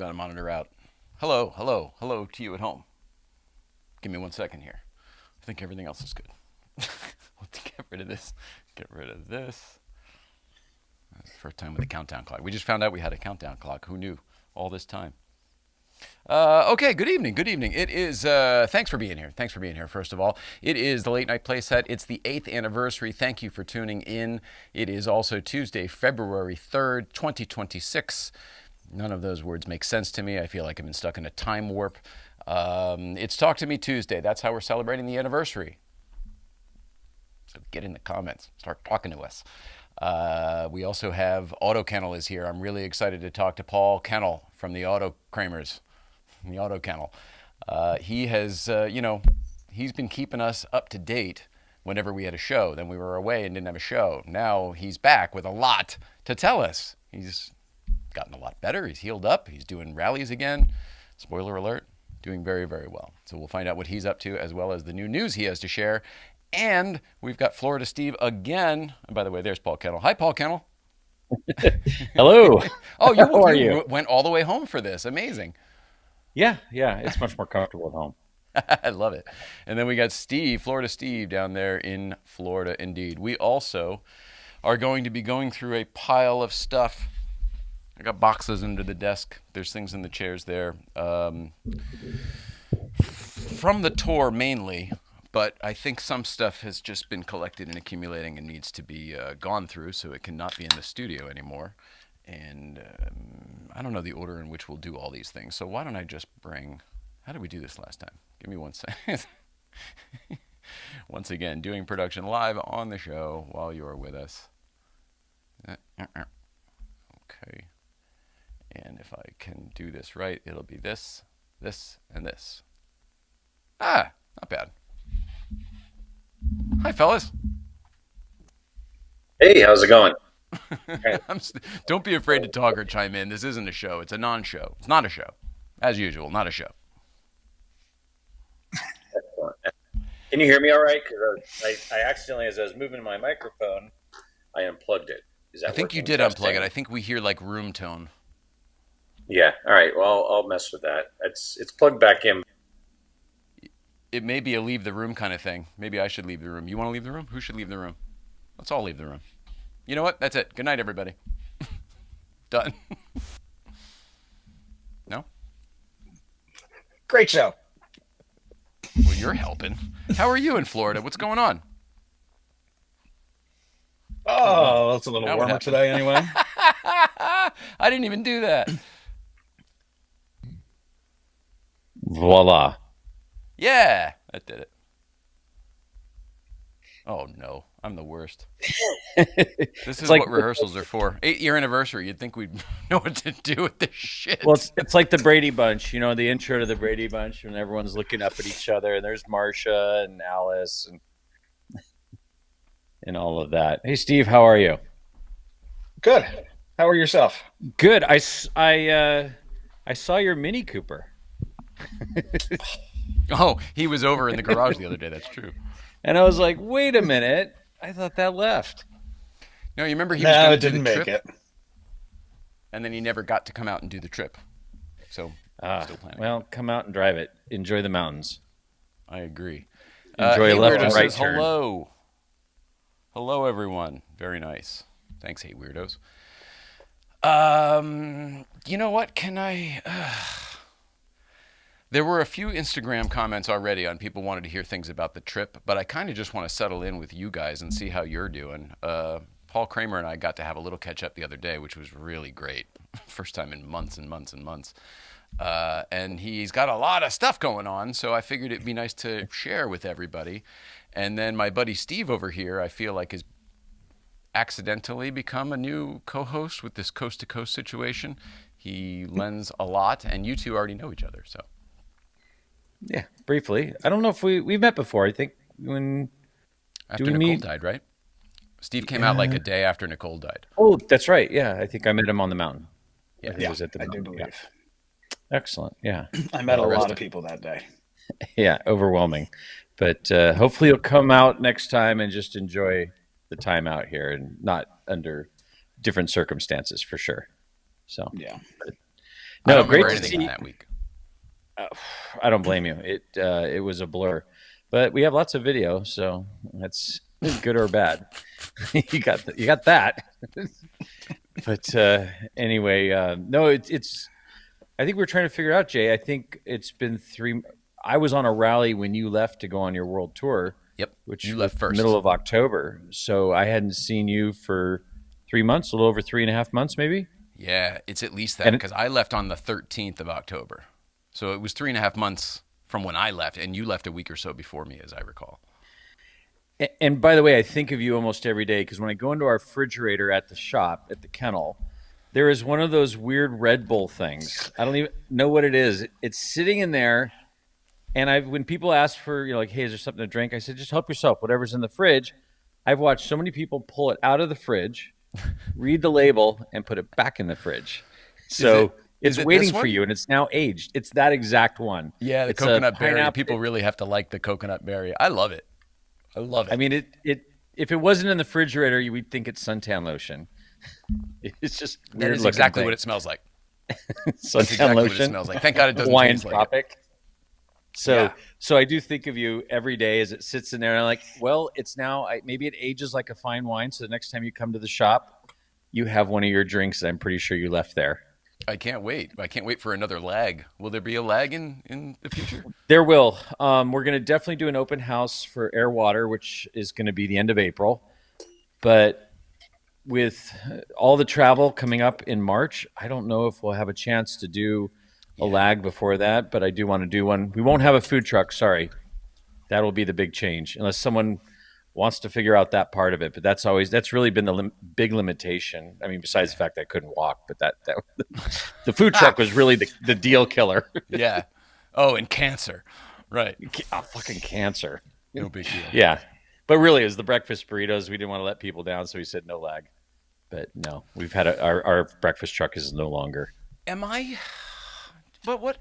got a monitor out. Hello, hello, hello to you at home. Give me 1 second here. I think everything else is good. Let's get rid of this. Get rid of this. That's the first time with a countdown clock. We just found out we had a countdown clock. Who knew all this time? Okay, good evening. Good evening. It is, thanks for being here. Thanks for being here, first of all. It is the Late Night Playset. It's the 8th anniversary. Thank you for tuning in. It is also Tuesday, February 3rd, 2026. None of those words make sense to me. I feel like I've been stuck in a time warp. It's Talk to Me Tuesday. That's how we're celebrating the anniversary. So get in the comments. Start talking to us. We also have AutoKennel is here. I'm really excited to talk to Paul Kennel from the Auto Kramers, the AutoKennel. He has, he's been keeping us up to date whenever we had a show. Then we were away and didn't have a show. Now he's back with a lot to tell us. He's gotten a lot better. He's healed up. He's doing rallies again. Spoiler alert, doing very, very well. So we'll find out what he's up to as well as the new news he has to share. And we've got Florida Steve again. And by the way, there's Paul Kennel. Hi, Paul Kennel. Hello. Oh, How are you? went all the way home for this. Amazing. Yeah, it's much more comfortable at home. I love it. And then we got Steve, Florida Steve, down there in Florida, indeed. We also are going to be going through a pile of stuff. I got boxes under the desk. There's things in the chairs there. From the tour mainly, but I think some stuff has just been collected and accumulating and needs to be gone through, so it cannot be in the studio anymore. And I don't know the order in which we'll do all these things. So why don't I just bring... How did we do this last time? Give me 1 second. Once again, doing production live on the show while you're with us. Okay. And if I can do this right, it'll be this, this, and this. Ah, not bad. Hi, fellas. Hey, how's it going? Don't be afraid to talk or chime in. This isn't a show. It's a non-show. It's not a show. As usual, not a show. Can you hear me all right? Because I accidentally, as I was moving my microphone, I unplugged it. Is that I think working? you did unplug it. I think we hear like room tone. Yeah. All right. Well, I'll mess with that. It's plugged back in. It may be a leave the room kind of thing. Maybe I should leave the room. You want to leave the room? Who should leave the room? Let's all leave the room. You know what? That's it. Good night, everybody. Done. No? Great show. Well, you're helping. How are you in Florida? What's going on? Oh, it's a little Now what warmer happened? today anyway. I didn't even do that. Voila. Yeah, that did it. Oh no, I'm the worst. This is like what rehearsals are for. 8-year anniversary. You'd think we'd know what to do with this shit. Well, it's like the Brady Bunch, the intro to the Brady Bunch, when everyone's looking up at each other, and there's Marcia and Alice and all of that. Hey, Steve, how are you? Good. How are yourself? Good. I saw your Mini Cooper, Oh, he was over in the garage the other day. That's true. and I was like, wait a minute. I thought that left. No, you remember he was No, going it to do didn't the make trip, it. and then he never got to come out and do the trip. So, still planning. Well, come out and drive it. Enjoy the mountains. I agree. Enjoy Hey left Weirdo and right says turn. hello. Hello, everyone. Very nice. Thanks, Hey Weirdos. You know what? Can I... There were a few Instagram comments already on people wanted to hear things about the trip, but I kind of just want to settle in with you guys and see how you're doing. Paul Kramer and I got to have a little catch up the other day, which was really great. First time in months and months and months. And he's got a lot of stuff going on, so I figured it'd be nice to share with everybody. And then my buddy Steve over here, I feel like has accidentally become a new co-host with this coast-to-coast situation. He lends a lot, and you two already know each other, so. Yeah, briefly. I don't know if we've met before. I think when After we Nicole meet? died, right? Steve came out like a day after Nicole died. Oh, that's right. Yeah, I think I met him on the mountain. Yeah. He was at the I do mountain. believe. Yeah. Excellent. Yeah. I met a lot Arrested. of people that day. Yeah, overwhelming. But hopefully you'll come out next time and just enjoy the time out here and not under different circumstances for sure. So Yeah. I No, don't remember great to anything in see. that week. I don't blame you. It was a blur, but we have lots of video, so that's good or bad. You got that. But anyway, no, it's. I think we're trying to figure out, Jay. I think it's been 3. I was on a rally when you left to go on your world tour, Yep. which You was left first. middle of October. So I hadn't seen you for 3 months, a little over 3.5 months, maybe. Yeah, it's at least that And because I left on the 13th of October. So it was 3.5 months from when I left, and you left a week or so before me, as I recall. and by the way, I think of you almost every day because when I go into our refrigerator at the shop at the kennel, there is one of those weird Red Bull things. I don't even know what it is. It's sitting in there. And when people ask for, like, hey, is there something to drink? I said, just help yourself, whatever's in the fridge. I've watched so many people pull it out of the fridge, read the label, and put it back in the fridge. So it's it waiting this for one? you, and it's now aged. It's that exact one. Yeah, the It's a coconut berry. pineapple- People really have to like the coconut berry. I love it. I love it. I mean, if it wasn't in the refrigerator, you would think it's suntan lotion. It's just that weird is looking exactly thing. what it smells like. Suntan That's exactly lotion. what it smells like. Thank God it doesn't Hawaiian taste like it. Tropic. So, Yeah. so I do think of you every day as it sits in there, and I'm like, well, it's now maybe it ages like a fine wine. So the next time you come to the shop, you have one of your drinks that I'm pretty sure you left there. I can't wait. I can't wait for another lag. Will there be a lag in the future? There will. We're going to definitely do an open house for Air Water, which is going to be the end of April. But with all the travel coming up in March, I don't know if we'll have a chance to do a lag before that, but I do want to do one. We won't have a food truck. Sorry. That'll be the big change unless someone wants to figure out that part of it. But that's really been the big limitation. I mean, besides the fact that I couldn't walk, but that the food truck was really the deal killer. Yeah. Oh, and cancer. Right. Oh, fucking cancer. No big deal. Yeah. But really, it was the breakfast burritos. We didn't want to let people down, so we said no lag. But no, we've had our breakfast truck is no longer. Am I? But what?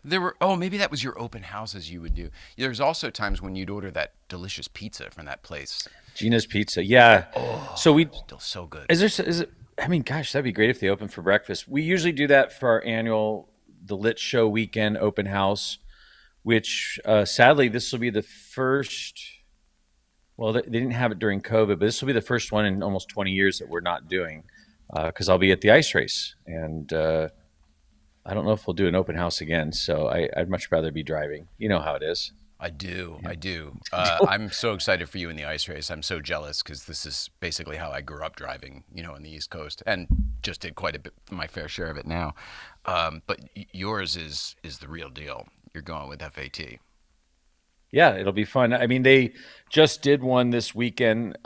There were. Oh, maybe that was your open houses you would do. There's also times when you'd order that delicious pizza from that place. Gina's Pizza. Yeah. Oh, So still so good. is it? I mean, gosh, that'd be great if they opened for breakfast. We usually do that for our annual the Lit Show weekend open house, which sadly this will be the first. Well, they didn't have it during COVID, but this will be the first one in almost 20 years that we're not doing because I'll be at the ice race, and I don't know if we'll do an open house again. So I'd much rather be driving. You know how it is. I do. I do. I'm so excited for you in the ice race. I'm so jealous because this is basically how I grew up driving, on the East Coast, and just did quite a bit, my fair share of it now. But yours is the real deal. You're going with FAT. Yeah, it'll be fun. I mean, they just did one this weekend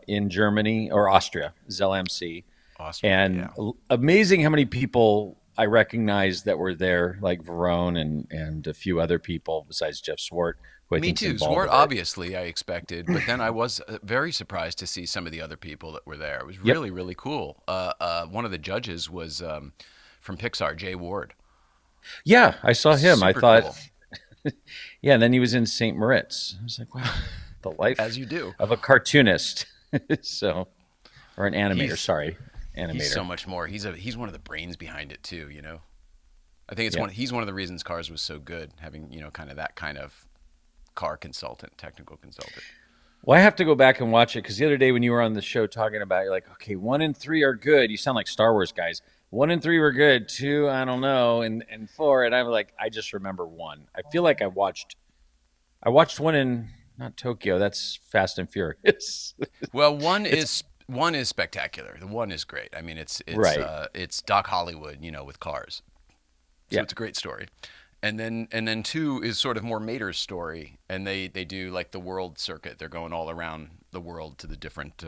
in Germany or Austria, ZLMC. Awesome. And amazing how many people I recognized that were there, like Verone and a few other people besides Jeff Swart. Who I Me think's too. involved Swart, with it. obviously, I expected, but then I was very surprised to see some of the other people that were there. It was really, really cool. One of the judges was from Pixar, Jay Ward. Yeah, I saw him. I Super thought, cool. yeah, and then he was in St. Moritz. I was like, wow, the life As you do. of a cartoonist. So, or an animator, He's- sorry. Animator. He's so much more. He's one of the brains behind it too. I think he's one of the reasons Cars was so good, having kind of that kind of car consultant, technical consultant. Well, I have to go back and watch it because the other day when you were on the show talking about it, you're like, okay, 1 and 3 are good. You sound like Star Wars guys. 1 and 3 were good. 2, I don't know, and 4. And I'm like, I just remember 1. I feel like I watched one in not Tokyo. That's Fast and Furious. Well, one is spectacular. The 1 is great. I mean, it's Right. It's Doc Hollywood, with cars. So it's a great story. And then 2 is sort of more Mater's story, and they do like the world circuit. They're going all around the world to the different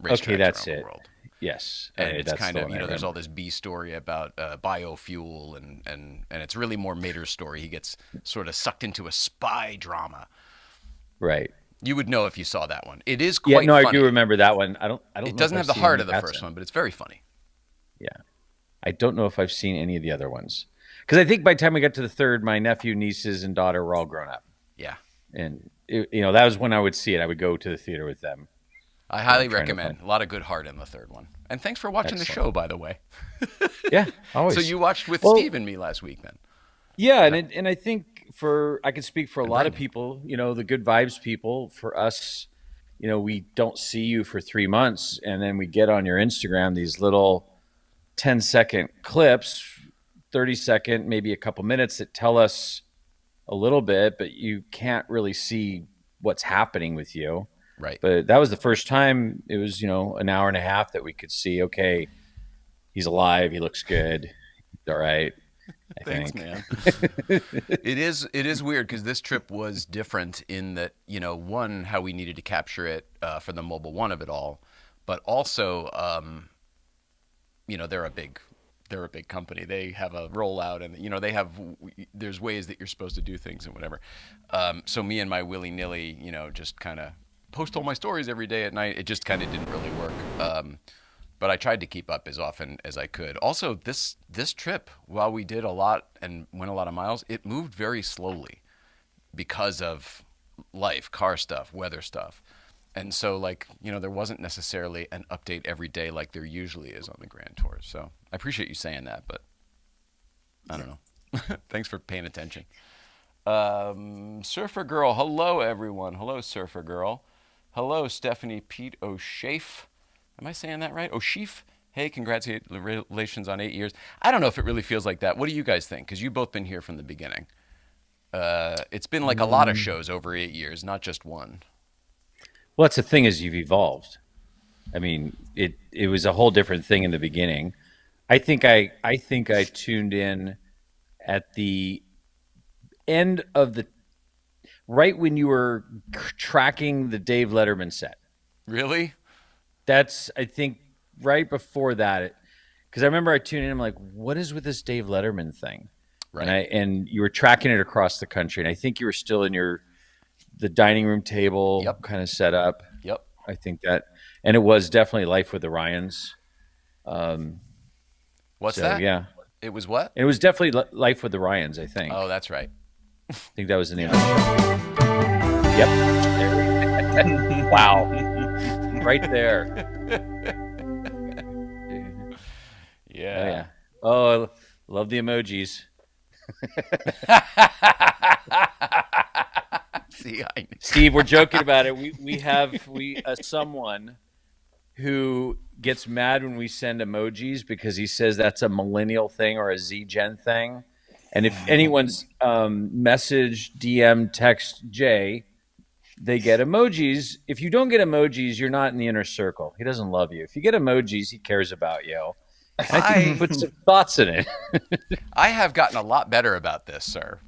racetracks Okay, that's around it. the world. Yes, And it's that's kind the of one I there's remember. all this B story about biofuel, and it's really more Mater's story. He gets sort of sucked into a spy drama. Right. You would know if you saw that one. It is Yeah, quite no, funny. I do remember that one. I don't. It know doesn't if have the I've seen heart any of the past first it. one, but it's very funny. Yeah, I don't know if I've seen any of the other ones because I think by the time we got to the 3rd, my nephew, nieces, and daughter were all grown up, Yeah. and that was when I would see it. I would go to the theater with them. I that highly I'm trying to recommend. find. A lot of good heart in the third one. And thanks for watching the Excellent. show, by the way. Yeah, always. So you watched with Well, Steve and me last week, then? yeah, That, and I think I can speak for a and lot of Brendan. people, the good vibes people. For us, we don't see you for 3 months, and then we get on your Instagram these little 10-second clips, 30-second, maybe a couple minutes that tell us a little bit, but you can't really see what's happening with you. Right. But that was the first time it was, an hour and a half that we could see, okay, he's alive, he looks good, he's all right. I Thanks, think. man. It is weird because this trip was different in that, one, how we needed to capture it for the mobile one of it all, but also, they're a big company. They have a rollout, and there's ways that you're supposed to do things and whatever. So me and my willy nilly, just kind of post all my stories every day at night. It just kind of didn't really work. But I tried to keep up as often as I could. Also, this trip, while we did a lot and went a lot of miles, it moved very slowly because of life, car stuff, weather stuff. And so, there wasn't necessarily an update every day like there usually is on the Grand Tours. So I appreciate you saying that, but I don't know. Thanks for paying attention. Surfer Girl, hello, everyone. Hello, Surfer Girl. Hello, Stephanie Pete O'Shafe. Am I saying that right? O'Sheaf? Hey, congratulations on 8 years. I don't know if it really feels like that. What do you guys think? Because you've both been here from the beginning. It's been like a lot of shows over 8 years, not just one. Well, that's the thing is you've evolved. I mean, it was a whole different thing in the beginning. I think I tuned in at the end of right when you were tracking the Dave Letterman set. Really? That's, I think, right before that, because I remember I tuned in. I'm like, what is with this Dave Letterman thing? Right. And you were tracking it across the country, and I think you were still in the dining room table kind of set up. Yep. I think that, and it was definitely Life with the Ryans. What's that? Yeah. It was what? It was definitely Life with the Ryans, I think. Oh, that's right. I think that was the name of the show. Yep. Wow. Right there. Yeah. Oh, I love the emojis. See, Steve, we're joking about it. We have someone who gets mad when we send emojis because he says that's a millennial thing or a Z-Gen thing. And if anyone's message, DM, text Jay, they get emojis. If you don't get emojis, you're not in the inner circle. He doesn't love you. If you get emojis, he cares about you. I think he put some thoughts in it. I have gotten a lot better about this, sir.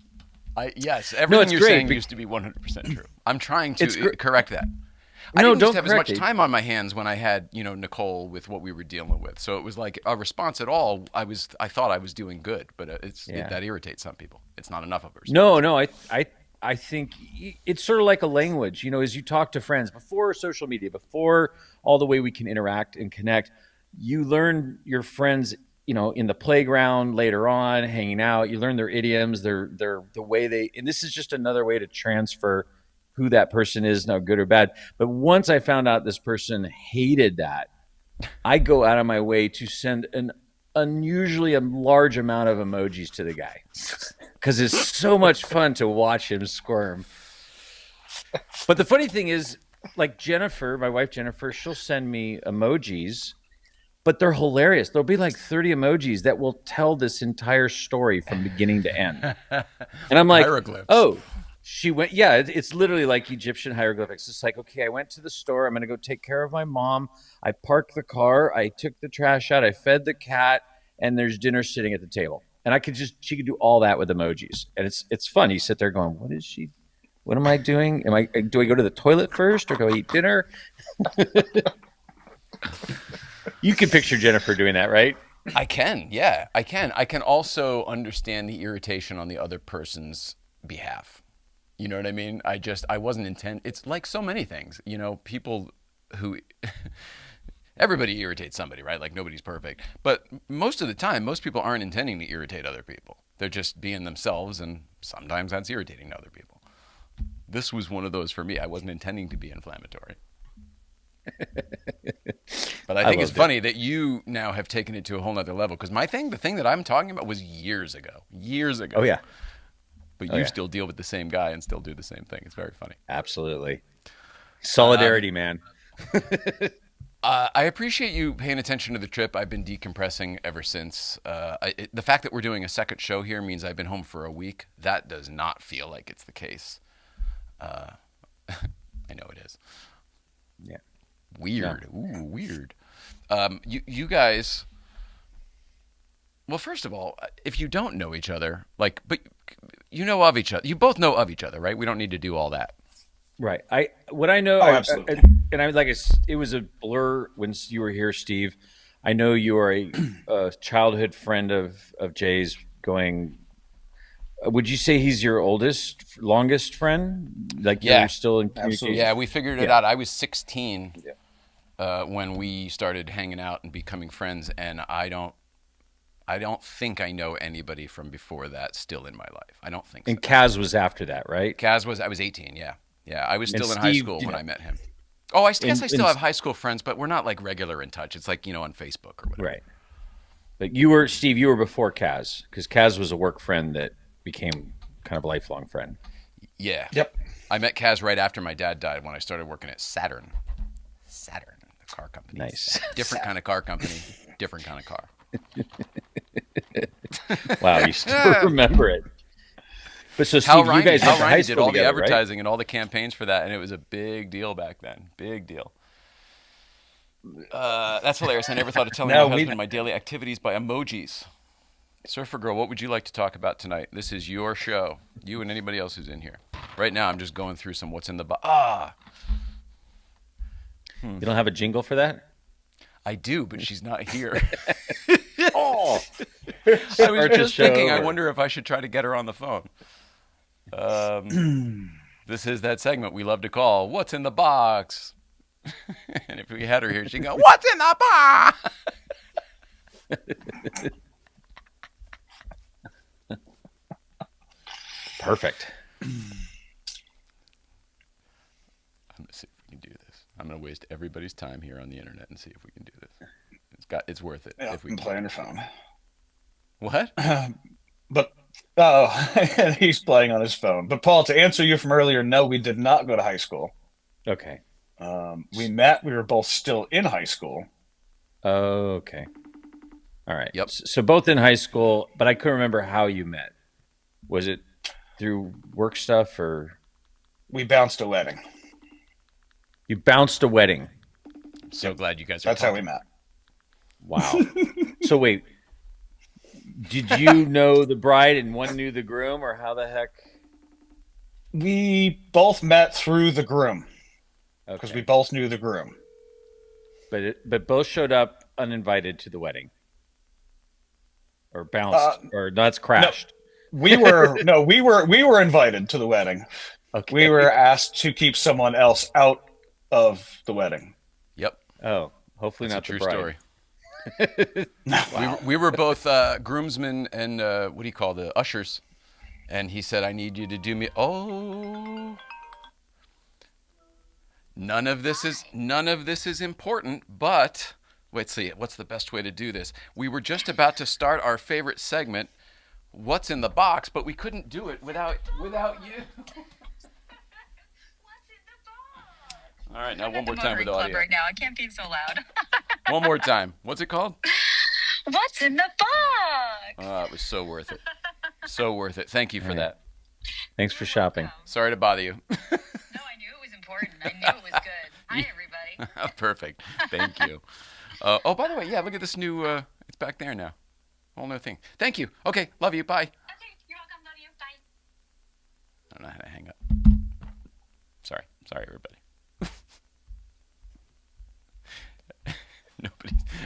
Yes, everything you're saying used to be 100% true. I'm trying to correct that. I didn't used to have as much time on my hands when I had, Nicole with what we were dealing with. So it was like a response at all. I thought I was doing good, but that irritates some people. It's not enough of a response. No, I think it's sort of like a language. As you talk to friends before social media, before all the way we can interact and connect, you learn your friends, in the playground later on, hanging out. You learn their idioms, their the way and this is just another way to transfer who that person is, now good or bad. But once I found out this person hated that, I go out of my way to send an unusually a large amount of emojis to the guy because it's so much fun to watch him squirm. But the funny thing is, like Jennifer, my wife Jennifer, she'll send me emojis, but they're hilarious. There'll be like 30 emojis that will tell this entire story from beginning to end. And I'm like, hieroglyphs. Oh, she went, yeah, it's literally like Egyptian hieroglyphics. It's like, okay, I went to the store. I'm going to go take care of my mom. I parked the car. I took the trash out. I fed the cat, and there's dinner sitting at the table. And she could do all that with emojis. And it's fun. You sit there going, what am I doing? Do I go to the toilet first or go eat dinner? You can picture Jennifer doing that, right? I can. Yeah, I can. I can also understand the irritation on the other person's behalf. You know what I mean? I wasn't intent. It's like so many things, people who, everybody irritates somebody, right? Like nobody's perfect. But most of the time, most people aren't intending to irritate other people. They're just being themselves, and sometimes that's irritating to other people. This was one of those for me. I wasn't intending to be inflammatory. But I think it's loved funny that you now have taken it to a whole nother level. Because the thing that I'm talking about was years ago. Years ago. Oh yeah, But you still deal with the same guy and still do the same thing. It's very funny. absolutely. Solidarity, man. I appreciate you paying attention to the trip. I've been decompressing ever since. The fact that we're doing a second show here means I've been home for a week. That does not feel like it's the case. I know it is. Yeah. Weird. Yeah. Ooh, weird. You guys. Well, first of all, if you don't know each other, but you know of each other. You both know of each other, right? We don't need to do all that. Right. What I know, absolutely. It was a blur when you were here, Steve. I know you are a childhood friend of Jay's. Going, would you say he's your longest friend? Like you're still in communication? Absolutely. Yeah, we figured it out. I was 16 when we started hanging out and becoming friends, and I don't think I know anybody from before that still in my life. I don't think so. And Kaz was after that, right? I was 18, yeah. Yeah, I was still in high school when I met him. Oh, I guess I still have high school friends, but we're not like regular in touch. It's like, on Facebook or whatever. Right. But Steve, you were before Kaz, because Kaz was a work friend that became kind of a lifelong friend. Yeah. Yep. I met Kaz right after my dad died when I started working at Saturn. Saturn, the car company. Nice. Different kind of car company, different kind of car. Wow, you still remember it. But so Steve, you guys went to high school did all together, the advertising right? and all the campaigns for that, and it was a big deal back then. Big deal. That's hilarious. I never thought of telling my husband my daily activities by emojis. Surfer Girl, what would you like to talk about tonight? This is your show. You and anybody else who's in here. Right now, I'm just going through some what's in the box. You don't have a jingle for that? I do, but she's not here. Oh, I was just thinking, I wonder if I should try to get her on the phone. This is that segment we love to call What's in the Box? And if we had her here, she'd go, What's in the box? perfect. I'm going to see if we can do this. I'm going to waste everybody's time here on the internet and see if we can do this. It's worth it. Yeah, if we can can play on your phone. What? But he's playing on his phone. But Paul, to answer you from earlier, no, we did not go to high school. Okay. We met. We were both still in high school. Oh, okay. All right. Yep. So both in high school, but I couldn't remember how you met. Was it through work stuff or? We bounced a wedding. You bounced a wedding. I'm so glad you guys are That's talking. how we met. Wow. So wait, did you know the bride and one knew the groom, or how the heck? We both met through the groom because Okay. we both knew the groom. But both showed up uninvited to the wedding, or bounced, or that's crashed. We were invited to the wedding. Okay. We were asked to keep someone else out of the wedding. Yep. Oh, hopefully That's not a true the bride. story. Wow. We were both groomsmen and what do you call the ushers, and he said, "I need you to do me." Oh, none of this is important. But let's see, what's the best way to do this? We were just about to start our favorite segment, "What's in the Box," but we couldn't do it without you. All right, now one more time with audio. Right now, I can't be so loud. One more time. What's it called? What's in the box? Oh, it was so worth it. So worth it. Thank you for that. Thanks for shopping. Sorry to bother you. No, I knew it was important. I knew it was good. Hi, everybody. Perfect. Thank you. Oh, by the way, yeah, look at this new, it's back there now. Whole new thing. Thank you. Okay, love you. Bye. Okay, you're welcome. Love you. Bye. I don't know how to hang up. Sorry, everybody.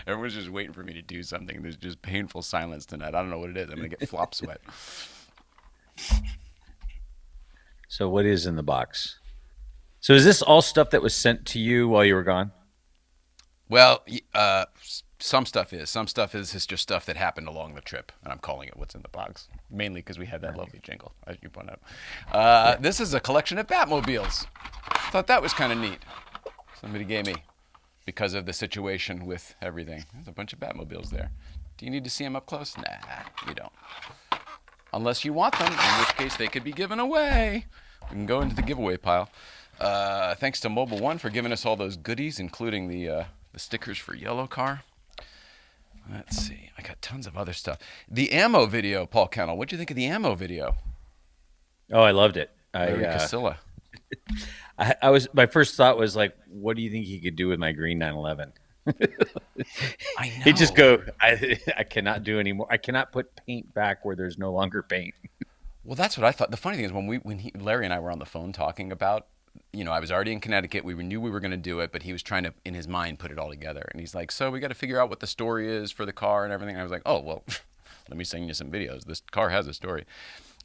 Everyone's just waiting for me to do something. There's just painful silence tonight. I don't know what it is. I'm going to get flop sweat. So what is in the box? So is this all stuff that was sent to you while you were gone? Well, some stuff is. Some stuff is just stuff that happened along the trip, and I'm calling it What's in the Box, mainly because we had that lovely jingle, as you point out. This is a collection of Batmobiles. Thought that was kind of neat. Somebody gave me because of the situation with everything. There's a bunch of Batmobiles there. Do you need to see them up close? Nah, you don't. Unless you want them, in which case they could be given away. We can go into the giveaway pile. Thanks to Mobile One for giving us all those goodies, including the stickers for Yellow Car. Let's see. I got tons of other stuff. The ammo video, Paul Kennel. What'd you think of the ammo video? Oh, I loved it. Larry Casilla. I was my first thought was like, what do you think he could do with my green 911? I know. He'd just go, I cannot do anymore. I cannot put paint back where there's no longer paint. Well, that's what I thought. The funny thing is when Larry and I were on the phone talking about, I was already in Connecticut. We knew we were going to do it, but he was trying to, in his mind, put it all together. And he's like, so we got to figure out what the story is for the car and everything. And I was like, oh, well, let me send you some videos. This car has a story.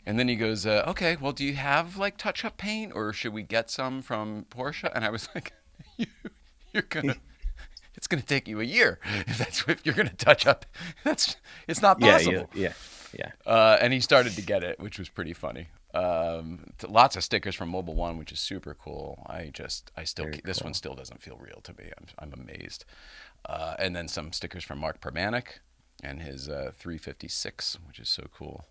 And then he goes, okay, well, do you have like touch-up paint or should we get some from Porsche? And I was like, you're going to, it's going to take you a year if you're going to touch up. It's not possible. Yeah. And he started to get it, which was pretty funny. Lots of stickers from Mobile One, which is super cool. This one still doesn't feel real to me. I'm amazed. And then some stickers from Mark Permanik and his 356, which is so cool.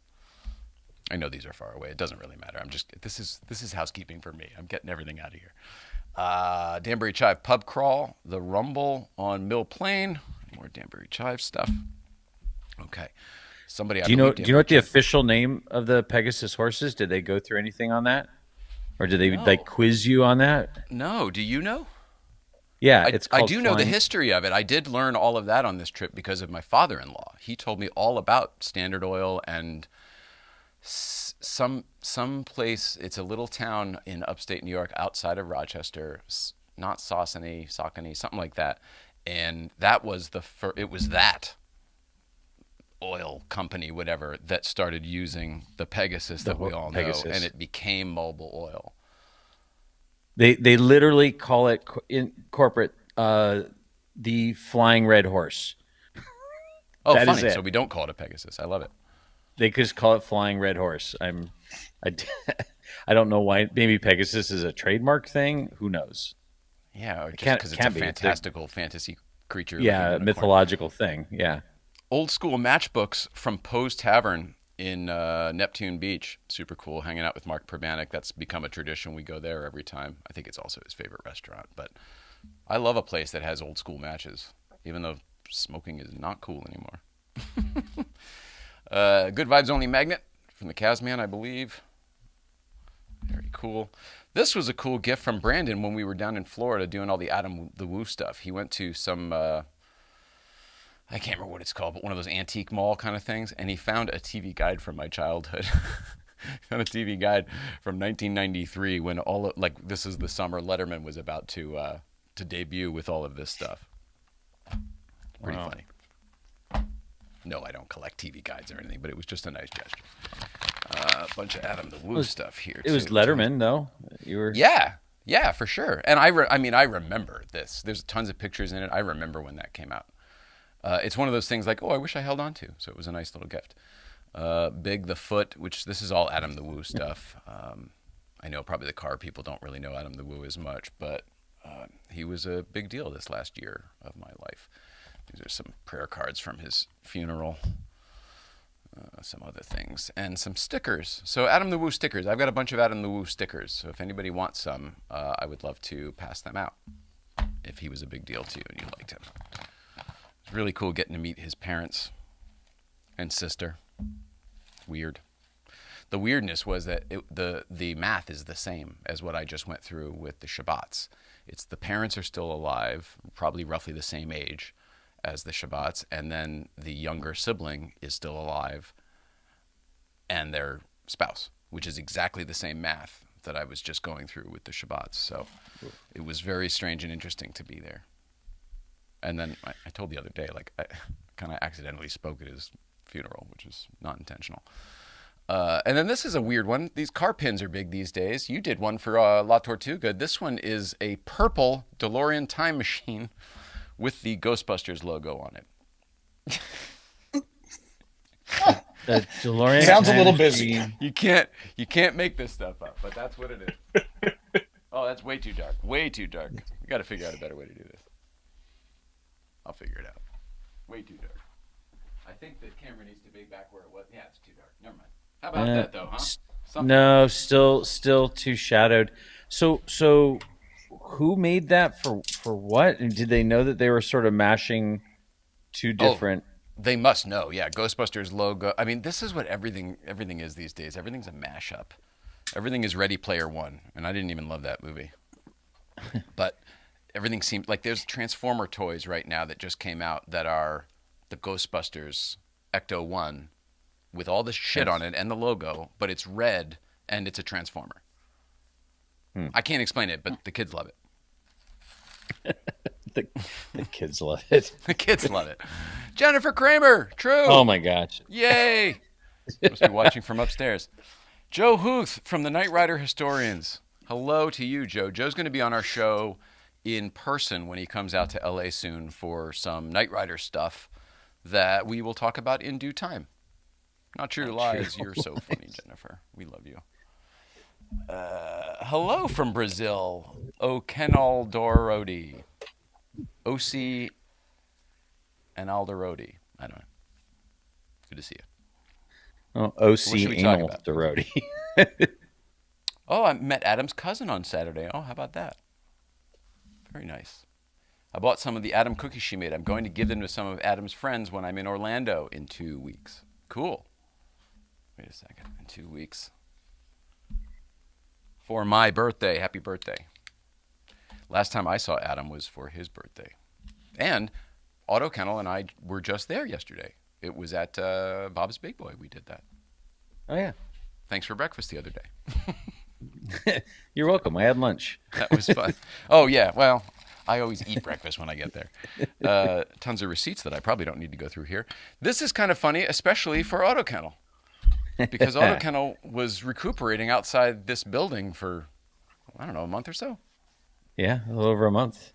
I know these are far away. It doesn't really matter. This is housekeeping for me. I'm getting everything out of here. Danbury Chive Pub Crawl, the Rumble on Mill Plain, more Danbury Chive stuff. Okay. Somebody. Do you know what the official name of the Pegasus horses? Did they go through anything on that, or did they like quiz you on that? No. Do you know? Yeah, I do know the history of it. I did learn all of that on this trip because of my father-in-law. He told me all about Standard Oil and some place. It's a little town in upstate New York outside of Rochester, not Saucony, something like that. And that was it was that oil company, whatever, that started using the Pegasus that we all know, and it became Mobil Oil. They literally call it in corporate the Flying Red Horse. Oh, that funny! So we don't call it a Pegasus. I love it. They just call it Flying Red Horse. I don't know why. Maybe Pegasus is a trademark thing. Who knows? Yeah, or just because it's a fantastical fantasy creature. Yeah, mythological thing. Yeah. Old school matchbooks from Poe's Tavern in Neptune Beach. Super cool. Hanging out with Mark Permanik. That's become a tradition. We go there every time. I think it's also his favorite restaurant. But I love a place that has old school matches, even though smoking is not cool anymore. Good Vibes Only Magnet from the Casman, I believe. Very cool. This was a cool gift from Brandon when we were down in Florida doing all the Adam the Woo stuff. He went to some, I can't remember what it's called, but one of those antique mall kind of things, and he found a TV guide from my childhood. Found a TV guide from 1993 when this is the summer Letterman was about to debut with all of this stuff. Pretty funny. No, I don't collect TV guides or anything, but it was just a nice gesture. A bunch of Adam the Woo stuff here. It was Letterman, though. Yeah, for sure. And I remember this. There's tons of pictures in it. I remember when that came out. It's one of those things like, I wish I held on to. So it was a nice little gift. Big the Foot, which this is all Adam the Woo stuff. I know probably the car people don't really know Adam the Woo as much, but he was a big deal this last year of my life. These are some prayer cards from his funeral, some other things, and some stickers. So Adam the Woo stickers. I've got a bunch of Adam the Woo stickers. So if anybody wants some, I would love to pass them out if he was a big deal to you and you liked him. It's really cool getting to meet his parents and sister. Weird. The weirdness was that the math is the same as what I just went through with the Shabbats. It's the parents are still alive, probably roughly the same age as the Shabbats, and then the younger sibling is still alive and their spouse, which is exactly the same math that I was just going through with the Shabbats. So it was very strange and interesting to be there. And then I told the other day, I kind of accidentally spoke at his funeral, which was not intentional. And then this is a weird one. These car pins are big these days. You did one for La Tortuga. This one is a purple DeLorean time machine with the Ghostbusters logo on it. The DeLorean sounds a little busy. You can't make this stuff up, but that's what it is. Oh, that's way too dark. Way too dark. We got to figure out a better way to do this. I'll figure it out. Way too dark. I think the camera needs to be back where it was. Yeah, it's too dark. Never mind. How about that though, huh? No, still too shadowed. So who made that for what? And did they know that they were sort of mashing two different? They must know. Yeah, Ghostbusters logo. I mean, this is what everything is these days. Everything's a mashup. Everything is Ready Player One, and I didn't even love that movie. But everything seems like there's Transformer toys right now that just came out that are the Ghostbusters Ecto 1 with all this shit on it and the logo, but it's red and it's a Transformer. I can't explain it, but the kids love it. The kids love it. The kids love it. Jennifer Kramer, true. Oh my gosh. Yay. Must be watching from upstairs. Joe Huth from the Knight Rider Historians. Hello to you, Joe. Joe's going to be on our show in person when he comes out to LA soon for some Knight Rider stuff that we will talk about in due time. Not True Lies. You're so funny, Jennifer. We love you. Hello from Brazil. AutoKennel Dorodi. OC and Alderodi. I don't know. Good to see you. Oh, What should OC we talk anal about? Dorodi. Oh, I met Adam's cousin on Saturday. Oh, how about that? Very nice. I bought some of the Adam cookies she made. I'm going to give them to some of Adam's friends when I'm in Orlando in 2 weeks. Cool. Wait a second. In 2 weeks. For my birthday. Happy birthday. Last time I saw Adam was for his birthday. And AutoKennel and I were just there yesterday. It was at Bob's Big Boy. We did that. Oh yeah. Thanks for breakfast the other day. You're welcome. I had lunch. That was fun. Oh, yeah. Well, I always eat breakfast when I get there. Tons of receipts that I probably don't need to go through here. This is kind of funny, especially for AutoKennel. Because AutoKennel was recuperating outside this building for, I don't know, a month or so. Yeah, a little over a month.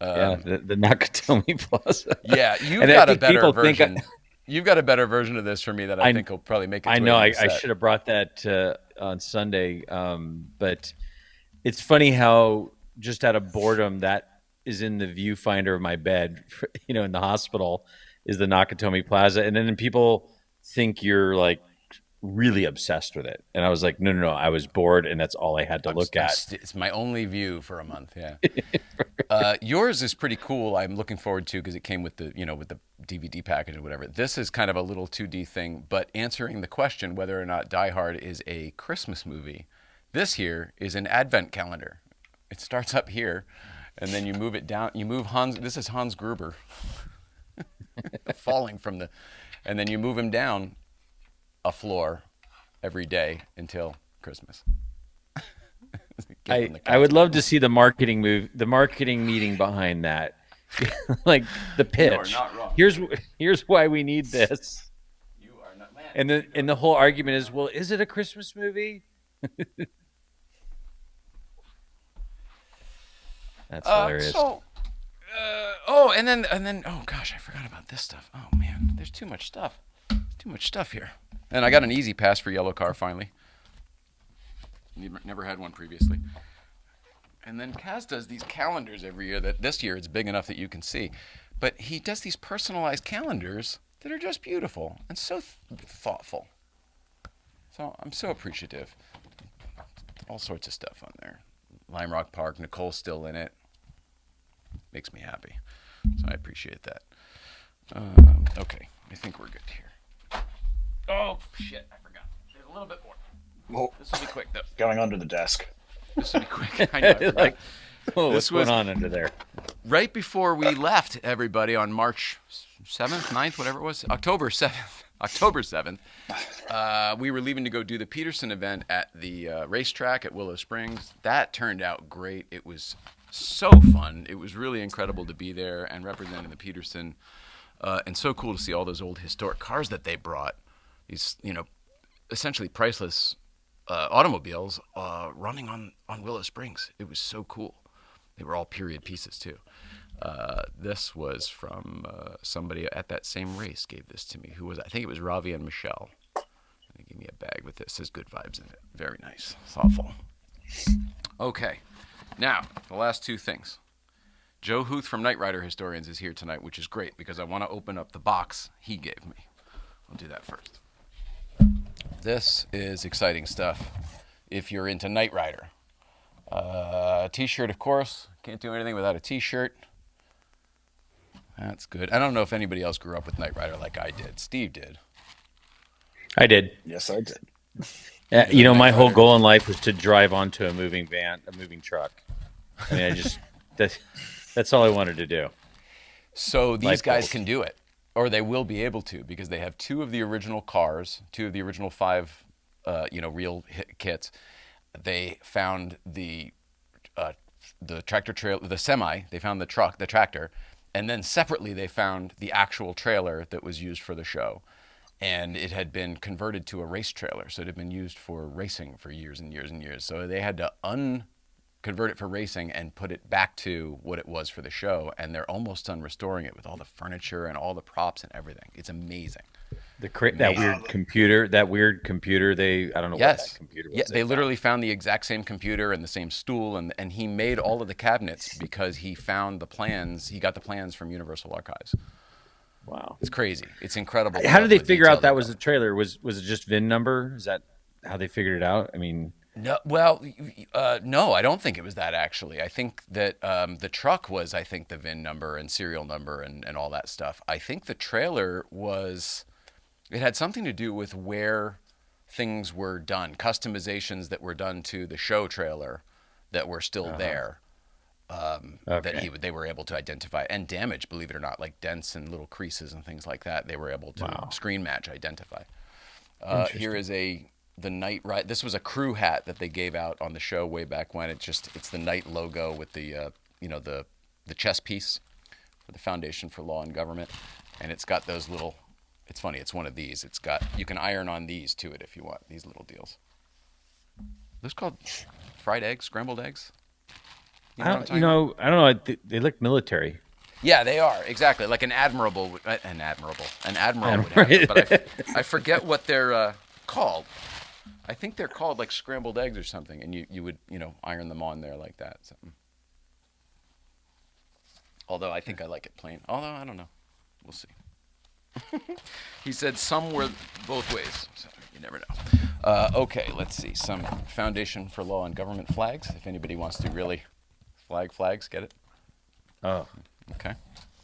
Yeah, the Nakatomi Plaza. Yeah, you've And I got a think better people think version. You've got a better version of this for me that I think will probably make it. I know. I should have brought that on Sunday, but it's funny how just out of boredom that is in the viewfinder of my bed. In the hospital is the Nakatomi Plaza, and then people think you're like really obsessed with it, and I was like, no. I was bored, and that's all I had to look at. It's my only view for a month. Yeah. Yours is pretty cool. I'm looking forward to because it came with the with the DVD package or whatever. This is kind of a little 2D thing, but answering the question whether or not Die Hard is a Christmas movie. This here is an advent calendar. It starts up here, and then you move it down. You move Hans. This is Hans Gruber falling from the, and then you move him down a floor every day until Christmas. I would love to see the marketing meeting behind that, like the pitch. You are not wrong. Here's why we need this. You are not, man. And the whole argument is, well, is it a Christmas movie? That's hilarious. And then oh gosh, I forgot about this stuff. Oh man, there's too much stuff. Too much stuff here. And I got an easy pass for Yellow Car finally. Never had one previously. And then Kaz does these calendars every year. That this year it's big enough that you can see, but he does these personalized calendars that are just beautiful and so thoughtful. So I'm so appreciative. All sorts of stuff on there. Lime Rock Park. Nicole's still in it. Makes me happy. So I appreciate that. Okay, I think we're good here. Oh shit! I forgot. There's a little bit more. Well, This will be quick though. going under the desk. This will be quick. I know. I forgot. Like, oh, This what's was- going on under there? Right before we left, everybody, on March 7th, 9th, whatever it was, October 7th, we were leaving to go do the Peterson event at the racetrack at Willow Springs. That turned out great. It was so fun. It was really incredible to be there and representing the Peterson, and so cool to see all those old historic cars that they brought. These, essentially priceless automobiles running on Willow Springs. It was so cool. They were all period pieces too. This was from somebody at that same race gave this to me. Who was I think it was Ravi and Michelle. They gave me a bag with this. It says good vibes in it. Very nice. Thoughtful. Okay. Now, the last two things. Joe Huth from Knight Rider Historians is here tonight, which is great because I want to open up the box he gave me. I'll do that first. This is exciting stuff if you're into Knight Rider. T-shirt, of course. Can't do anything without a T-shirt. That's good. I don't know if anybody else grew up with Knight Rider like I did. Steve did. I did. Yes, I did. You know, my whole goal in life was to drive onto a moving truck. I mean, that's all I wanted to do. So these Life guys goals. can do it, or they will be able to, because they have 2 of the original cars, 2 of the original 5, real kits. They found the tractor trailer, the semi. They found the tractor, and then separately they found the actual trailer that was used for the show. And it had been converted to a race trailer, so it had been used for racing for years and years and years. So they had to convert it for racing and put it back to what it was for the show. And they're almost done restoring it with all the furniture and all the props and everything. It's amazing. That weird computer. I don't know what that computer was. Yeah, they literally found the exact same computer and the same stool, and he made all of the cabinets because he found the plans. He got the plans from Universal Archives. Wow, it's crazy. It's incredible. How did they figure out that was the trailer? Was it just VIN number? Is that how they figured it out? I mean, no. Well, no, I don't think it was that actually. I think that the truck was, the VIN number and serial number and all that stuff. I think the trailer it had something to do with where things were done, customizations that were done to the show trailer that were still there. That they were able to identify, and damage, believe it or not, like dents and little creases and things like that. They were able to screen match identify. Here is the Knight Rider. This was a crew hat that they gave out on the show way back when. It's the Knight logo with the chess piece for the Foundation for Law and Government, and it's got those little. It's funny. It's one of these. You can iron on these to it if you want, these little deals. Those called fried eggs, scrambled eggs. I don't know. They look military. Yeah, they are exactly like an admiral would have them, but I forget what they're called. I think they're called like scrambled eggs or something, and you would iron them on there like that. Something. Although I think I like it plain. Although I don't know, we'll see. He said some were both ways, so you never know. Okay, let's see some Foundation for Law and Government flags. If anybody wants to really. Flags, get it? Oh, okay.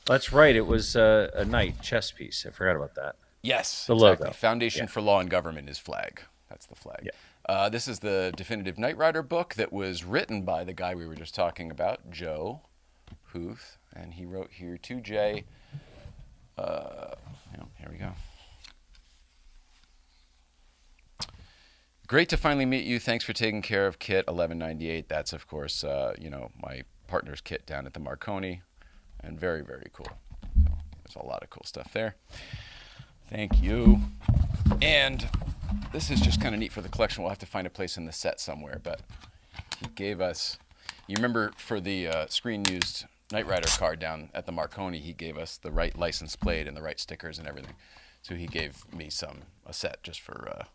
That's right. It was a Knight chess piece. I forgot about that. Yes, the exactly. logo. Foundation for Law and Government is flag. That's the flag. Yeah. This is the definitive Knight Rider book that was written by the guy we were just talking about, Joe Huth, and he wrote here to Jay. Here we go. Great to finally meet you. Thanks for taking care of Kit 1198. That's, of course, my partner's kit down at the Marconi. And very, very cool. So there's a lot of cool stuff there. Thank you. And this is just kind of neat for the collection. We'll have to find a place in the set somewhere. But he gave us, you remember for the screen-used Knight Rider card down at the Marconi, he gave us the right license plate and the right stickers and everything. So he gave me a set just for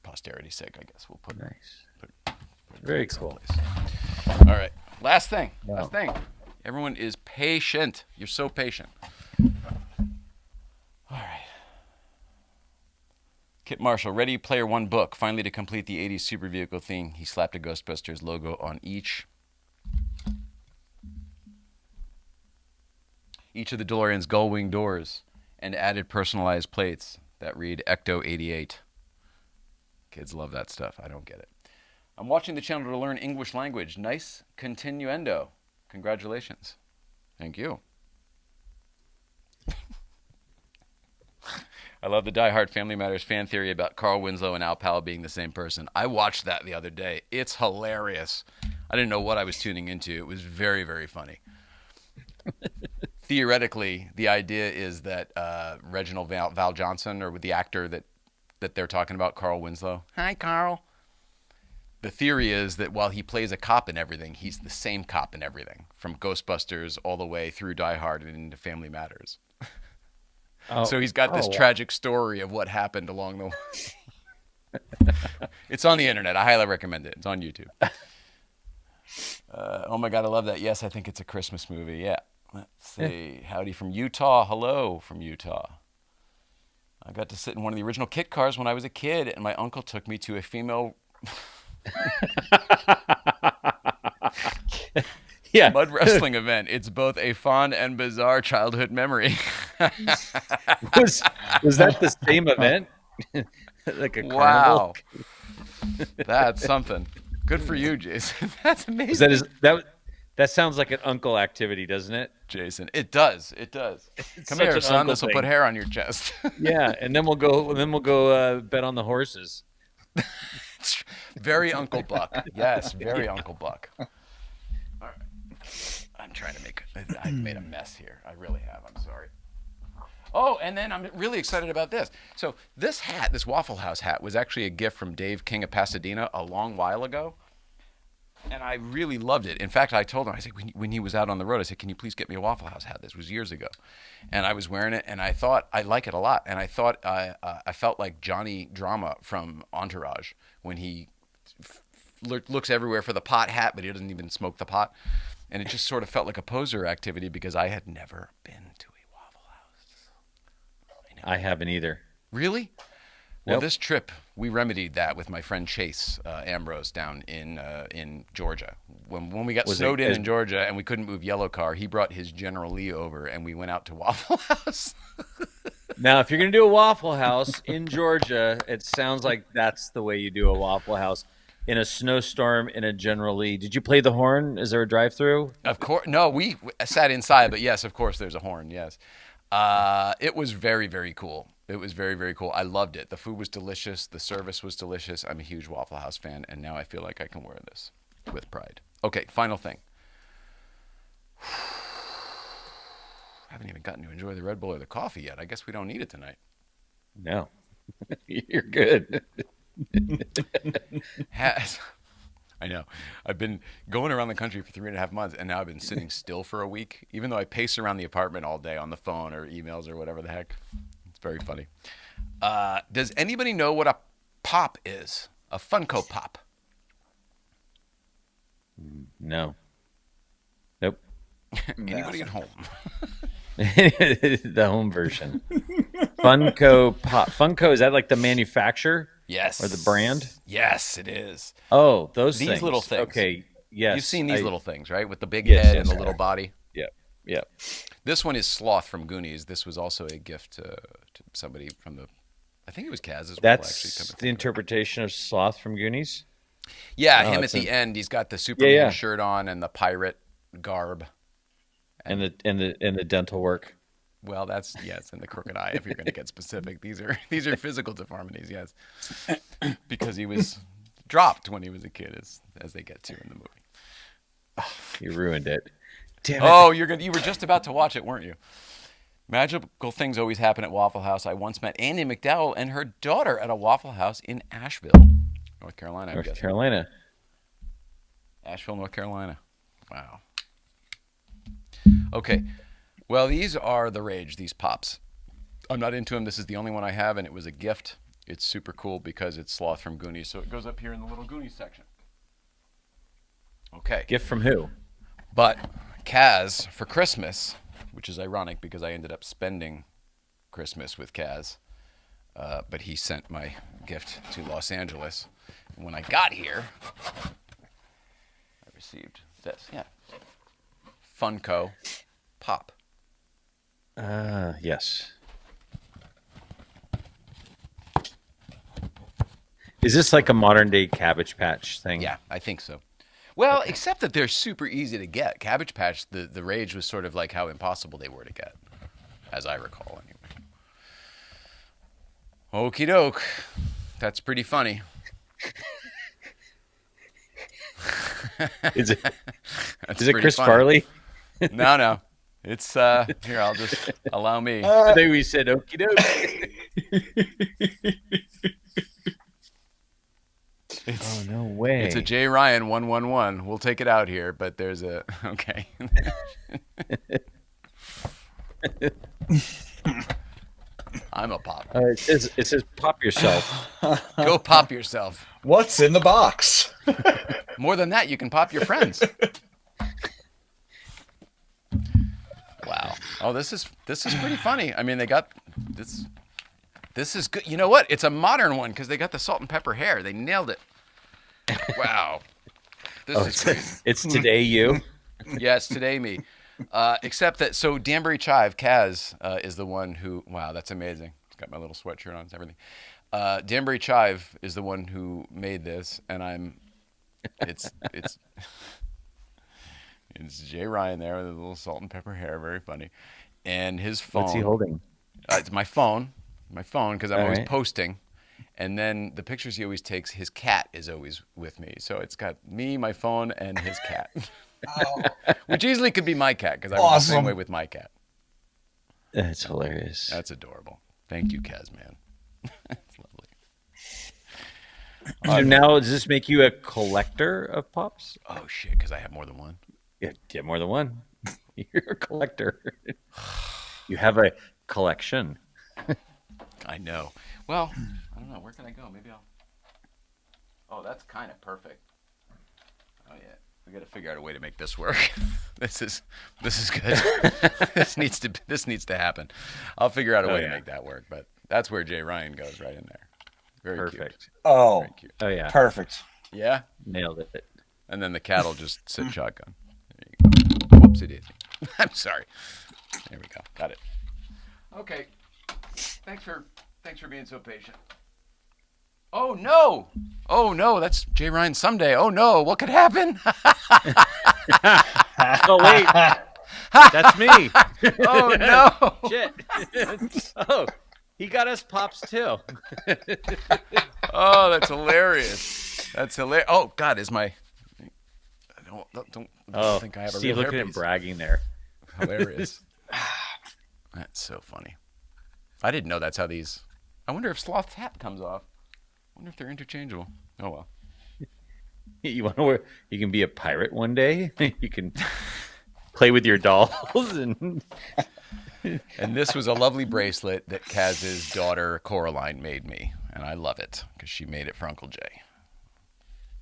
posterity's sake, I guess. We'll put Very cool. All right. Last thing. Everyone is patient. You're so patient. All right. Kit Marshall, Ready Player One book. Finally, to complete the 80s super vehicle theme, he slapped a Ghostbusters logo on each of the DeLorean's gull-wing doors and added personalized plates that read Ecto 88. Kids love that stuff. I don't get it. I'm watching the channel to learn English language. Nice continuendo. Congratulations. Thank you. I love the Die Hard Family Matters fan theory about Carl Winslow and Al Powell being the same person. I watched that the other day. It's hilarious. I didn't know what I was tuning into. It was very, very funny. Theoretically, the idea is that Reginald Val Johnson, or with the actor that they're talking about, Carl Winslow. Hi, Carl. The theory is that while he plays a cop in everything, he's the same cop in everything, from Ghostbusters all the way through Die Hard and into Family Matters. So he's got this tragic story of what happened along the way. It's on the internet. I highly recommend it. It's on YouTube. Oh my God, I love that. Yes, I think it's a Christmas movie. Yeah. Let's see. Howdy from Utah. Hello from Utah. I got to sit in one of the original kit cars when I was a kid, and my uncle took me to a female Yeah. mud wrestling event. It's both a fond and bizarre childhood memory. Was that the same event? Like a carnival? Wow. That's something. Good for you, Jason. That's amazing. That sounds like an uncle activity, doesn't it? Jason, it does. It does. Come such here, an son. uncle This will thing. put hair on your chest. Yeah, and then we'll go bet on the horses. Very Uncle Buck. Yes, very Uncle Buck. All right. I'm trying to make. I've made a mess here. I really have. I'm sorry. Oh, and then I'm really excited about this. So this hat, this Waffle House hat, was actually a gift from Dave King of Pasadena a long while ago. And I really loved it. In fact, I told him, I said, when he was out on the road, I said, can you please get me a Waffle House hat? This was years ago. And I was wearing it, and I thought, I like it a lot. And I thought, I felt like Johnny Drama from Entourage when he looks everywhere for the pot hat, but he doesn't even smoke the pot. And it just sort of felt like a poser activity because I had never been to a Waffle House. I haven't either. Really? Well, Nope. this trip, we remedied that with my friend Chase Ambrose down in Georgia. When we got Was it snowed as- in Georgia and we couldn't move Yellow Car, he brought his General Lee over and we went out to Waffle House. Now, if you're going to do a Waffle House in Georgia, it sounds like that's the way you do a Waffle House. In a snowstorm, in a General Lee. Did you play the horn? Is there a drive-through? Of course, no, we sat inside, but yes, of course, there's a horn. Yes, it was very, very cool. It was very, very cool. I loved it. The food was delicious. The service was delicious. I'm a huge Waffle House fan, and now I feel like I can wear this with pride. Okay, final thing. I haven't even gotten to enjoy the Red Bull or the coffee yet. I guess we don't need it tonight. No. You're good. I know. I've been going around the country for 3.5 months, and now I've been sitting still for a week, even though I pace around the apartment all day on the phone or emails or whatever the heck. It's very funny. Does anybody know what a pop is? A Funko Pop? No. Nope. Anybody at home? The home version. Funko Pop. Funko, is that like the manufacturer? Yes. Or the brand? Yes, it is. Oh, those These things. little things. Okay, yes. You've seen these little things, right? With the big Yes, head yes, and the sir. little body. Yep. This one is Sloth from Goonies. This was also a gift to somebody from the, I think it was Kaz as well. That's the interpretation of Sloth from Goonies? Yeah, Oh, him at it's the end. He's got the Superman yeah. shirt on and the pirate garb. And the dental work. Well, that's it's in the crooked eye. If you're going to get specific, these are physical deformities. Yes, because he was dropped when he was a kid, as they get to in the movie. You ruined it. Damn it. Oh, you were just about to watch it, weren't you? Magical things always happen at Waffle House. I once met Andy McDowell and her daughter at a Waffle House in Asheville, North Carolina. North Carolina. Asheville, North Carolina. Wow. Okay. Well, these are the rage, these pops. I'm not into them. This is the only one I have, and it was a gift. It's super cool because it's Sloth from Goonies, so it goes up here in the little Goonies section. Okay. Gift from who? But Kaz, for Christmas, which is ironic because I ended up spending Christmas with Kaz, but he sent my gift to Los Angeles. And when I got here, I received this. Yeah. Funko Pop. Yes. Is this like a modern day Cabbage Patch thing? Yeah, I think so. Well, except that they're super easy to get. Cabbage Patch, the rage was sort of like how impossible they were to get, as I recall anyway. Okie doke. That's pretty funny. Is it That's is it pretty Chris funny. Farley? No. It's here, I'll just allow me. I think we said okie doke. Oh no way. It's a J Ryan 111. We'll take it out here, but there's a okay. I'm a pop. It says pop yourself. Go pop yourself. What's in the box? More than that, you can pop your friends. Wow. Oh, this is pretty funny. I mean, they got this. This is good. You know what? It's a modern one because they got the salt and pepper hair. They nailed it. Wow. This is crazy. It's today you. Yes, today me. Except that, so Danbury Chive, Kaz, is the one who, wow, that's amazing. It's got my little sweatshirt on, it's everything. Danbury Chive is the one who made this, and it's Jay Ryan there with a little salt and pepper hair, very funny. And his phone. What's he holding? It's my phone, because I'm All always right. posting. And then the pictures he always takes, his cat is always with me. So it's got me, my phone, and his cat. Which easily could be my cat, because I was the same way with my cat. That's hilarious. That's adorable. Thank you, Kaz, man. That's lovely. So now, does this make you a collector of pops? Oh, shit, because I have more than one. Yeah, get more than one. You're a collector. You have a collection. I know. Well, I don't know. Where can I go? Maybe I'll. Oh, that's kind of perfect. Oh yeah, we got to figure out a way to make this work. This is good. this needs to happen. I'll figure out a way to make that work. But that's where Jay Ryan goes, right in there. Very Perfect. cute. Oh, Very cute. Oh yeah, perfect. Yeah. nailed it. And then the cat will just sit shotgun. There you go. Whoopsie daisy. I'm sorry. There we go. Got it. Okay. Thanks for being so patient. Oh no! Oh no! That's Jay Ryan someday. Oh no! What could happen? Oh wait, that's me. Oh no! Shit. Oh, he got us pops too. Oh, that's hilarious. That's hilarious. Oh God, is my? Don't Oh, think I have a Steve real looking at hairpiece. bragging there. Hilarious. That's so funny. I didn't know that's how these. I wonder if Sloth's hat comes off. I wonder if they're interchangeable. Oh well. You want to wear? You can be a pirate one day. You can play with your dolls and. And this was a lovely bracelet that Kaz's daughter Coraline made me, and I love it because she made it for Uncle Jay.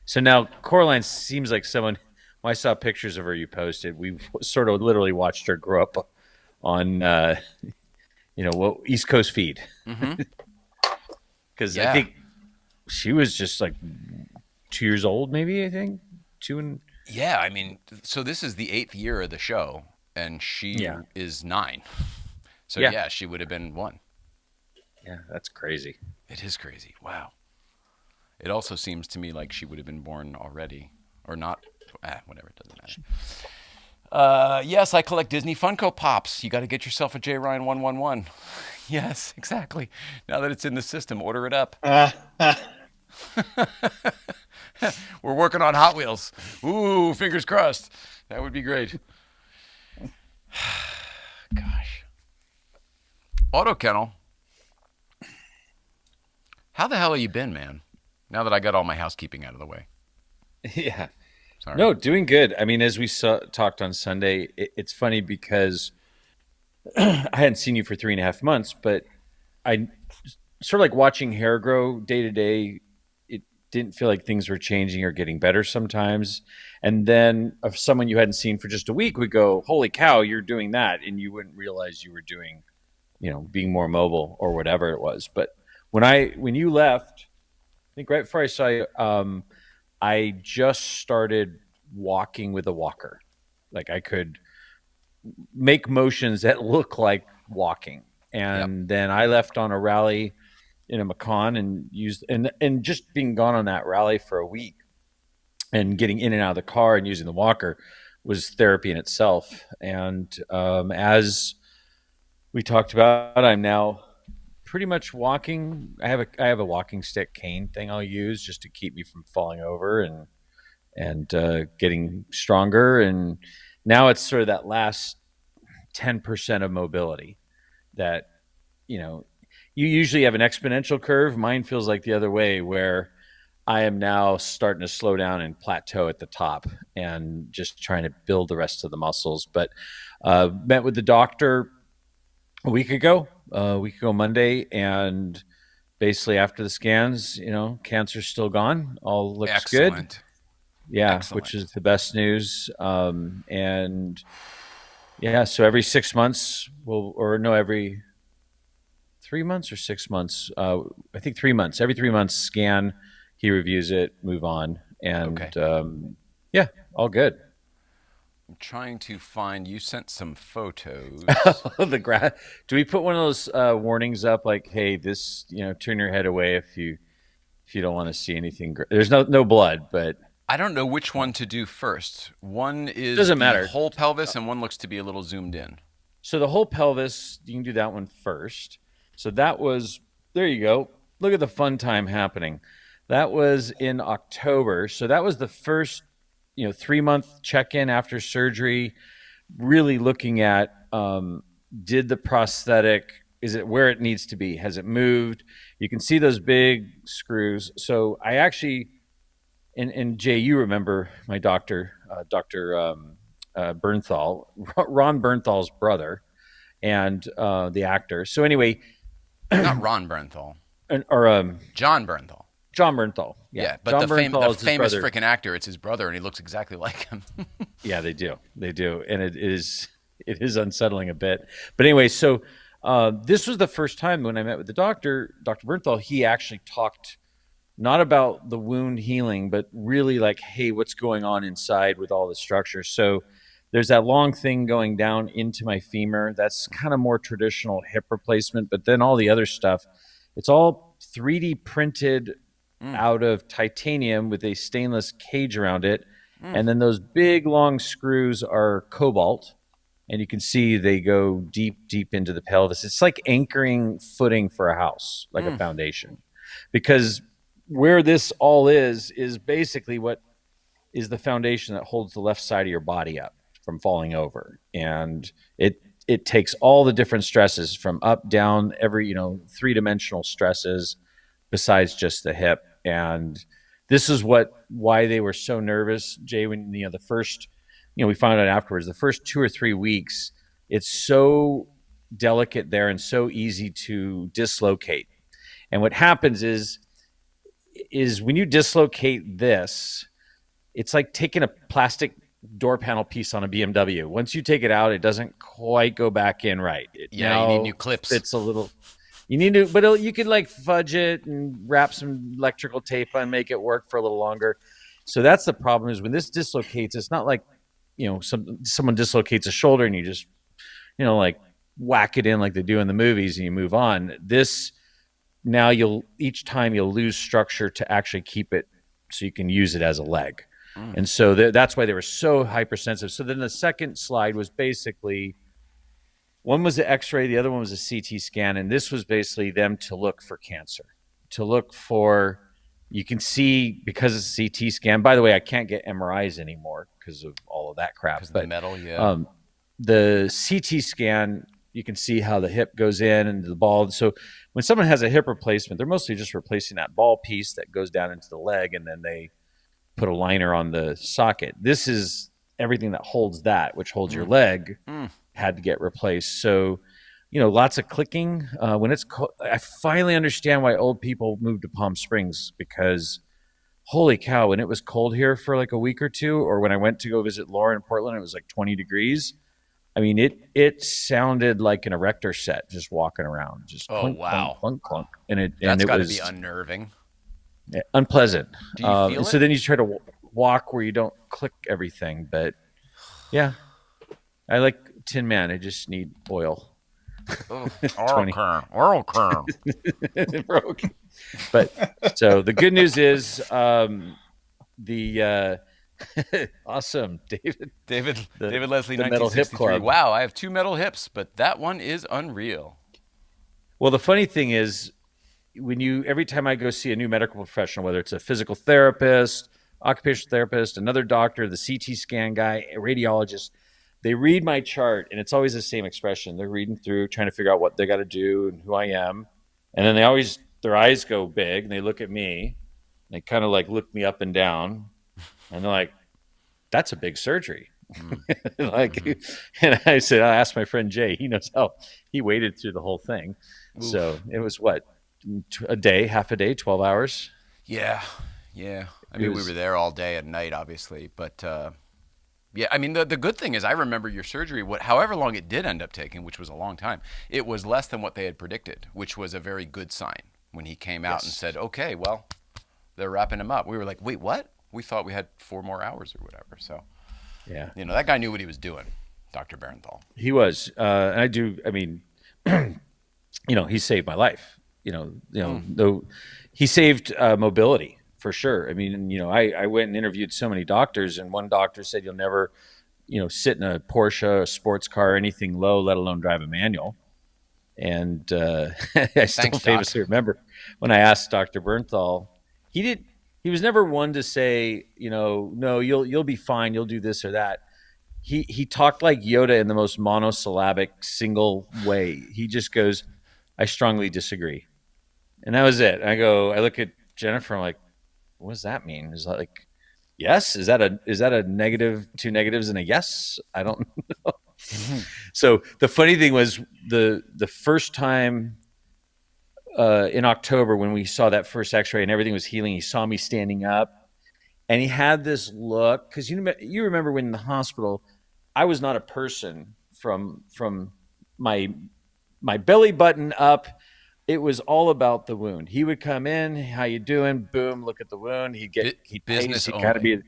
So now Coraline seems like someone. When I saw pictures of her you posted, we sort of literally watched her grow up on, East Coast feed. Because Yeah. I think she was just like 2 years old, maybe. I think 2 and. Yeah, I mean, so this is the 8th year of the show, and she is 9. So Yeah. yeah, she would have been 1. Yeah, that's crazy. It is crazy. Wow. It also seems to me like she would have been born already, or not. Whatever, it doesn't matter. Yes, I collect Disney Funko Pops. You got to get yourself a J Ryan 111. Yes, exactly. Now that it's in the system, order it up. We're working on Hot Wheels. Ooh, fingers crossed. That would be great. Gosh. AutoKennel. How the hell have you been, man? Now that I got all my housekeeping out of the way. Yeah. Sorry. No, doing good. I mean, as we talked on Sunday, it's funny because I hadn't seen you for 3.5 months, but I sort of like watching hair grow day to day. It didn't feel like things were changing or getting better sometimes. And then if someone you hadn't seen for just a week would go, "Holy cow, you're doing that," and you wouldn't realize you were doing, being more mobile or whatever it was. But when you left, I think right before I saw you, I just started walking with a walker. Like I could make motions that look like walking. And then I left on a rally in a Macon and used and just being gone on that rally for a week and getting in and out of the car and using the walker was therapy in itself. And as we talked about, I'm now pretty much walking. I have a walking stick cane thing I'll use just to keep me from falling over and getting stronger. And now it's sort of that last 10% of mobility that, you usually have an exponential curve. Mine feels like the other way, where I am now starting to slow down and plateau at the top and just trying to build the rest of the muscles. But met with the doctor a week ago Monday, and basically after the scans, cancer's still gone. All looks Excellent. good. Yeah, Excellent. which is the best news. And yeah, so every 6 months, every 3 months or 6 months. I think 3 months. Every 3 months, scan. He reviews it, move on, and Okay. yeah, all good. I'm trying to find. You sent some photos. Do we put one of those warnings up like, "Hey, this, turn your head away if you don't want to see anything." There's no blood, but I don't know which one to do first. One is doesn't the matter. whole pelvis, and one looks to be a little zoomed in. So the whole pelvis, you can do that one first. So that was, there you go. Look at the fun time happening. That was in October. So that was the first, 3 month check in after surgery, really looking at did the prosthetic, is it where it needs to be? Has it moved? You can see those big screws. So I actually, and Jay, you remember my doctor, Dr. Bernthal, Ron Bernthal's brother, and the actor. So anyway, Not Ron Bernthal. or John Bernthal. John Bernthal. Yeah, but John the Bernthal is his famous brother. freaking actor, it's his brother, and he looks exactly like him. Yeah, they do, and it is unsettling a bit. But anyway, so this was the first time when I met with the doctor, Dr. Bernthal. He actually talked not about the wound healing, but really like, hey, what's going on inside with all the structure? So there's that long thing going down into my femur. That's kind of more traditional hip replacement, but then all the other stuff, it's all 3D printed out of titanium with a stainless cage around it. And then those big long screws are cobalt. And you can see they go deep, deep into the pelvis. It's like anchoring footing for a house, like a foundation. Because where this all is basically what is the foundation that holds the left side of your body up from falling over. And it takes all the different stresses from up, down, every, three-dimensional stresses besides just the hip. And this is why they were so nervous, Jay, when, the first, we found out afterwards, the first 2 or 3 weeks, it's so delicate there and so easy to dislocate. And what happens is when you dislocate this, it's like taking a plastic door panel piece on a BMW. Once you take it out, it doesn't quite go back in right. You need new clips. It's a little. You need to, but you could like fudge it and wrap some electrical tape on, make it work for a little longer. So that's the problem, is when this dislocates, it's not like, someone dislocates a shoulder and you just, like whack it in like they do in the movies and you move on. This, now each time you'll lose structure to actually keep it so you can use it as a leg. And so that's why they were so hypersensitive. So then the second slide was basically, one was the x-ray, the other one was a CT scan. And this was basically them to look for cancer, to look for, you can see, because it's a CT scan. By the way, I can't get MRIs anymore because of all of that crap. But the metal, yeah. The CT scan, you can see how the hip goes in and the ball. So when someone has a hip replacement, they're mostly just replacing that ball piece that goes down into the leg, and then they put a liner on the socket. This is everything that holds that, which holds your leg, had to get replaced. So, lots of clicking. When it's cold, I finally understand why old people move to Palm Springs, because holy cow, when it was cold here for like a week or two, or when I went to go visit Laura in Portland, it was like 20 degrees. I mean, it sounded like an erector set just walking around, just clunk, wow, clunk, clunk, clunk. And that's got to was be unnerving. unpleasant. Do you feel it? So then you try to walk where you don't click everything. But yeah, I like Tin Man. I just need oil. Oral curl. But so the good news is the awesome David Leslie, the Metal Hip 1963. Club. Wow, I have 2 metal hips, but that one is unreal. Well, the funny thing is, every time I go see a new medical professional, whether it's a physical therapist, occupational therapist, another doctor, the CT scan guy, a radiologist, they read my chart and it's always the same expression. They're reading through, trying to figure out what they got to do and who I am. And then their eyes go big and they look at me. They kind of like look me up and down and they're like, that's a big surgery. And I said, I asked my friend Jay, he knows how he waited through the whole thing. Oof. So it was half a day, 12 hours. Yeah. I mean, we were there all day and night, obviously, but yeah, I mean, the good thing is I remember your surgery. However long it did end up taking, which was a long time, it was less than what they had predicted, which was a very good sign. When he came out and said, "Okay, well, they're wrapping him up," we were like, "Wait, what?" We thought we had 4 more hours or whatever. So, Yeah, that guy knew what he was doing, Dr. Barenthal. he was. And I mean, he saved my life. Though he saved mobility for sure. I mean, I went and interviewed so many doctors, and one doctor said you'll never, sit in a Porsche, a sports car, anything low, let alone drive a manual. And I still famously remember when I asked Dr. Bernthal, he was never one to say, no, you'll be fine, you'll do this or that. He talked like Yoda in the most monosyllabic single way. He just goes, "I strongly disagree." And that was it. I look at Jennifer, I'm like, what does that mean? Is that like, yes? Is that a negative, 2 negatives and a yes? I don't know. So the funny thing was the first time in October when we saw that first x-ray and everything was healing, he saw me standing up and he had this look, because you remember when in the hospital, I was not a person from my belly button up. It was all about the wound. He would come in, how you doing? Boom, look at the wound. He'd business only. Kind of be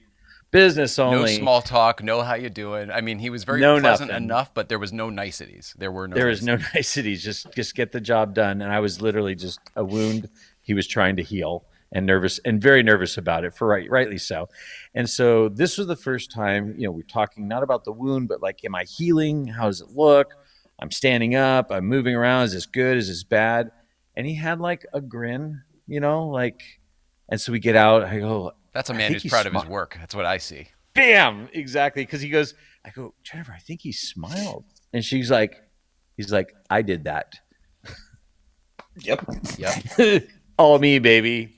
business only. No small talk. No, how you doing? I mean, he was very pleasant enough, but there was no niceties. There was no niceties. Just get the job done. And I was literally just a wound he was trying to heal, and nervous, and very nervous about it, for rightly so. And so this was the first time, we're talking not about the wound, but like, am I healing? How does it look? I'm standing up. I'm moving around. Is this good? Is this bad? And he had like a grin, and so we get out. I go, that's a man who's proud of his work. That's what I see. Bam! Exactly. Because he goes, I go, Jennifer, I think he smiled. And he's like, I did that. Yep. All me, baby.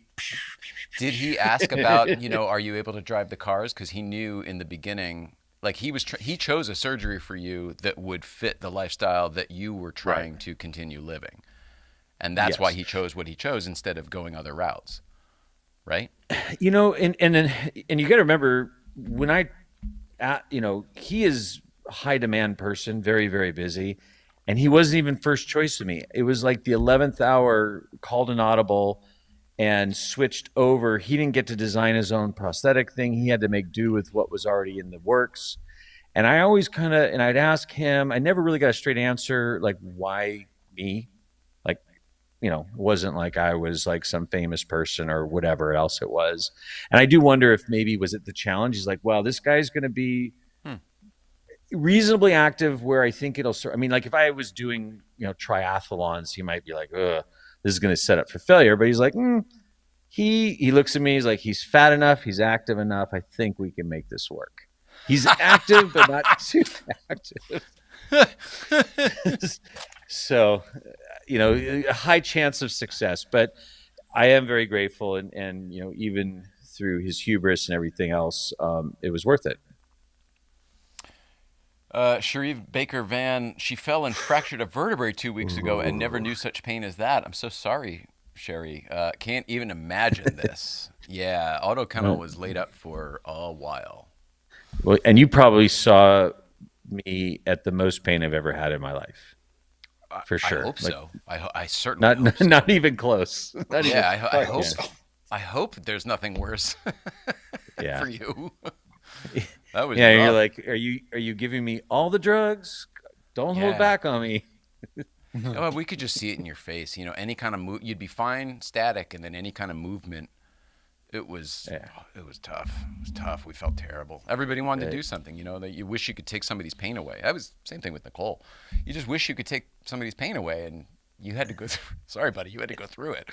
Did he ask about, are you able to drive the cars? Because he knew in the beginning, like he chose a surgery for you that would fit the lifestyle that you were trying to continue living. And that's why he chose what he chose instead of going other routes, right? And you got to remember when he is a high demand person, very, very busy, and he wasn't even first choice to me. It was like the 11th hour, called an audible and switched over. He didn't get to design his own prosthetic thing. He had to make do with what was already in the works. And I always I'd ask him, I never really got a straight answer, like, why me? It wasn't like I was like some famous person or whatever else it was. And I do wonder if maybe was it the challenge? He's like, well, this guy's going to be reasonably active where I think it'll start. I mean, like if I was doing, triathlons, he might be like, ugh, this is going to set up for failure. But he's like, he looks at me, he's like, he's fat enough, he's active enough. I think we can make this work. He's active, but not too active. So, a high chance of success, but I am very grateful. And even through his hubris and everything else, it was worth it. Sharif Baker Van, she fell and fractured a vertebrae 2 weeks ago and never knew such pain as that. I'm so sorry, Sherry. Can't even imagine this. Yeah, AutoKennel was laid up for a while. Well, and you probably saw me at the most pain I've ever had in my life. For sure. I hope so. I certainly hope so. Not even close. I hope so. I hope there's nothing worse for you. That was rough. You're like, are you giving me all the drugs? Don't hold back on me. Well, we could just see it in your face. Any kind of move, you'd be fine, static, and then any kind of movement. It was tough. It was tough. We felt terrible. Everybody wanted to do something, that you wish you could take somebody's pain away. That was same thing with Nicole. You just wish you could take somebody's pain away, and you had to go through. Sorry, buddy, you had to go through it.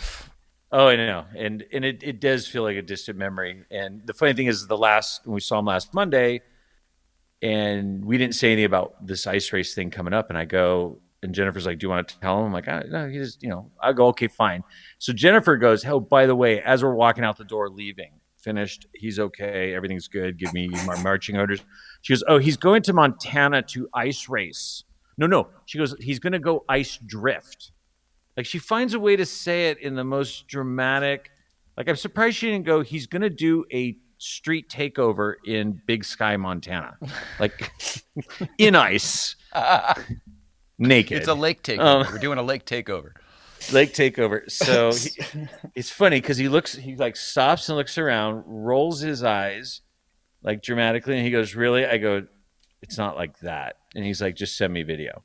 Oh, I know. And it does feel like a distant memory. And the funny thing is when we saw him last Monday and we didn't say anything about this ice race thing coming up, and I go, and Jennifer's like, do you want to tell him? I'm like, no, he just, I go, okay, fine. So Jennifer goes, oh, by the way, as we're walking out the door, leaving, finished, he's okay, everything's good, give me my marching orders. She goes, oh, he's going to Montana to ice race. No. She goes, he's going to go ice drift. Like, she finds a way to say it in the most dramatic, Like, I'm surprised she didn't go, he's going to do a street takeover in Big Sky, Montana. Like, in ice, naked. It's a lake takeover. We're doing a lake takeover. Lake takeover. So it's funny because he like stops and looks around, rolls his eyes like dramatically, and he goes, "Really?" I go, "It's not like that." And he's like, "Just send me video."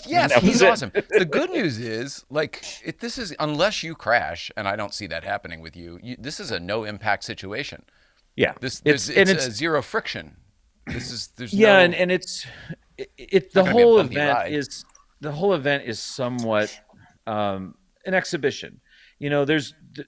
Yes, he's awesome. The good news is, like, this is, unless you crash, and I don't see that happening with you, this is a no impact situation. Yeah, it's a zero friction. There's no, and the whole event is somewhat an exhibition. You know,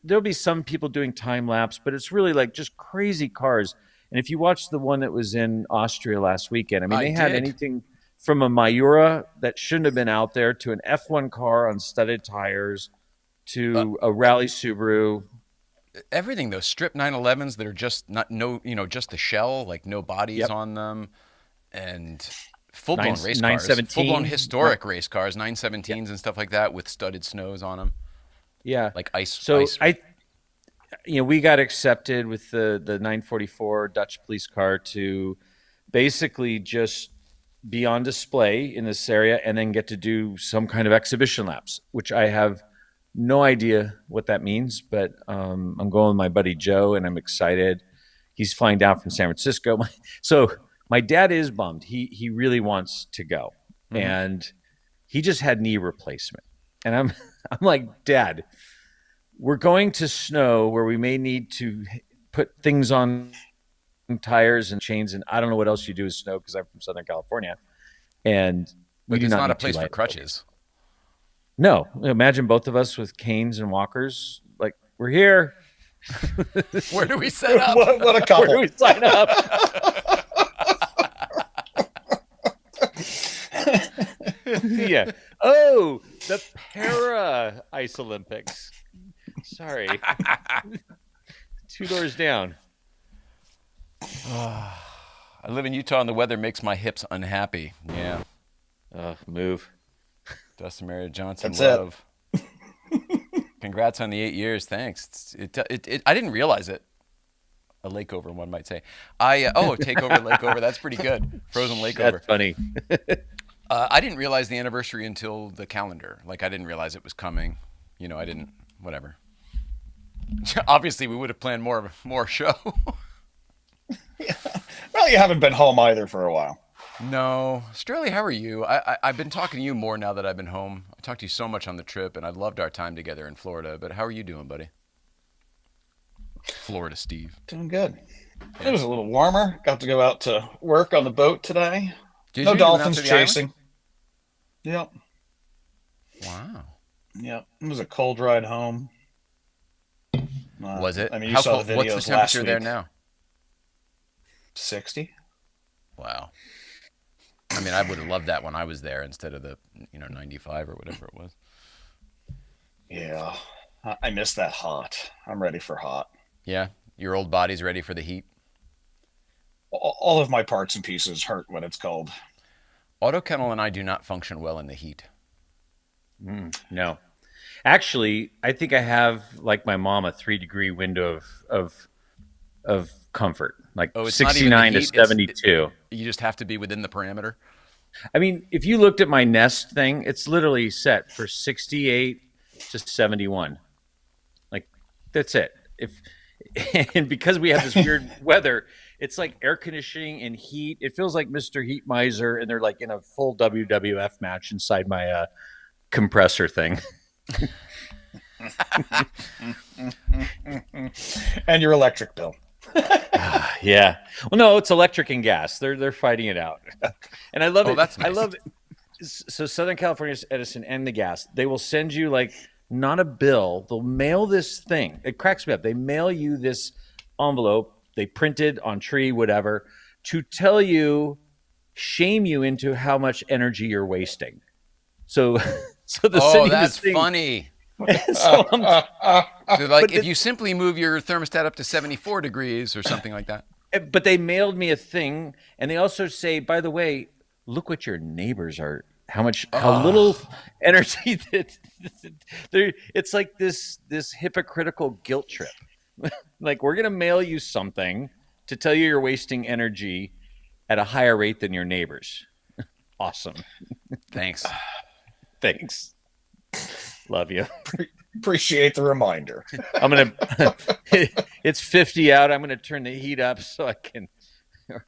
there'll be some people doing time lapse, but it's really like just crazy cars. And if you watch the one that was in Austria last weekend, I mean, they had anything from a Miura that shouldn't have been out there to an F1 car on studded tires to a rally Subaru. Everything, those strip 911s that are just just the shell, like no bodies on them, and full-blown race cars, full-blown historic race cars, 917s and stuff like that with studded snows on them. Yeah, like ice. So ice. we got accepted with the 944 Dutch police car to basically just be on display in this area and then get to do some kind of exhibition laps, which I have no idea what that means, but I'm going with my buddy Joe, and I'm excited. He's flying down from San Francisco. So my dad is bummed. He really wants to go, and he just had knee replacement. And I'm like, Dad, we're going to snow where we may need to put things on tires and chains, and I don't know what else you do with snow because I'm from Southern California, and we do not a place for crutches. No, imagine both of us with canes and walkers. Like, we're here. Where do we set up? What a couple. Where do we sign up? Yeah. Oh, the Para Ice Olympics. Sorry. 2 doors down. I live in Utah, and the weather makes my hips unhappy. Yeah. Move. Dustin Mary Johnson, That's love. Congrats on the 8 years. Thanks. I didn't realize it. A lakeover, one might say. Takeover, lakeover. That's pretty good. Frozen lakeover. That's funny. I didn't realize the anniversary until the calendar. Like, I didn't realize it was coming. I didn't. Whatever. Obviously, we would have planned more show. Yeah. Well, you haven't been home either for a while. No. Straley, how are you? I've been talking to you more now that I've been home. I talked to you so much on the trip, and I loved our time together in Florida. But how are you doing, buddy? Florida Steve. Doing good. It was a little warmer. Got to go out to work on the boat today. Did no you? dolphins You went out to the chasing. Yep. Wow. Yep. It was a cold ride home. Was it? I mean, you How saw cold? the videos What's the last temperature there week. now? 60. Wow. I mean, I would have loved that when I was there instead of the 95 or whatever it was. Yeah. I miss that hot. I'm ready for hot. Yeah, your old body's ready for the heat. All of my parts and pieces hurt when it's cold. AutoKennel and I do not function well in the heat. No. Actually, I think I have, like my mom, a 3-degree window of comfort, like 69 to 72. You just have to be within the parameter. I mean, if you looked at my Nest thing, it's literally set for 68 to 71. Like, that's it. And because we have this weird weather, it's like air conditioning and heat. It feels like Mr. Heat Miser, and they're like in a full WWF match inside my compressor thing. And your electric bill. Yeah. Well, no, it's electric and gas. They're fighting it out, and I love it. That's nice. I love it. So Southern California Edison and the gas, they will send you like not a bill. They'll mail this thing. It cracks me up. They mail you this envelope. They printed on tree, whatever, to tell you, shame you into how much energy you're wasting. So that's funny. So like, if you simply move your thermostat up to 74 degrees or something like that. But they mailed me a thing, and they also say, by the way, look what your neighbors are how little energy that there. It's like this hypocritical guilt trip. Like, we're gonna mail you something to tell you you're wasting energy at a higher rate than your neighbors. Awesome. Thanks. Thanks. Love you. Appreciate the reminder. I'm gonna. It's 50 out. I'm gonna turn the heat up so I can,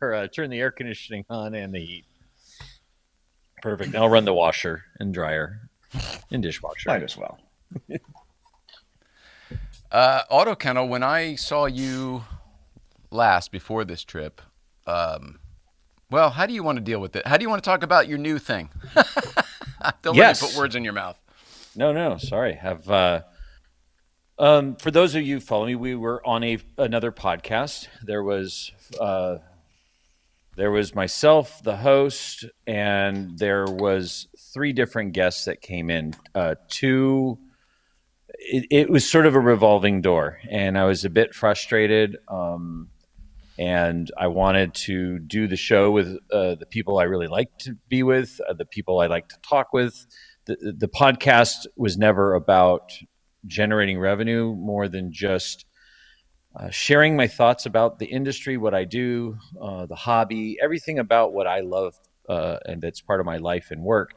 or turn the air conditioning on and the heat. Perfect. I'll run the washer and dryer and dishwasher. Might as well. AutoKennel, when I saw you last before this trip, well, how do you want to deal with it? How do you want to talk about your new thing? Don't let me put words in your mouth. No, sorry. Have for those of you who follow me, we were on another podcast. There was myself, the host, and there was 3 different guests that came in. It was sort of a revolving door, and I was a bit frustrated. And I wanted to do the show with the people I really like to be with, the people I like to talk with. The podcast was never about generating revenue more than just sharing my thoughts about the industry, what I do, the hobby, everything about what I love, and that's part of my life and work,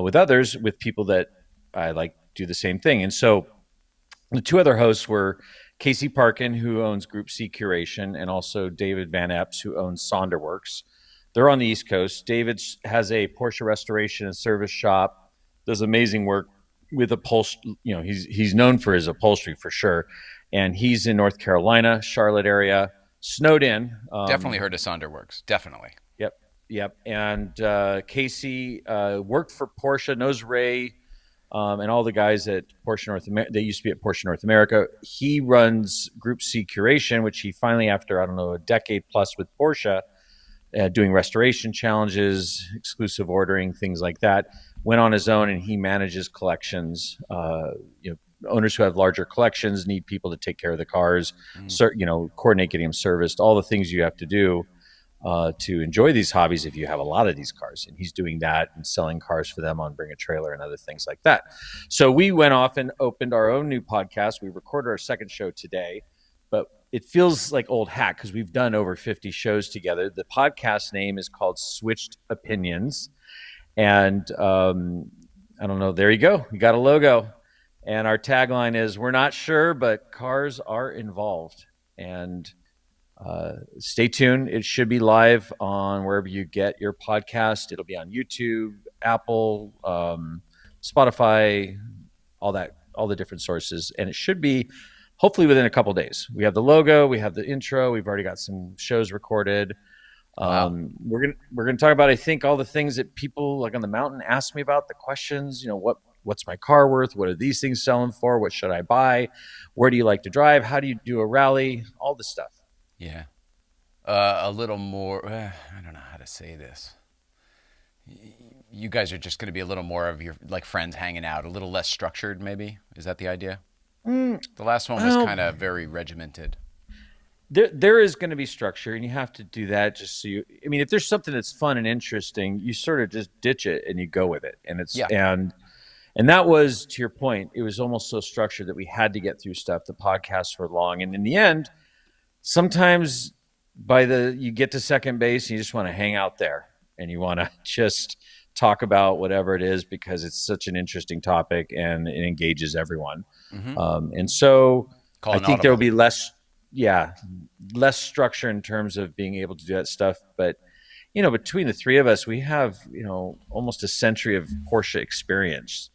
with others, with people that I like do the same thing. And so the 2 other hosts were Casey Parkin, who owns Group C Curation, and also David Van Epps, who owns Sonderworks. They're on the East Coast. David has a Porsche restoration and service shop, does amazing work with upholstery. You know, he's known for his upholstery for sure. And he's in North Carolina, Charlotte area, snowed in. Definitely heard of Sonderworks. Definitely. Yep. And Casey worked for Porsche, knows Ray, and all the guys at Porsche North America. They used to be at Porsche North America. He runs Group C Curation, which he finally, after, I don't know, a decade plus with Porsche, doing restoration challenges, exclusive ordering, things like that, went on his own, and he manages collections. Owners who have larger collections need people to take care of the cars, coordinate getting them serviced, all the things you have to do to enjoy these hobbies if you have a lot of these cars. And he's doing that and selling cars for them on Bring a Trailer and other things like that. So we went off and opened our own new podcast. We recorded our 2nd show today, but it feels like old hat because we've done over 50 shows together. The podcast name is called Switched Opinions. And I don't know, there you go. We got a logo. And our tagline is, we're not sure, but cars are involved. And stay tuned. It should be live on wherever you get your podcast. It'll be on YouTube, Apple, Spotify, all the different sources. And it should be hopefully within a couple days. We have the logo, we have the intro, we've already got some shows recorded. Wow. We're gonna talk about, I think, all the things that people like on the mountain ask me about, the questions, what's my car worth? What are these things selling for? What should I buy? Where do you like to drive? How do you do a rally? All this stuff. Yeah. A little more, I don't know how to say this. You guys are just going to be a little more of your like friends hanging out, a little less structured maybe. Is that the idea? The last one was kind of very regimented. There is going to be structure, and you have to do that just so you. I mean, if there's something that's fun and interesting, you sort of just ditch it and you go with it. And it's and that was, to your point, it was almost so structured that we had to get through stuff. The podcasts were long, and in the end, sometimes you get to second base and you just want to hang out there and you want to just talk about whatever it is because it's such an interesting topic and it engages everyone. Mm-hmm. And so I think there will be less structure in terms of being able to do that stuff. But, between the 3 of us, we have, almost a century of Porsche experience.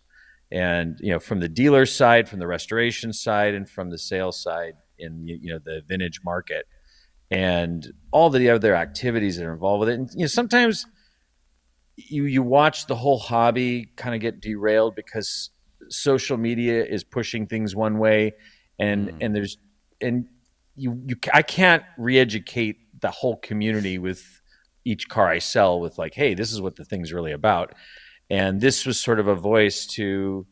And, from the dealer side, from the restoration side, and from the sales side in, the vintage market and all the other activities that are involved with it. And, sometimes you watch the whole hobby kind of get derailed because social media is pushing things one way I can't re-educate the whole community with each car I sell with like, hey, this is what the thing's really about. And this was sort of a voice to,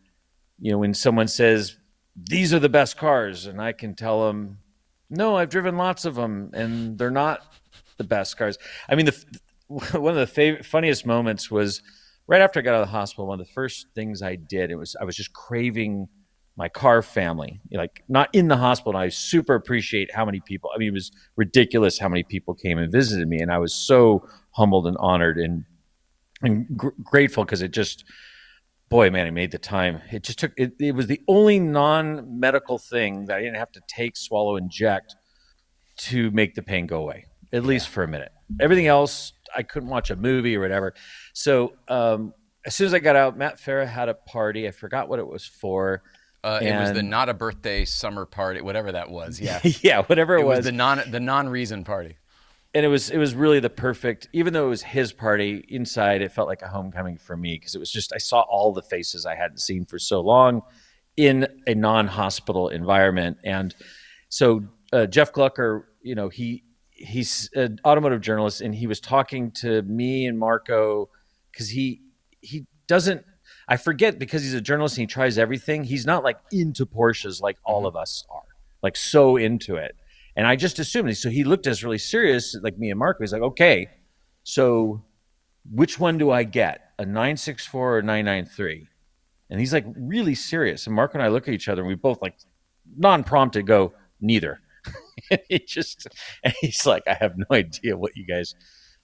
when someone says, these are the best cars, and I can tell them, no, I've driven lots of them, and they're not the best cars. I mean, one of the funniest moments was right after I got out of the hospital, one of the first things I did, I was just craving my car family, like not in the hospital. And I super appreciate how many people, I mean, it was ridiculous how many people came and visited me. And I was so humbled and honored and grateful because it just, boy, man, it made the time. It just took, it was the only non-medical thing that I didn't have to take, swallow, inject to make the pain go away, at least for a minute. Everything else, I couldn't watch a movie or whatever. So as soon as I got out, Matt Farah had a party. I forgot what it was for. It was the not a birthday summer party, whatever that was. Yeah, yeah, whatever it was. The non reason party. And it was really the perfect, even though it was his party, inside it felt like a homecoming for me, because it was just, I saw all the faces I hadn't seen for so long in a non-hospital environment. And so Jeff Glucker, he's an automotive journalist, and he was talking to me and Marco because he doesn't, I forget, because he's a journalist and he tries everything. He's not like into Porsches like all of us are, like so into it. And I just assumed, so he looked at us really serious, like me and Marco. He's like, okay, so which one do I get, a 964 or 993? And he's like really serious. And Marco and I look at each other and we both like non-prompted go, neither. And he's like, I have no idea what you guys,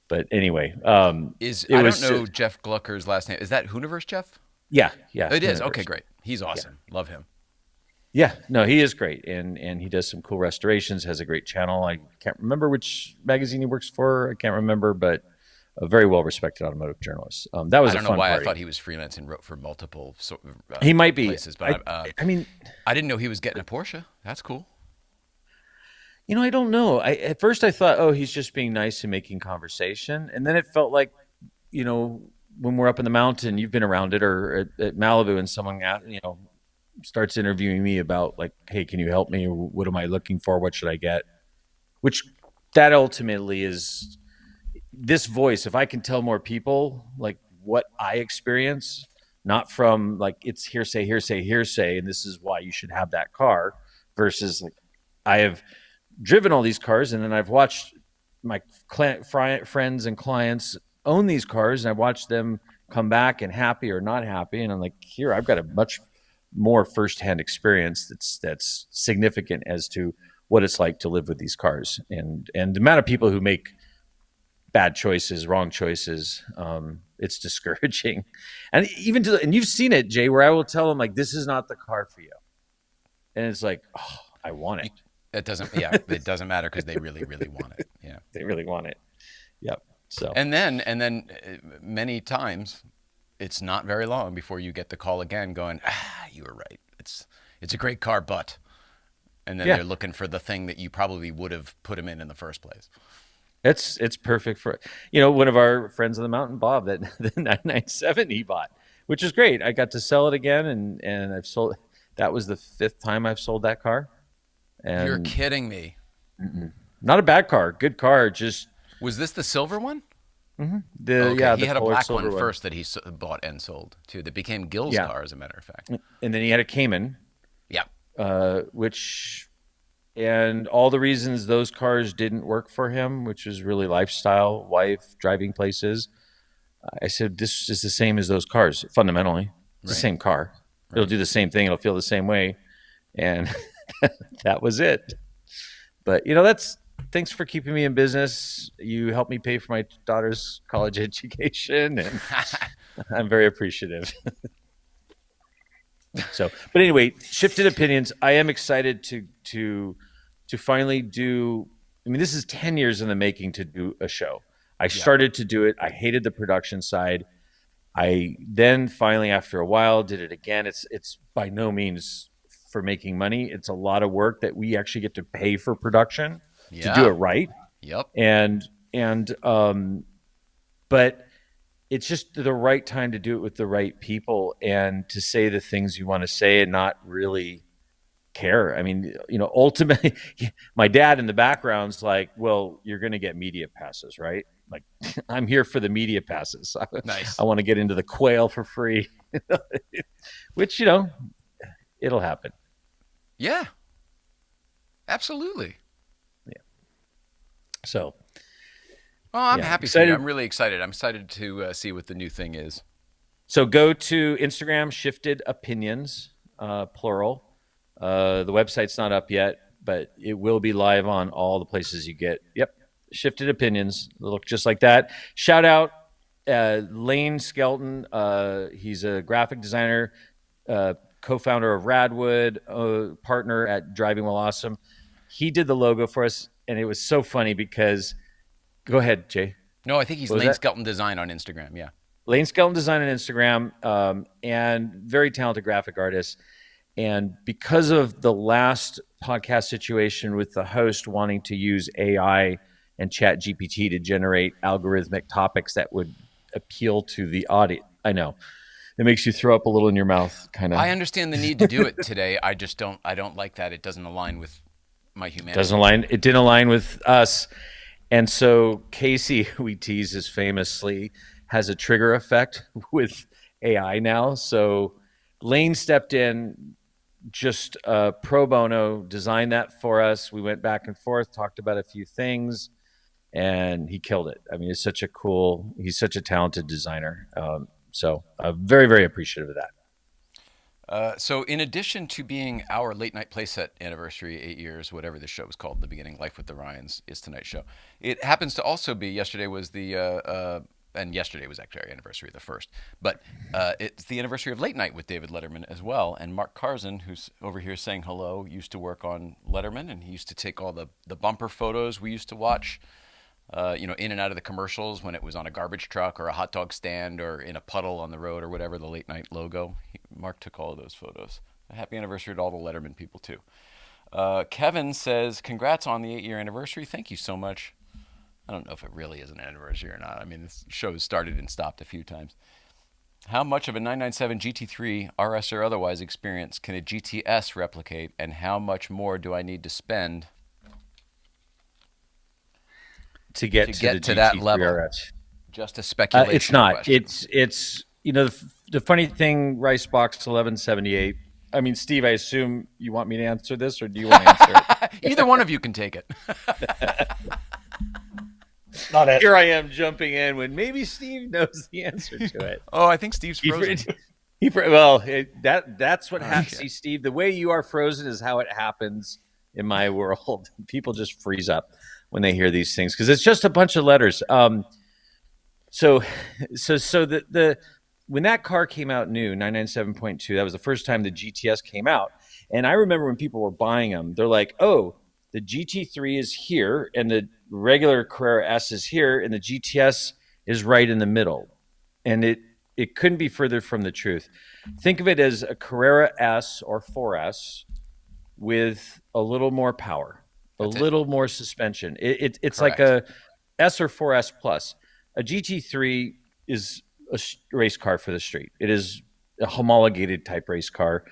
but anyway. I don't know Jeff Glucker's last name. Is that Hooniverse Jeff? Yeah. It is. Hooniverse. Okay, great. He's awesome. Yeah. Love him. Yeah, no, he is great, and he does some cool restorations, has a great channel. I can't remember which magazine he works for. I can't remember, but a very well-respected automotive journalist. That was a fun party. I don't know why I thought he was freelance and wrote for multiple he might be places, but I mean, I didn't know he was getting a Porsche. That's cool. I don't know. At first I thought, oh, he's just being nice and making conversation, and then it felt like, when we're up in the mountain, you've been around it, or at Malibu, and someone starts interviewing me about like, hey, can you help me? What am I looking for? What should I get? Which that ultimately is this voice. If I can tell more people like what I experience, not from like it's hearsay, and this is why you should have that car, versus like I have driven all these cars and then I've watched my friends and clients own these cars and I've watched them come back and happy or not happy. And I'm like, here, I've got a much more firsthand experience that's significant as to what it's like to live with these cars, and the amount of people who make bad choices, wrong choices. It's discouraging, and and you've seen it, Jay, where I will tell them like, this is not the car for you, and it's like, oh, I want it. It doesn't matter because they really, really want it. Yeah, they really want it. Yep. So and then many times, it's not very long before you get the call again going, you were right. It's a great car, but, and then they're looking for the thing that you probably would have put them in the first place. It's perfect for, one of our friends on the mountain, Bob, that the 997 he bought, which is great. I got to sell it again and I've sold, that was the 5th time I've sold that car. And you're kidding me. Not a bad car, good car. Just, was this the silver one? Mm-hmm. He had a black one first that he bought and sold too. That became Gil's car, as a matter of fact. And then he had a Cayman. Yeah. And all the reasons those cars didn't work for him, which was really lifestyle, wife, driving places. I said, this is the same as those cars. Fundamentally, it's the same car. It'll do the same thing. It'll feel the same way. And that was it. But thanks for keeping me in business. You helped me pay for my daughter's college education, and I'm very appreciative. But anyway, shifted opinions. I am excited to finally do. I mean, this is 10 years in the making to do a show. I started to do it. I hated the production side. I then finally, after a while, did it again. It's by no means for making money. It's a lot of work that we actually get to pay for production. To do it right. Yep. But it's just the right time to do it with the right people and to say the things you want to say and not really care. I mean, ultimately, my dad in the background's like, well, you're going to get media passes, right? Like, I'm here for the media passes. Nice. I want to get into the quail for free, which, it'll happen. Yeah, absolutely. So, well, I'm happy for you. I'm really excited. I'm excited to see what the new thing is. So go to Instagram, Shifted Opinions, plural. The website's not up yet, but it will be live on all the places you get. Yep, Shifted Opinions. They look just like that. Shout out Lane Skelton. He's a graphic designer, co-founder of Radwood, partner at Driving While Awesome. He did the logo for us, and it was so funny because. Go ahead, Jay. No, I think he's Lane Skelton Design on Instagram. Yeah. Lane Skelton Design on Instagram, and very talented graphic artist. And because of the last podcast situation with the host wanting to use AI and Chat GPT to generate algorithmic topics that would appeal to the audience, I know it makes you throw up a little in your mouth, kind of. I understand the need to do it today. I just don't. I don't like that. It doesn't align with my humanity. It didn't align with us. And so Casey, who we tease as famously, has a trigger effect with AI now. So Lane stepped in, just pro bono, designed that for us. We went back and forth, talked about a few things, and he killed it. I mean, he's such a talented designer. So very, very appreciative of that. So in addition to being our late night playset anniversary, 8 years, whatever this show was called in the beginning, Life with the Ryans is tonight's show. It happens to also be, yesterday was and yesterday was actually our anniversary, the first, but it's the anniversary of Late Night with David Letterman as well. And Mark Carzon, who's over here saying hello, used to work on Letterman, and he used to take all the bumper photos we used to watch, in and out of the commercials when it was on a garbage truck or a hot dog stand or in a puddle on the road or whatever, the Late Night logo. Mark took all of those photos. A happy anniversary to all the Letterman people, too. Kevin says, congrats on the 8-year anniversary. Thank you so much. I don't know if it really is an anniversary or not. I mean, this show has started and stopped a few times. How much of a 997 GT3, RS or otherwise, experience can a GTS replicate, and how much more do I need to spend to get to that level? RS? Just a speculation. It's not. Question. It's the funny thing, Ricebox 1178. I mean, Steve, I assume you want me to answer this, or do you want to answer it? Either one of you can take it. Not it. Here I am jumping in when maybe Steve knows the answer to it. Oh, I think Steve's frozen. That's what happens. See, Steve, the way you are frozen is how it happens in my world. People just freeze up when they hear these things because it's just a bunch of letters. So the when that car came out new, 997.2, that was the first time the GTS came out. And I remember when people were buying them, they're like, oh, the GT3 is here and the regular Carrera S is here and the GTS is right in the middle. And it couldn't be further from the truth. Think of it as a Carrera S or 4S with a little more power, little more suspension. It's Correct. like a S or 4S plus. A GT3 is a race car for the street. It is a homologated type race car.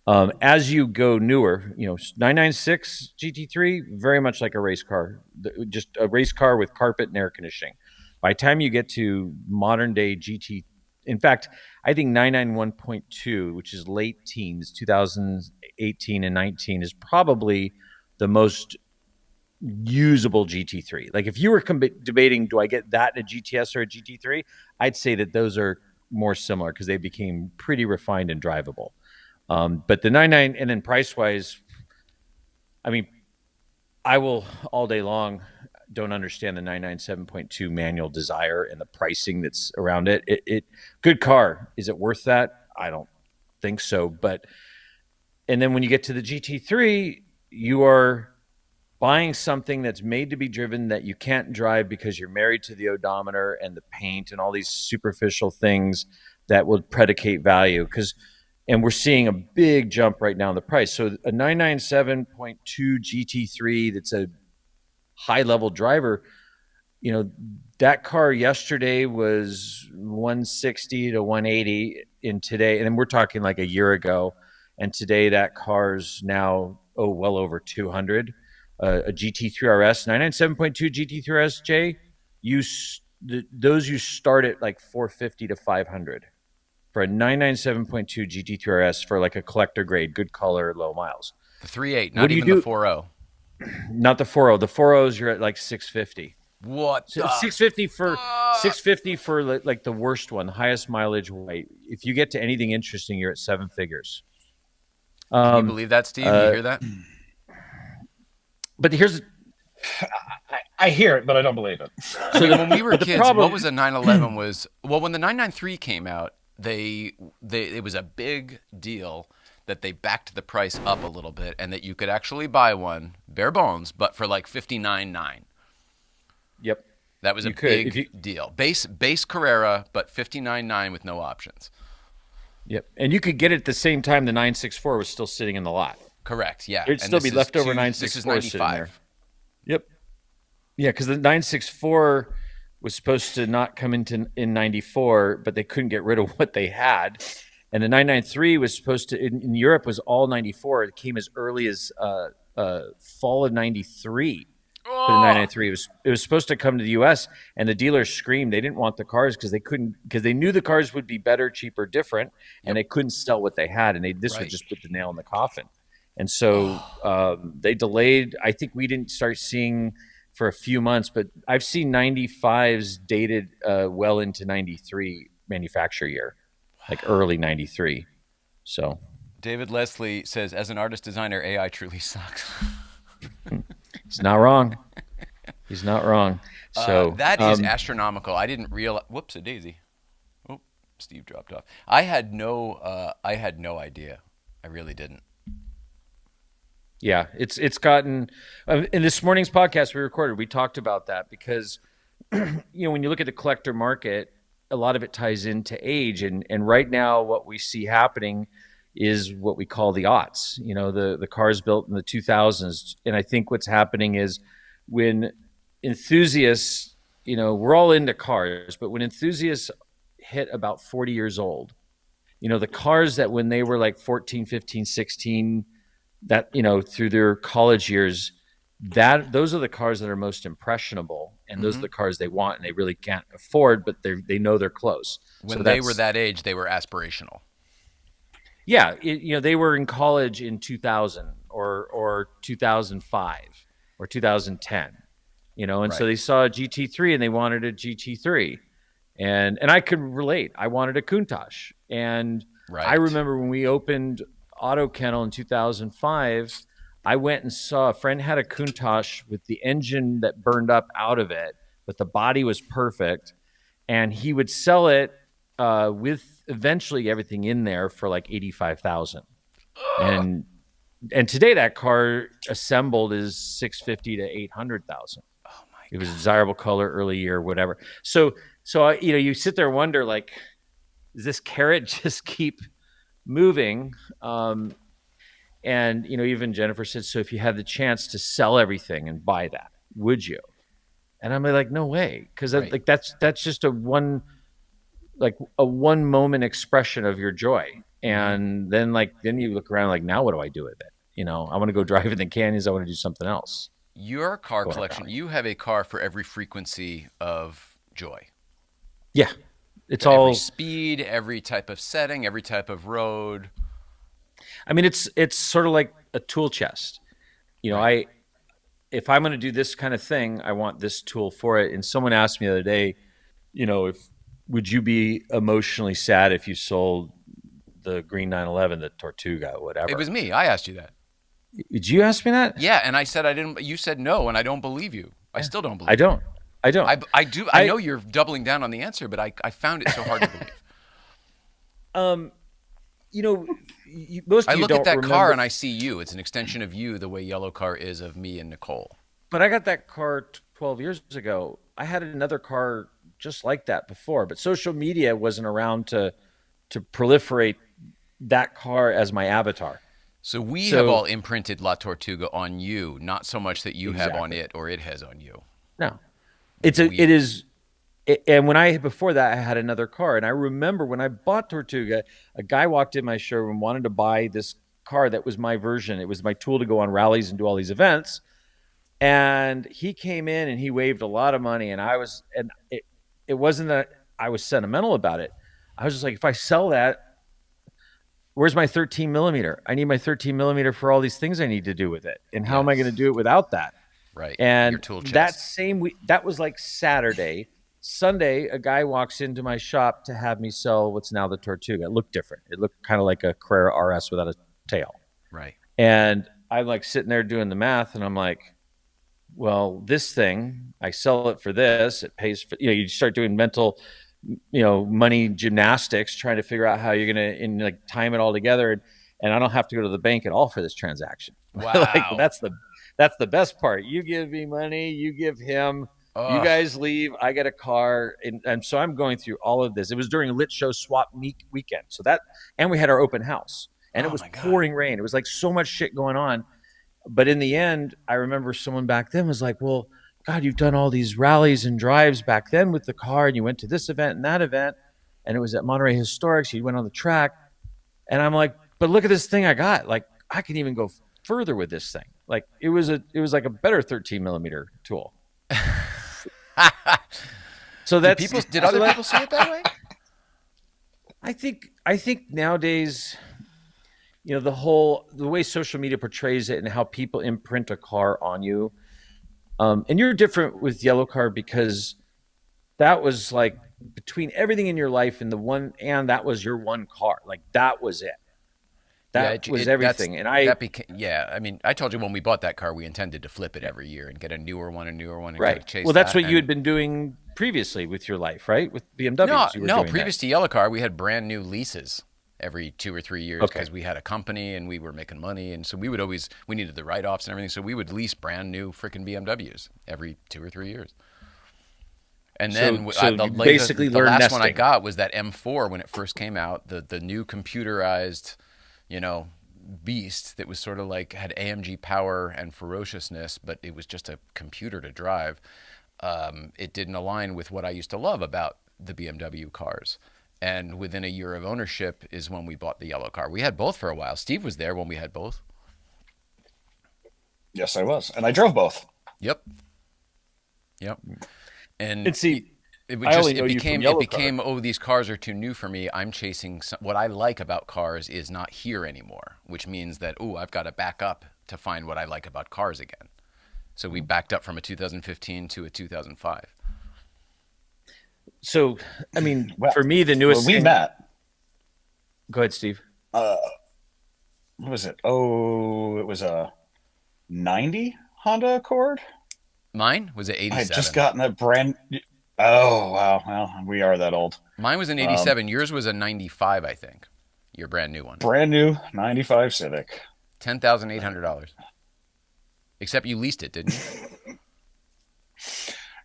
As you go newer, 996 GT3, very much like a race car, just a race car with carpet and air conditioning. By the time you get to modern day GT, in fact, I think 991.2, which is late teens, 2018 and 19, is probably the most usable GT3. Like if you were debating, do I get that in a GTS or a GT3? I'd say that those are more similar because they became pretty refined and drivable. But the 99, and then price wise, I mean, I will all day long don't understand the 997.2 manual Desire and the pricing that's around it. It good car. Is it worth that? I don't think so. And then when you get to the GT3, you are buying something that's made to be driven that you can't drive because you're married to the odometer and the paint and all these superficial things that will predicate value. And we're seeing a big jump right now in the price. So a 997.2 GT3 that's a high-level driver, that car yesterday was 160 to 180 in today. And then we're talking like a year ago. And today that car's now, well over 200. A GT3 RS, 997.2 GT3 RS, Jay, those you start at like 450 to 500 for a 997.2 GT3 RS for like a collector grade, good color, low miles. The 3.8, not even the 4.0. Not the 4.0. The 4.0s you're at like 650. What So the? 650 for fuck? 650 for like the worst one, the highest mileage white. If you get to anything interesting, you're at 7 figures. Can you believe that, Steve? You hear that? But here's I hear it, but I don't believe it. I mean, when we were the kids, problem- what was a 911 was, well, when the 993 came out, it was a big deal that they backed the price up a little bit and that you could actually buy one, bare bones, but for like $59,900. Yep. That was a big deal. Base Carrera, but $59,900 with no options. Yep. And you could get it at the same time the 964 was still sitting in the lot. Correct, yeah. There'd And still this be is leftover two- 964 This is sitting there. 95. Yep. Yeah, because the 964 was supposed to not come in 94, but they couldn't get rid of what they had. And the 993 was supposed to, in Europe, was all 94. It came as early as fall of 93 for the 993. It was supposed to come to the U.S., and the dealers screamed they didn't want the cars because they knew the cars would be better, cheaper, different, and they couldn't sell what they had. And this would just put the nail in the coffin. And so they delayed. I think we didn't start seeing for a few months, but I've seen 95s dated well into 93 manufacture year, like early 93. So David Leslie says, as an artist designer, AI truly sucks. he's not wrong. He's not wrong. So that is astronomical. I didn't realize. Whoops, a daisy. Oh, Steve dropped off. I had no idea. I really didn't. Yeah, it's gotten in this morning's podcast we recorded. We talked about that because when you look at the collector market, a lot of it ties into age, and right now what we see happening is what we call the aughts. The cars built in the 2000s, and I think what's happening is when enthusiasts, we're all into cars, but when enthusiasts hit about 40 years old, the cars that when they were like 14, 15, 16. That through their college years, those are the cars that are most impressionable, and those are the cars they want, and they really can't afford, but they know they're close. When they were that age, they were aspirational. Yeah, they were in college in 2000 or 2005 or 2010, and so they saw a GT3 and they wanted a GT3, and I could relate. I wanted a Countach, and I remember when we opened AutoKennel in 2005, I went and saw a friend had a Countach with the engine that burned up out of it, but the body was perfect, and he would sell it with eventually everything in there for like $85,000. And today that car assembled is $650,000 to $800,000. Oh my! It was a desirable color, early year, whatever. So you sit there and wonder, like, does this carrot just keep moving? And even Jennifer said, so if you had the chance to sell everything and buy that, would you? And I'm like, no way, because like that's just a one moment expression of your joy, and then you look around like, now what do I do with it? I want to go drive in the canyons. I want to do something else. Your car collection, you have a car for every frequency of joy. Yeah, it's every all speed, every type of setting, every type of road. I mean, it's sort of like a tool chest. If I'm going to do this kind of thing, I want this tool for it. And someone asked me the other day, would you be emotionally sad if you sold the green 911, the Tortuga, whatever? It was me. I asked you that. Did you ask me that? Yeah, and I said I didn't. You said no, and I don't believe you. I still don't believe. I don't. I do. I know you're doubling down on the answer, but I found it so hard to believe. Most I of you look don't at that remember, car and I see you. It's an extension of you, the way Yellow Car is of me and Nicole. But I got that car 12 years ago. I had another car just like that before, but social media wasn't around to proliferate that car as my avatar. So we have all imprinted La Tortuga on you, not so much that you have on it or it has on you. No, it is. And before that, I had another car, and I remember when I bought Tortuga, a guy walked in my showroom, wanted to buy this car that was my version. It was my tool to go on rallies and do all these events. And he came in and he waved a lot of money, and it wasn't that I was sentimental about it. I was just like, if I sell that, where's my 13 millimeter? I need my 13 millimeter for all these things I need to do with it. And how am I going to do it without that? Right. And Your tool chest. that same week, that was like Saturday. Sunday, a guy walks into my shop to have me sell what's now the Tortuga. It looked different. It looked kind of like a Carrera RS without a tail. Right. And I'm like sitting there doing the math, and I'm like, well, this thing, I sell it for this. It pays for, you start doing mental, money gymnastics, trying to figure out how you're going to time it all together. And I don't have to go to the bank at all for this transaction. Wow. That's the best part. You give me money, you give him, you guys leave, I get a car. And so I'm going through all of this. It was during a lit show swap weekend. And we had our open house, and it was pouring rain. It was like so much shit going on. But in the end, I remember someone back then was like, well, God, you've done all these rallies and drives back then with the car, and you went to this event and that event, and it was at Monterey Historics. You went on the track. And I'm like, but look at this thing I got. Like, I can even go further with this thing. Like, it was like a better 13 millimeter tool. So that's did other people see it that way? I think nowadays, the way social media portrays it and how people imprint a car on you. And you're different with Yellow Car because that was like between everything in your life and that was your one car. Like, that was it. That was everything. And I mean, I told you when we bought that car, we intended to flip it every year and get a newer one. And right. Chase well, that's what you had been doing previously with your life, right? With BMWs. No, previous to Yellow Car, we had brand new leases every 2 or 3 years because we had a company and we were making money. And so we needed the write-offs and everything. So we would lease brand new freaking BMWs every 2 or 3 years. And then the last nesting. one I got was that M4 when it first came out, the new computerized, beast that was sort of like had AMG power and ferociousness, but it was just a computer to drive. It didn't align with what I used to love about the BMW cars. And within a year of ownership is when we bought the Yellow Car. We had both for a while. Steve was there when we had both. Yes, I was. And I drove both. Yep. And see, it became, oh, these cars are too new for me. I'm chasing what I like about cars is not here anymore, which means that, I've got to back up to find what I like about cars again. So we backed up from a 2015 to a 2005. So, I mean, for me, the newest we met. Go ahead, Steve. What was it? Oh, it was a 90 Honda Accord. Mine was an 87. I had just gotten a brand. Oh, wow. Well, we are that old. Mine was an 87. Yours was a 95, I think. Your brand new one. Brand new 95 Civic. $10,800. Except you leased it, didn't you?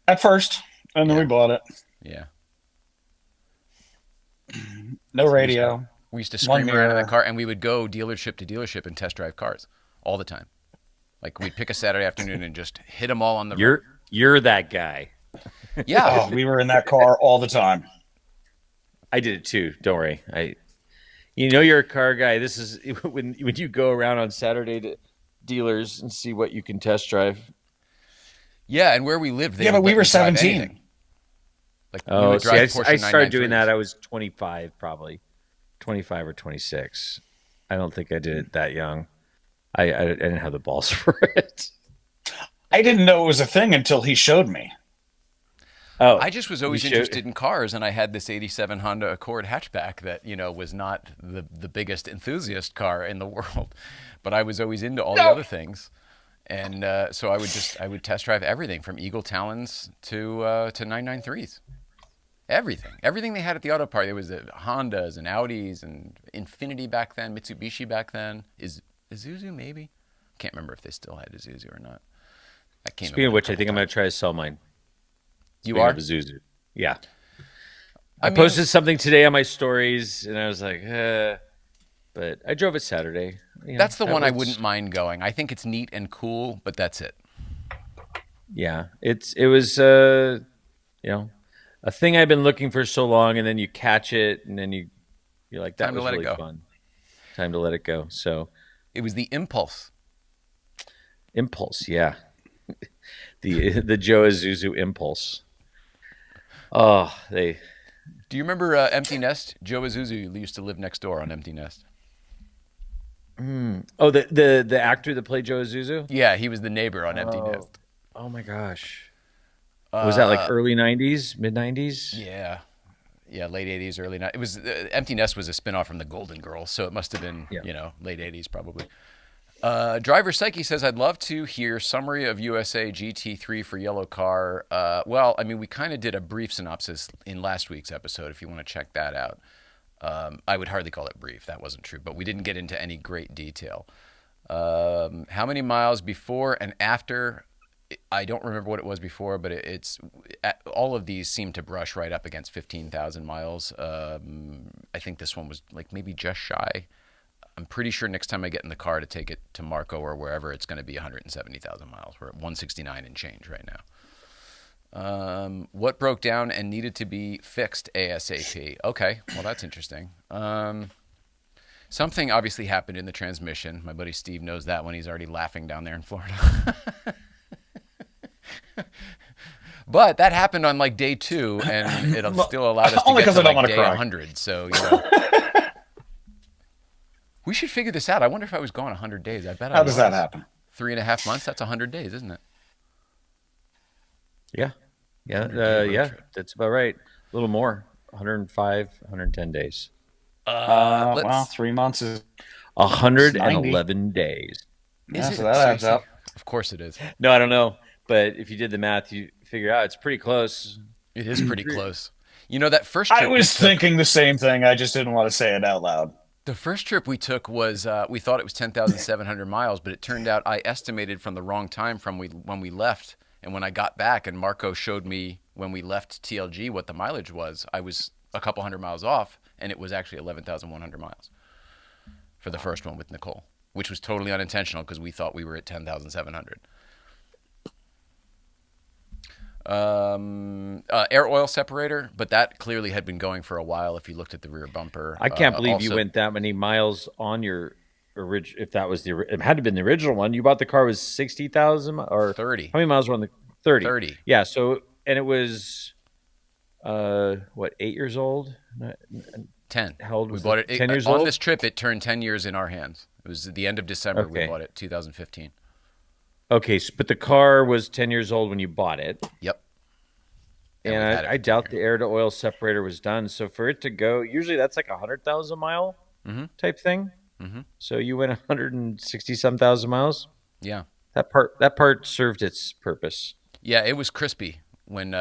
At first, and then we bought it. Yeah. No radio. We used to scream around in the car, and we would go dealership to dealership and test drive cars all the time. Like, we'd pick a Saturday afternoon and just hit them all on the road. You're that guy. Yeah. Oh, we were in that car all the time. I did it too. Don't worry. You're a car guy. This is when you go around on Saturday to dealers and see what you can test drive. Yeah, and where we lived, but we were 17. Like, I started doing that. I was 25, probably 25 or 26. I don't think I did it that young. I didn't have the balls for it. I didn't know it was a thing until he showed me. Oh, I just was always interested in cars, and I had this 87 Honda Accord hatchback that, was not the biggest enthusiast car in the world, but I was always into all the other things. And so I would test drive everything from Eagle Talons to 993s. Everything they had at the auto park. There was Hondas and Audis and Infiniti back then, Mitsubishi back then. Isuzu maybe? Can't remember if they still had Isuzu or not. Speaking of which, I think I'm going to try to sell mine. You are? Isuzu. Yeah. I posted something today on my stories, and I was like, but I drove it Saturday. That's the one I wouldn't mind going. I think it's neat and cool, but that's it. Yeah, it was a thing I've been looking for so long, and then you catch it, and then you're like, that was really fun. Time to let it go. So it was the impulse. Impulse, yeah. the Joe Isuzu Impulse. Oh, Do you remember Empty Nest? Joe Isuzu used to live next door on Empty Nest. Oh, the actor that played Joe Isuzu? Yeah, he was the neighbor on Empty Nest. Oh my gosh. Was that like early 90s, mid 90s? Yeah. Yeah, late 80s, early 90s. It was Empty Nest was a spinoff from the Golden Girls, so it must have been, Yeah. late 80s probably. Driver Psyche says, I'd love to hear summary of USA GT3 for yellow car. Well, I mean, we kind of did a brief synopsis in last week's episode, if you want to check that out. I would hardly call it brief. That wasn't true, but we didn't get into any great detail. How many miles before and after? I don't remember what it was before, but all of these seem to brush right up against 15,000 miles. I think this one was like maybe just shy. I'm pretty sure next time I get in the car to take it to Marco or wherever, it's going to be 170,000 miles. We're at 169 and change right now. What broke down and needed to be fixed ASAP? Okay, well, that's interesting. Something obviously happened in the transmission. My buddy Steve knows that when he's already laughing down there in Florida. But that happened on like day 2, and it still allowed us to Only get 'cause to I don't like wanna day cry. 100. So, we should figure this out. I wonder if I was gone 100 days. I bet I How does was. that happen? 3.5 months? That's 100 days, isn't it? Yeah. Yeah. 100-day road Yeah. trip. That's about right. A little more. 105, 110 days. Well, 3 months is 111 days. yeah, Is so it? that adds Seriously? up. Of course it is. No, I don't know. But if you did the math, you figure out it's pretty close. It is pretty close. That first trip I was thinking the same thing. I just didn't want to say it out loud. the first trip we took was we thought it was 10,700 miles, but it turned out I estimated from the wrong time from when we left, and when I got back and Marco showed me when we left TLG what the mileage was, I was a couple hundred miles off, and it was actually 11,100 miles for the first one with Nicole, which was totally unintentional because we thought we were at 10,700. Air oil separator, but that clearly had been going for a while if you looked at the rear bumper. I can't believe you also- went that many miles on your original. If that was it had to have been the original one. You bought the car was 60,000 or 30. How many miles were on the 30? 30. Yeah. So and it was, what, 8 years old? 10. How old We was bought it? it 10 years on old? this trip. It turned 10 years in our hands. It was at the end of December. We Okay. bought it 2015. Okay, but the car was 10 years old when you bought it. Yep. And we've had it I for doubt 10 the air to oil separator was done. So for it to go, usually that's like 100,000 mile type thing. Mhm. So you went 160 some thousand miles. Yeah. That part served its purpose. Yeah, it was crispy when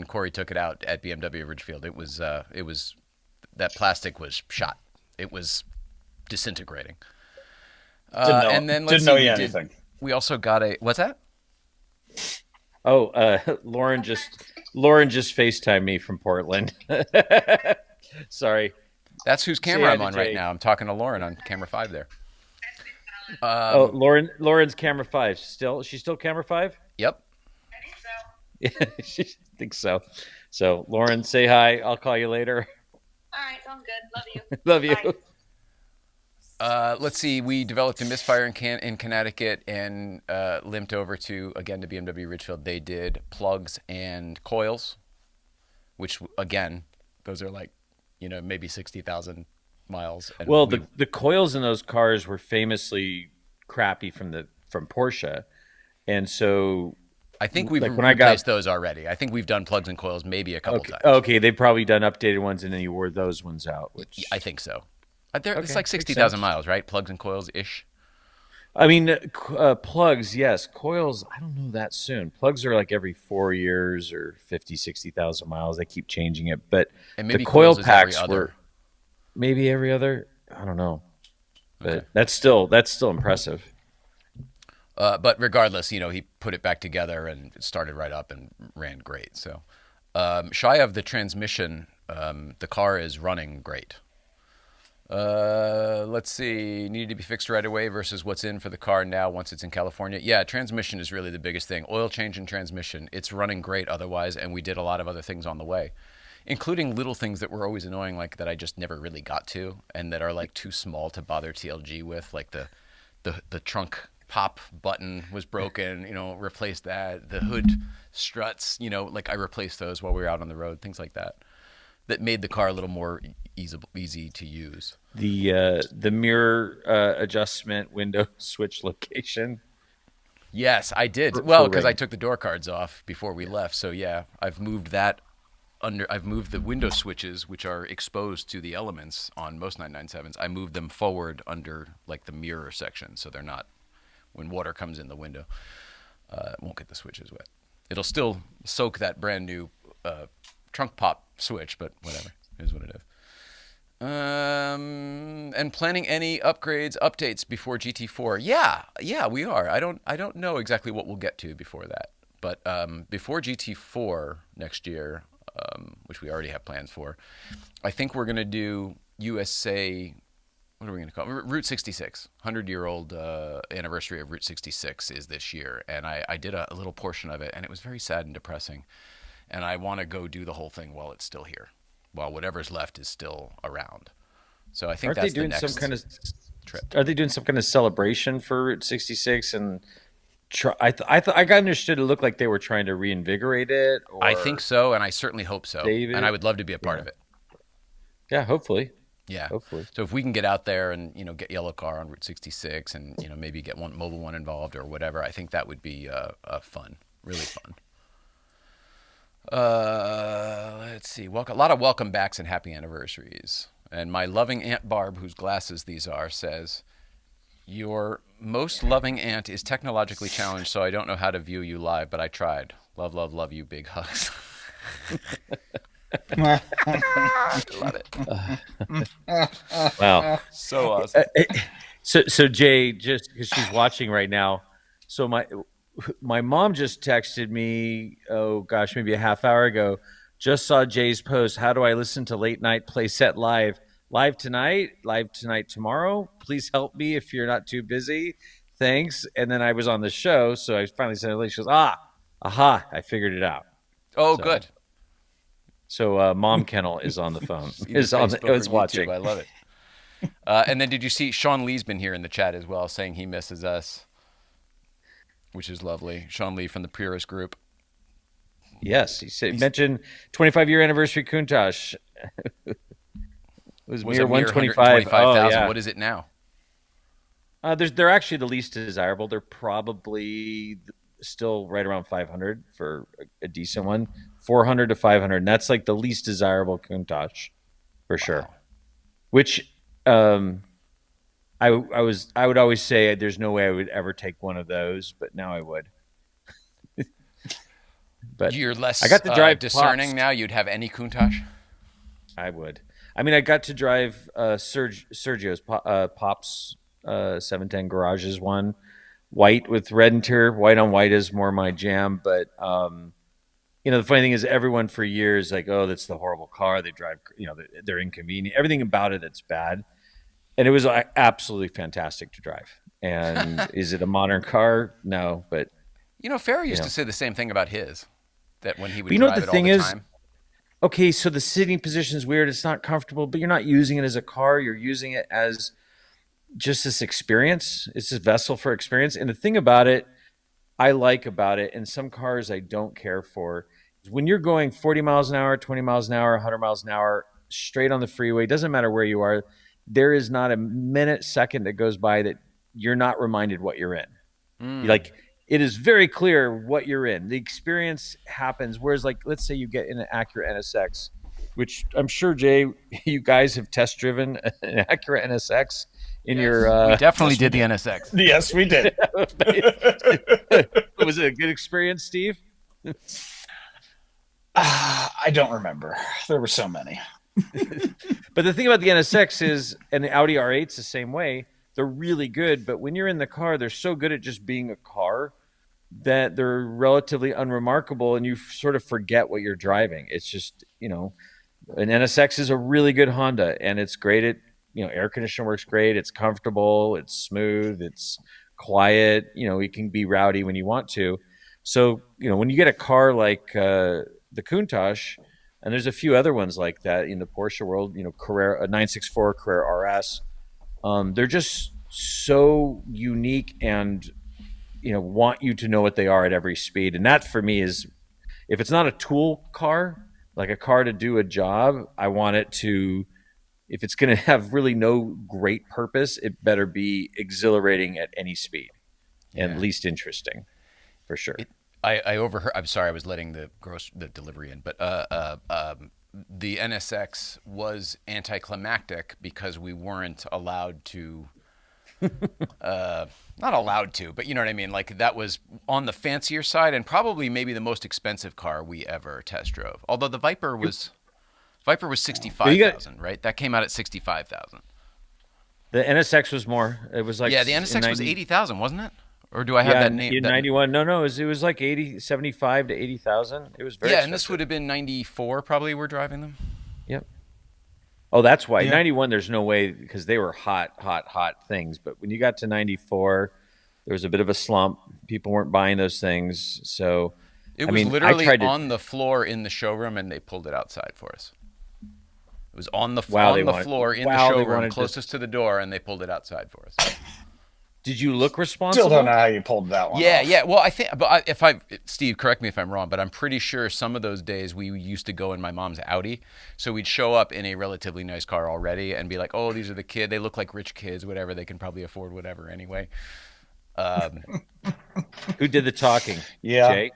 Corey took it out at BMW Ridgefield. It was that plastic was shot. It was disintegrating. And then let's didn't know see, you we did- anything. We also got what's that? Oh, Lauren just FaceTimed me from Portland. Sorry. That's whose Say camera hi I'm to on right Jake. now. I'm talking to Lauren on camera 5 there. Lauren's camera 5. She's still camera 5? Yep. Yeah, she thinks so. So Lauren, say hi. I'll call you later. All right, sounds good. Love you. Love you. Bye. Let's see. We developed a misfire in Connecticut and limped over to BMW Ridgefield. They did plugs and coils, which again, those are like, maybe 60,000 miles. And Well, the coils in those cars were famously crappy from Porsche, and so I think we've like when I replaced got- those already. I think we've done plugs and coils maybe a couple times. okay, they've probably done updated ones, and then you wore those ones out. Which I think so. It's Okay, like makes 60,000 sense. miles, right? Plugs and coils ish. I mean, plugs, yes. Coils, I don't know that soon. Plugs are like every 4 years or 50, 60,000 miles. They keep changing it, but And maybe the coil coils is every packs other. were maybe every other. I don't know, but Okay. that's still impressive. But regardless, he put it back together and it started right up and ran great. So, shy of the transmission, the car is running great. Let's see. Needed to be fixed right away versus what's in for the car now once it's in California. Yeah, transmission is really the biggest thing. Oil change and transmission. It's running great otherwise, and we did a lot of other things on the way, including little things that were always annoying, like that I just never really got to, and that are like too small to bother TLG with, like the trunk pop button was broken, replaced that. The hood struts, like I replaced those while we were out on the road, things like that. That made the car a little more easy to use. The mirror adjustment window switch location. Yes, I did. for, Well, for because I rain. took the door cards off before we left. So yeah, I've moved that under. I've moved the window switches, which are exposed to the elements on most 997s. I moved them forward under like the mirror section, so they're not when water comes in the window. It won't get the switches wet. It'll still soak that brand new trunk pop switch, but whatever. It is what it is. And planning any upgrades, updates before GT4? Yeah, we are. I don't know exactly what we'll get to before that, but before GT4 next year, which we already have plans for, I think we're gonna do USA. What are we gonna call it? Route 66? 100-year-old anniversary of Route 66 is this year, and I did a little portion of it, and it was very sad and depressing. And I want to go do the whole thing while it's still here, while whatever's left is still around. So I think Aren't they that's the doing some next kind of trip. Are they doing some kind of celebration for Route 66? And I got understood it looked like they were trying to reinvigorate it. I think Or so, and I certainly hope so. David, And I would love to be a part yeah, of it. yeah, hopefully, Yeah. hopefully. So if we can get out there and get yellow car on Route 66 and maybe get one mobile one involved or whatever, I think that would be fun, really fun. Let's see. A lot of welcome backs and happy anniversaries. And my loving Aunt Barb, whose glasses these are, says, "Your most loving aunt is technologically challenged, so I don't know how to view you live, but I tried. Love, love, love you. Big hugs." I love it. Wow. So awesome. So Jay, just because she's watching right now, so my mom just texted me. Oh gosh, maybe a half hour ago. Just saw Jay's post. How do I listen to Late Night Playset live? Live tonight tomorrow. Please help me if you're not too busy. Thanks. And then I was on the show, so I finally sent a link. She goes, aha, I figured it out. Oh, So, good. so Mom Kennel is on the phone. Either is on the, Facebook or is watching. YouTube. I love it. And then did you see Sean Lee's been here in the chat as well, saying he misses us, which is lovely. Sean Lee from the Purist Group. Yes, mentioned 25-year anniversary Countach. It was Was mere a mere 125. 125,000. Oh, yeah. What is it now? They're actually the least desirable. They're probably still right around 500 for a decent one. 400 to 500, and that's like the least desirable Countach for sure. Wow. Which I would always say there's no way I would ever take one of those, but now I would. But You're less I got to drive discerning Pops. now. You'd have any Countach. I would. I mean, I got to drive Sergio's Pops 710 Garages one, white with red interior. White on white is more my jam. But the funny thing is, everyone for years like, oh, that's the horrible car. They drive, they're inconvenient. Everything about it that's bad. And it was absolutely fantastic to drive. And is it a modern car? No, but Farrah used to say the same thing about his. That when he would But you know what drive the it all thing the is? time. Okay, so the sitting position is weird. It's not comfortable, but you're not using it as a car. You're using it as just this experience. It's this vessel for experience. And the thing about it, I like about it, and some cars I don't care for, is when you're going 40 miles an hour, 20 miles an hour, 100 miles an hour, straight on the freeway, doesn't matter where you are, there is not a minute, second that goes by that you're not reminded what you're in. Like, it is very clear what you're in. The experience happens. Whereas, like, let's say you get in an Acura NSX, which I'm sure, Jay, you guys have test driven an Acura NSX in your. We definitely did the NSX. Yes, we did. Was it a good experience, Steve? I don't remember. There were so many. But the thing about the NSX is, and the Audi R8's the same way, they're really good. But when you're in the car, they're so good at just being a car that they're relatively unremarkable, and you sort of forget what you're driving. It's just, an NSX is a really good Honda, and it's great at, air conditioning works great. It's comfortable. It's smooth. It's quiet. It can be rowdy when you want to. So, when you get a car like the Countach, and there's a few other ones like that in the Porsche world, Carrera, a 964 Carrera RS, they're just so unique and, want you to know what they are at every speed. And that for me is, if it's not a tool car, like a car to do a job, I want it to, if it's going to have really no great purpose, it better be exhilarating at any speed. and Yeah. least interesting, for sure. I overheard. I'm sorry, I was letting the delivery in, but the NSX was anticlimactic because we weren't allowed to. Not allowed to, but you know what I mean. Like that was on the fancier side, and probably maybe the most expensive car we ever test drove. Although the Viper was 65,000, right? That came out at 65,000. The NSX was more. It was like Yeah, the NSX was 80,000, wasn't it? Or do I have that name? In 91. No, it was like 75 to 80,000. It was very Yeah, expensive. and this would have been 94 probably we're driving them. Yep. Oh, that's why. Yeah. 91, there's no way, because they were hot things. But when you got to 94, there was a bit of a slump. People weren't buying those things. So, It was literally on the floor in the showroom, and they pulled it outside for us. It was on the floor in the showroom closest to the door, and they pulled it outside for us. Did you look responsible? Still don't know how you pulled that one off. Yeah. Well, I think, but Steve, correct me if I'm wrong, but I'm pretty sure some of those days we used to go in my mom's Audi, so we'd show up in a relatively nice car already and be like, "Oh, these are the kid. They look like rich kids, whatever. They can probably afford whatever anyway." Who did the talking? Yeah. Jay?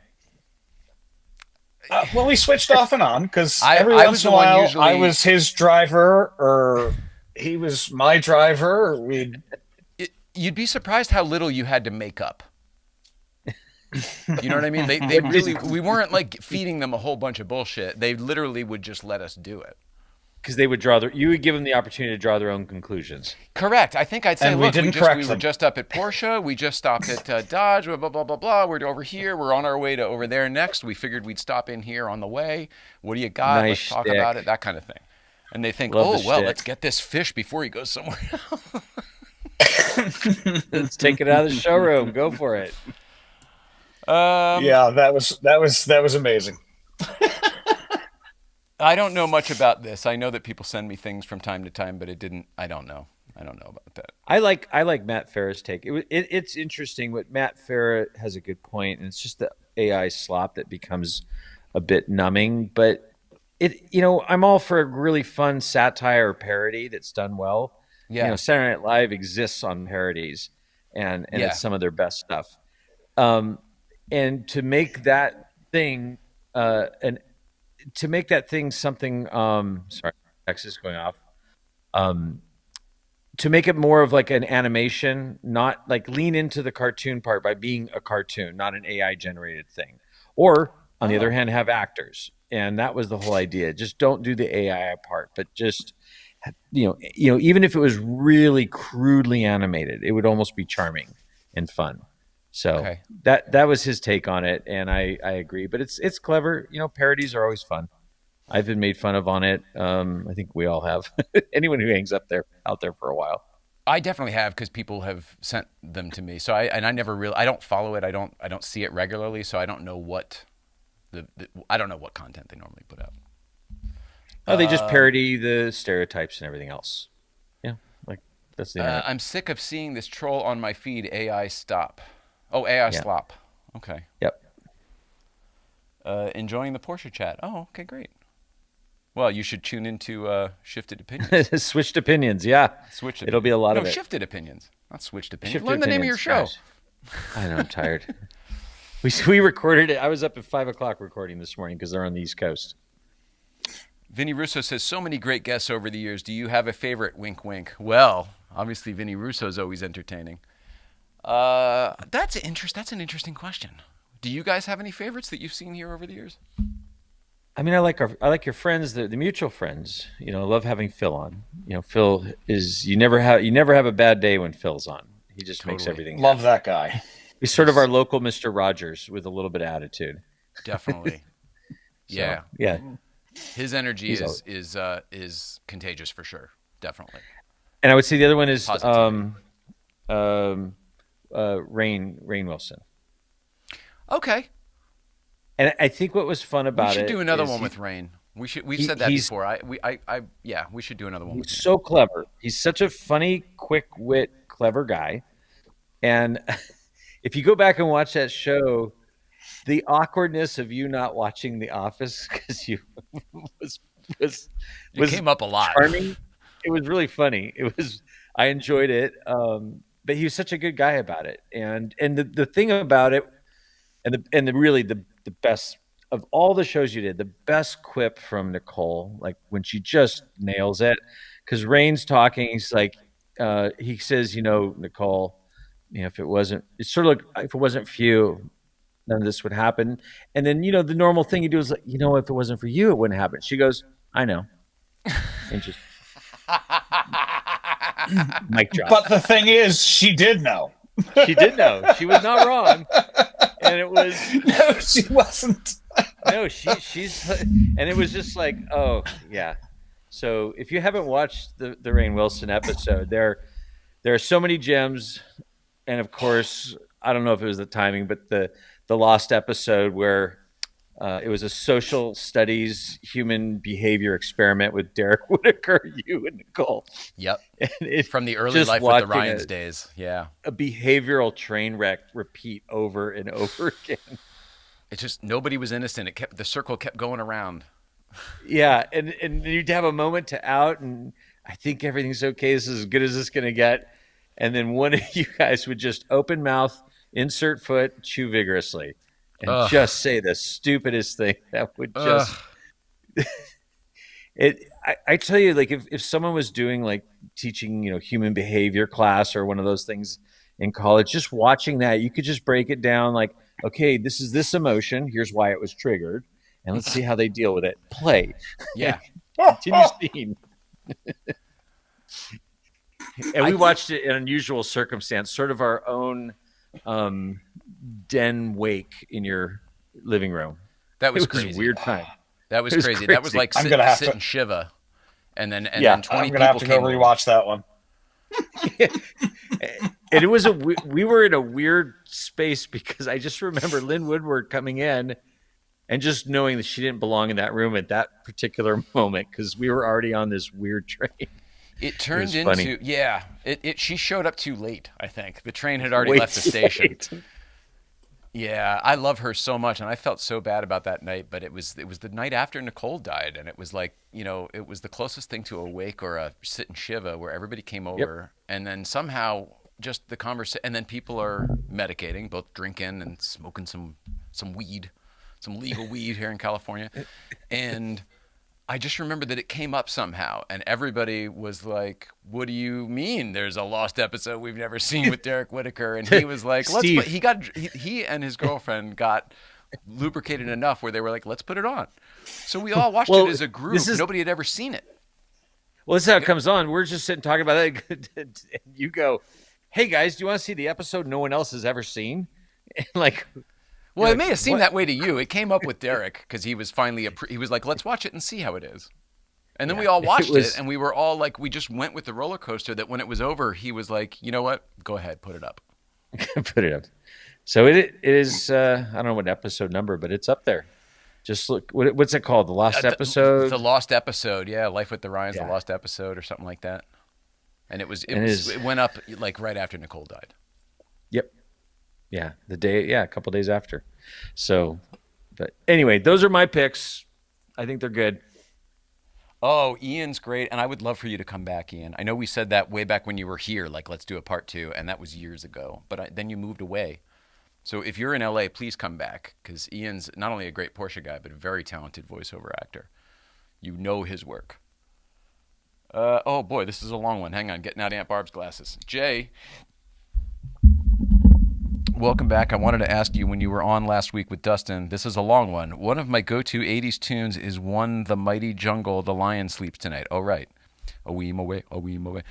Well, we switched off and on because I every was once the in a one while usually- I was his driver or he was my driver. Or we'd You'd be surprised how little you had to make up. You know what I mean? They really, we weren't like feeding them a whole bunch of bullshit. They literally would just let us do it. Because they would you would give them the opportunity to draw their own conclusions. Correct. I think I'd say, And we look, didn't we correct were them. just up at Porsche. We just stopped at Dodge, blah, blah, blah, blah. We're over here. We're on our way to over there next. We figured we'd stop in here on the way. What do you got? Nice Let's talk shtick. about it, that kind of thing. And they think, Love the well, shtick. let's get this fish before he goes somewhere else. Let's take it out of the showroom. Go for it. yeah, that was amazing. I don't know much about this. I know that people send me things from time to time, but I don't know about that. I like Matt Farah's take. It's interesting. What Matt Farah has a good point, and it's just the AI slop that becomes a bit numbing. But I'm all for a really fun satire or parody that's done well. Yeah. Saturday Night Live exists on parodies, and Yeah. it's some of their best stuff. And to make that thing something. Sorry, text is going off. To make it more of like an animation, not like lean into the cartoon part by being a cartoon, not an AI generated thing. Or on the other hand, have actors. And that was the whole idea. Just don't do the AI part, but just, even if it was really crudely animated, it would almost be charming and fun. So Okay. that was his take on it. And I agree, but it's clever. Parodies are always fun. I've been made fun of on it. I think we all have. Anyone who hangs out there for a while. I definitely have, because people have sent them to me. So I never really, I don't follow it. I don't see it regularly. So I don't know what I don't know what content they normally put out. Oh, they just parody the stereotypes and everything else. Yeah, like that's the internet. I'm sick of seeing this troll on my feed. AI stop. Oh, AI Yeah. slop. Okay. Yep. Enjoying the Porsche chat. Oh, okay, great. Well, you should tune into Shifted Opinions. Switched opinions. Yeah, Switched. It'll be a lot no, of it. Shifted Opinions, not Switched Opinions. Shifted Learn the name of your opinions. show. Gosh. I know. I'm tired. We recorded it. I was up at 5:00 recording this morning because they're on the East Coast. Vinny Russo says, so many great guests over the years. Do you have a favorite? Wink, wink. Well, obviously, Vinny Russo is always entertaining. That's an interesting question. Do you guys have any favorites that you've seen here over the years? I mean, I like your friends, the mutual friends. I love having Phil on. Phil is you never have a bad day when Phil's on. He just makes Totally. everything. Love that guy. He's sort of our local Mr. Rogers with a little bit of attitude. Definitely. Yeah. Yeah. His energy He's is contagious for sure. Definitely. And I would say the other one is Positivity. Rain Wilson. Okay. And I think what was fun about it, We should do another is one he- with Rain. We've said that he's- before. We should do another one with He's him. so clever. He's such a funny, quick wit, clever guy. And if you go back and watch that show, the awkwardness of you not watching The Office because you was It came up a lot. charming. It was really funny. I enjoyed it. but he was such a good guy about it. And the thing about it, and the really the best of all the shows you did, the best quip from Nicole, like when she just nails it, because Rain's talking, he's like, he says, Nicole, if it wasn't, it's sort of like if it wasn't for you, none of this would happen. And then the normal thing you do is like, if it wasn't for you, it wouldn't happen. She goes, I know, and just mic drop. But the thing is, she did know. She did know. She was not wrong. And it was No, she wasn't. no, she's and it was just like, oh yeah. So if you haven't watched the Rainn Wilson episode, there are so many gems, and of course, I don't know if it was the timing, but the lost episode where it was a social studies human behavior experiment with Derek Whitaker, you and Nicole. Yep. And From the early life with the Ryans days. Yeah. A behavioral train wreck repeat over and over again. It just, nobody was innocent. The circle kept going around. Yeah, and you'd have a moment to out, and I think everything's okay. This is as good as it's going to get. And then one of you guys would just open mouth, insert foot, chew vigorously, and just say the stupidest thing that would just I tell you, like if someone was doing like teaching, human behavior class or one of those things in college, just watching that, you could just break it down like, okay, this is this emotion, here's why it was triggered, and let's see how they deal with it. Play. Yeah. Continue scene. And we watched it in unusual circumstance, sort of our own den wake in your living room. That was It crazy. Was a weird time. That was crazy. That was like sit and shiva, and then 20 I'm people gonna have to go rewatch that one. And it was we were in a weird space because I just remember Lynn Woodward coming in and just knowing that she didn't belong in that room at that particular moment because we were already on this weird train. It turned into funny. Yeah. She showed up too late. I think the train had already left the station. Yeah, I love her so much, and I felt so bad about that night. But it was the night after Nicole died, and it was like it was the closest thing to a wake or a sit and shiva where everybody came over, and then somehow just the conversation, and then people are medicating, both drinking and smoking some weed, some legal weed here in California, and I just remember that it came up somehow, and everybody was like, "What do you mean? There's a lost episode we've never seen with Derek Whitaker?" And he was like, he and his girlfriend got lubricated enough where they were like, "Let's put it on." So we all watched it as a group. Nobody had ever seen it. Well, this is how it comes on. We're just sitting talking about it. And you go, "Hey guys, do you want to see the episode no one else has ever seen?" And like. Well, it may have seemed that way to you. It came up with Derek because he was finally he was like, "Let's watch it and see how it is." And then we all watched it, and we were all like, we just went with the roller coaster. That when it was over, he was like, "You know what? Go ahead, put it up." Put it up. So it is. I don't know what episode number, but it's up there. Just look. What's it called? The Lost Episode. The Lost Episode. Yeah, Life with the Ryans. Yeah. The Lost Episode, or something like that. And it went up like right after Nicole died. Yep. Yeah, a couple days after. So, but anyway, those are my picks. I think they're good. Oh, Ian's great, and I would love for you to come back, Ian. I know we said that way back when you were here, like let's do a part 2, and that was years ago. But then you moved away. So if you're in LA, please come back because Ian's not only a great Porsche guy, but a very talented voiceover actor. You know his work. Oh boy, this is a long one. Hang on, getting out Aunt Barb's glasses. Jay. Welcome back. I wanted to ask you when you were on last week with Dustin, this is a long one. One of my go-to 80s tunes is One the Mighty Jungle, The Lion Sleeps Tonight. Oh, right. A wee mo way, a wee mo way.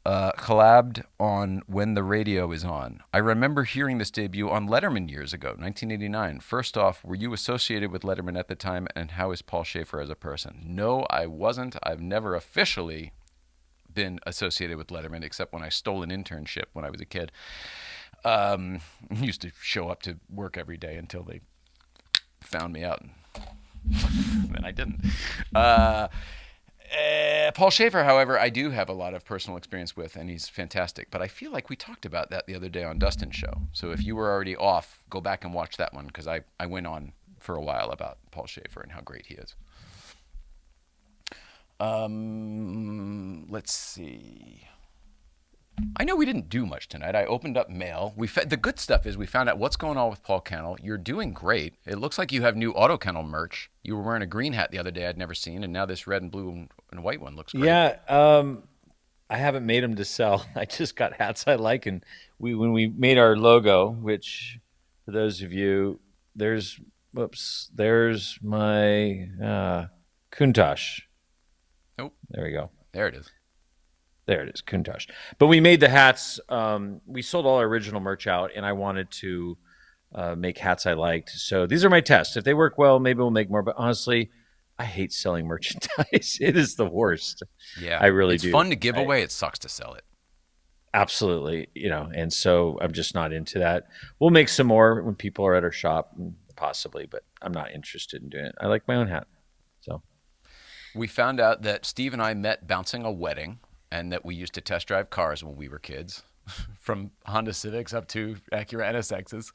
Collabed on When the Radio Is On. I remember hearing this debut on Letterman years ago, 1989. First off, were you associated with Letterman at the time, and how is Paul Schaefer as a person? No, I wasn't. I've never officially been associated with Letterman except when I stole an internship when I was a kid. Used to show up to work every day until they found me out, and then I didn't. Paul Schaefer, however, I do have a lot of personal experience with, and he's fantastic. But I feel like we talked about that the other day on Dustin's show. So if you were already off, go back and watch that one because I went on for a while about Paul Schaefer and how great he is. Let's see. I know we didn't do much tonight. I opened up mail. The good stuff is we found out what's going on with Paul Kennel. You're doing great. It looks like you have new AutoKennel merch. You were wearing a green hat the other day I'd never seen, and now this red and blue and white one looks great. Yeah, I haven't made them to sell. I just got hats I like, and when we made our logo, which for those of you, there's my Countach. Nope. There we go. There it is. There it is, Countach. But we made the hats. We sold all our original merch out, and I wanted to make hats I liked. So these are my tests. If they work well, maybe we'll make more. But honestly, I hate selling merchandise. It is the worst. Yeah, I really do. It's fun to give away. It sucks to sell it. Absolutely, and so I'm just not into that. We'll make some more when people are at our shop, possibly, but I'm not interested in doing it. I like my own hat. So we found out that Steve and I met bouncing a wedding, and that we used to test drive cars when we were kids, from Honda Civics up to Acura NSXs.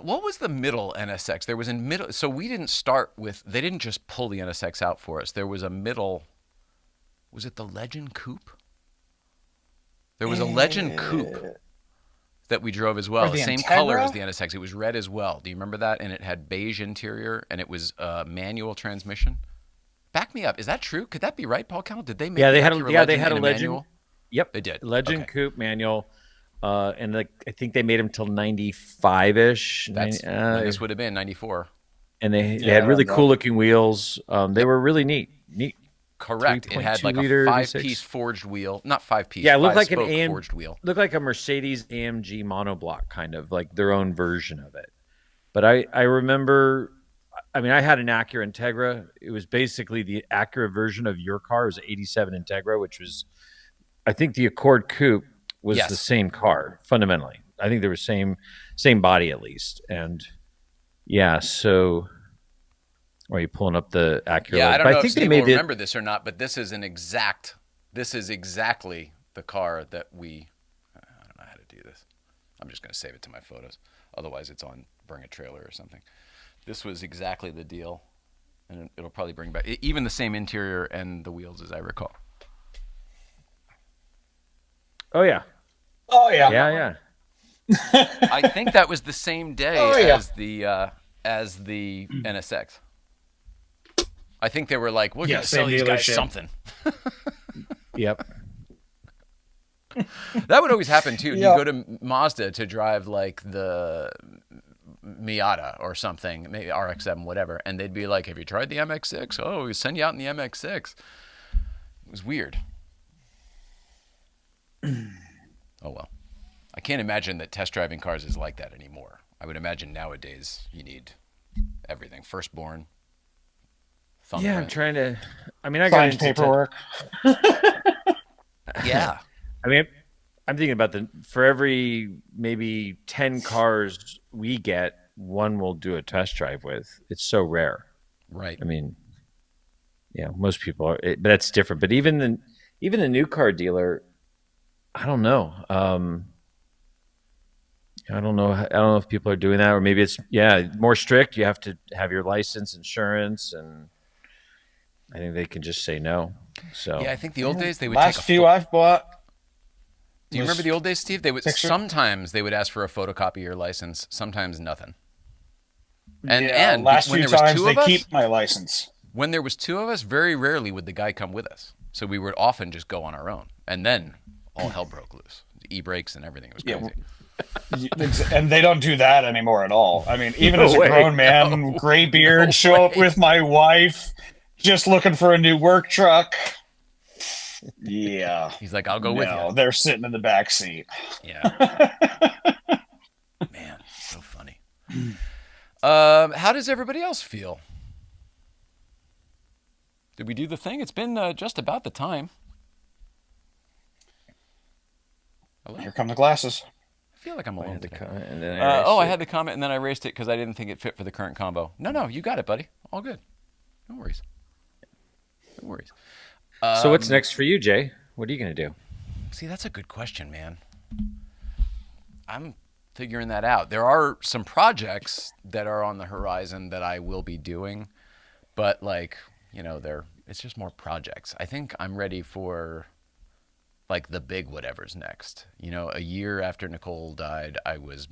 What was the middle NSX? There was a middle. So we didn't start with. They didn't just pull the NSX out for us. There was a middle. Was it the Legend Coupe? There was a Legend Coupe that we drove as well. The Same Integra? color as the NSX. It was red as well. Do you remember that? And it had beige interior, and it was manual transmission. Back me up. Is that true? Could that be right, Paul Kennel? Did they make? Yeah, they had a a Legend. manual? Yep, They did. Legend Okay. Coupe manual, and I think they made them till 95-ish. That's when this would have been 94. And they Yeah, had really around cool looking wheels. They were really neat. Correct. It had like a 3.2 5-piece forged wheel. Not 5-piece. Yeah, it looked like an five-spoke forged wheel. Looked like a Mercedes AMG monoblock, kind of like their own version of it. But I remember, I mean, I had an Acura Integra. It was basically the Acura version of your car. It was an 87 Integra, which was, I think the Accord Coupe was Yes. the same car, fundamentally. I think they were same body at least. And yeah, so are you pulling up the Acura? Yeah, I don't But know if think Steve they will made remember this or not, but this is exactly the car that we, I don't know how to do this. I'm just going to save it to my photos. Otherwise, it's on Bring a Trailer or something. This was exactly the deal, and it'll probably bring back even the same interior and the wheels as I recall. Oh yeah. Oh yeah. Yeah. I think that was the same day as the NSX. I think they were like, we're Yeah, going to sell same these guys dealership. something. Yep. That would always happen too. Yeah. You go to Mazda to drive like the Miata or something, maybe RX-7, whatever, and they'd be like, have you tried the MX-6? Oh, we send you out in the MX-6. It was weird. Oh, well. I can't imagine that test driving cars is like that anymore. I would imagine nowadays you need everything. Firstborn. Yeah, I'm thumbprint. trying to. I mean, I got Signed into paperwork. Yeah. I mean, I'm thinking about for every maybe 10 cars we get, one we'll do a test drive with. It's so rare. Right. I mean, yeah, most people are, but that's different. But even the new car dealer, I don't know. I don't know if people are doing that, or maybe it's more strict. You have to have your license, insurance, and I think they can just say no. So Yeah, I think the old days they would Last take a few I've bought. Do you remember the old days, Steve? They would Picture? sometimes they would ask for a photocopy of your license, sometimes nothing. And Yeah, and last when few there was times two they of us, keep my license. when there was two of us, very rarely would the guy come with us. So we would often just go on our own, and then all hell broke loose. E-brakes and everything. It was crazy. And they don't do that anymore at all. I mean, even No as a way. grown man, gray beard, show up with my wife, just looking for a new work truck. Yeah. He's like, I'll go with you. They're sitting in the back seat. Yeah. Man, so funny. How does everybody else feel? Did we do the thing? It's been just about the time. Hello? Here come the glasses. I feel like I'm I alone had the today. comment, and then I had the comment and then I erased it because I didn't think it fit for the current combo. No, you got it, buddy. All good. No worries. No worries. So what's next for you, Jay? What are you going to do? See, that's a good question, man. I'm figuring that out. There are some projects that are on the horizon that I will be doing, but it's just more projects. I think I'm ready for like the big whatever's next. You know, a year after Nicole died, I was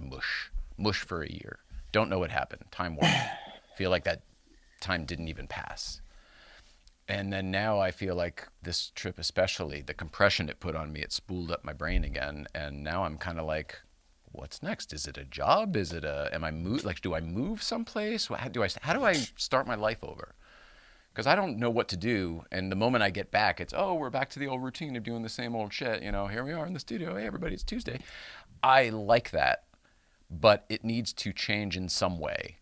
mush for a year. Don't know what happened. Time warped. Feel like that time didn't even pass. And then now I feel like this trip, especially the compression it put on me, it spooled up my brain again. And now I'm kind of like, what's next? Is it a job? Is it a, am I move? Like, do I move someplace? How do I start my life over? Because I don't know what to do. And the moment I get back, it's, oh, we're back to the old routine of doing the same old shit. You know, here we are in the studio. Hey, everybody, it's Tuesday. I like that, but it needs to change in some way,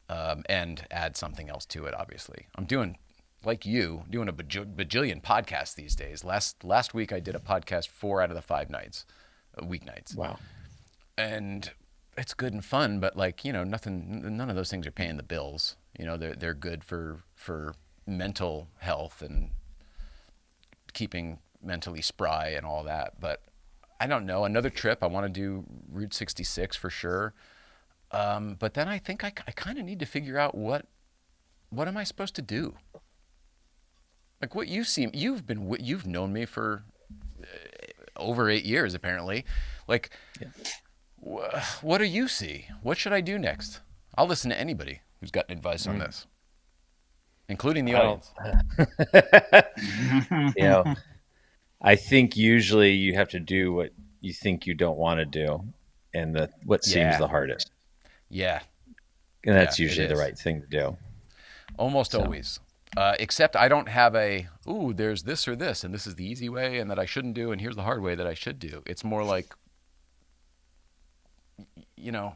and add something else to it, obviously. I'm doing, like you, doing a bajillion podcasts these days. Last week, I did a podcast 4 out of the 5 nights, weeknights. Wow. And it's good and fun, but like, you know, none of those things are paying the bills. You know, they're good for mental health and keeping mentally spry and all that. But I don't know. Another trip, I want to do Route 66 for sure. But then I think I kind of need to figure out what am I supposed to do? Like what you've known me for over 8 years apparently. Like, what do you see? What should I do next? I'll listen to anybody who's got advice on this, including the audience. You know, I think usually you have to do what you think you don't want to do, and what seems the hardest. Yeah, and that's usually the right thing to do. Almost always. Except I don't have there's this or this, and this is the easy way, and that I shouldn't do, and here's the hard way that I should do. It's more like, you know,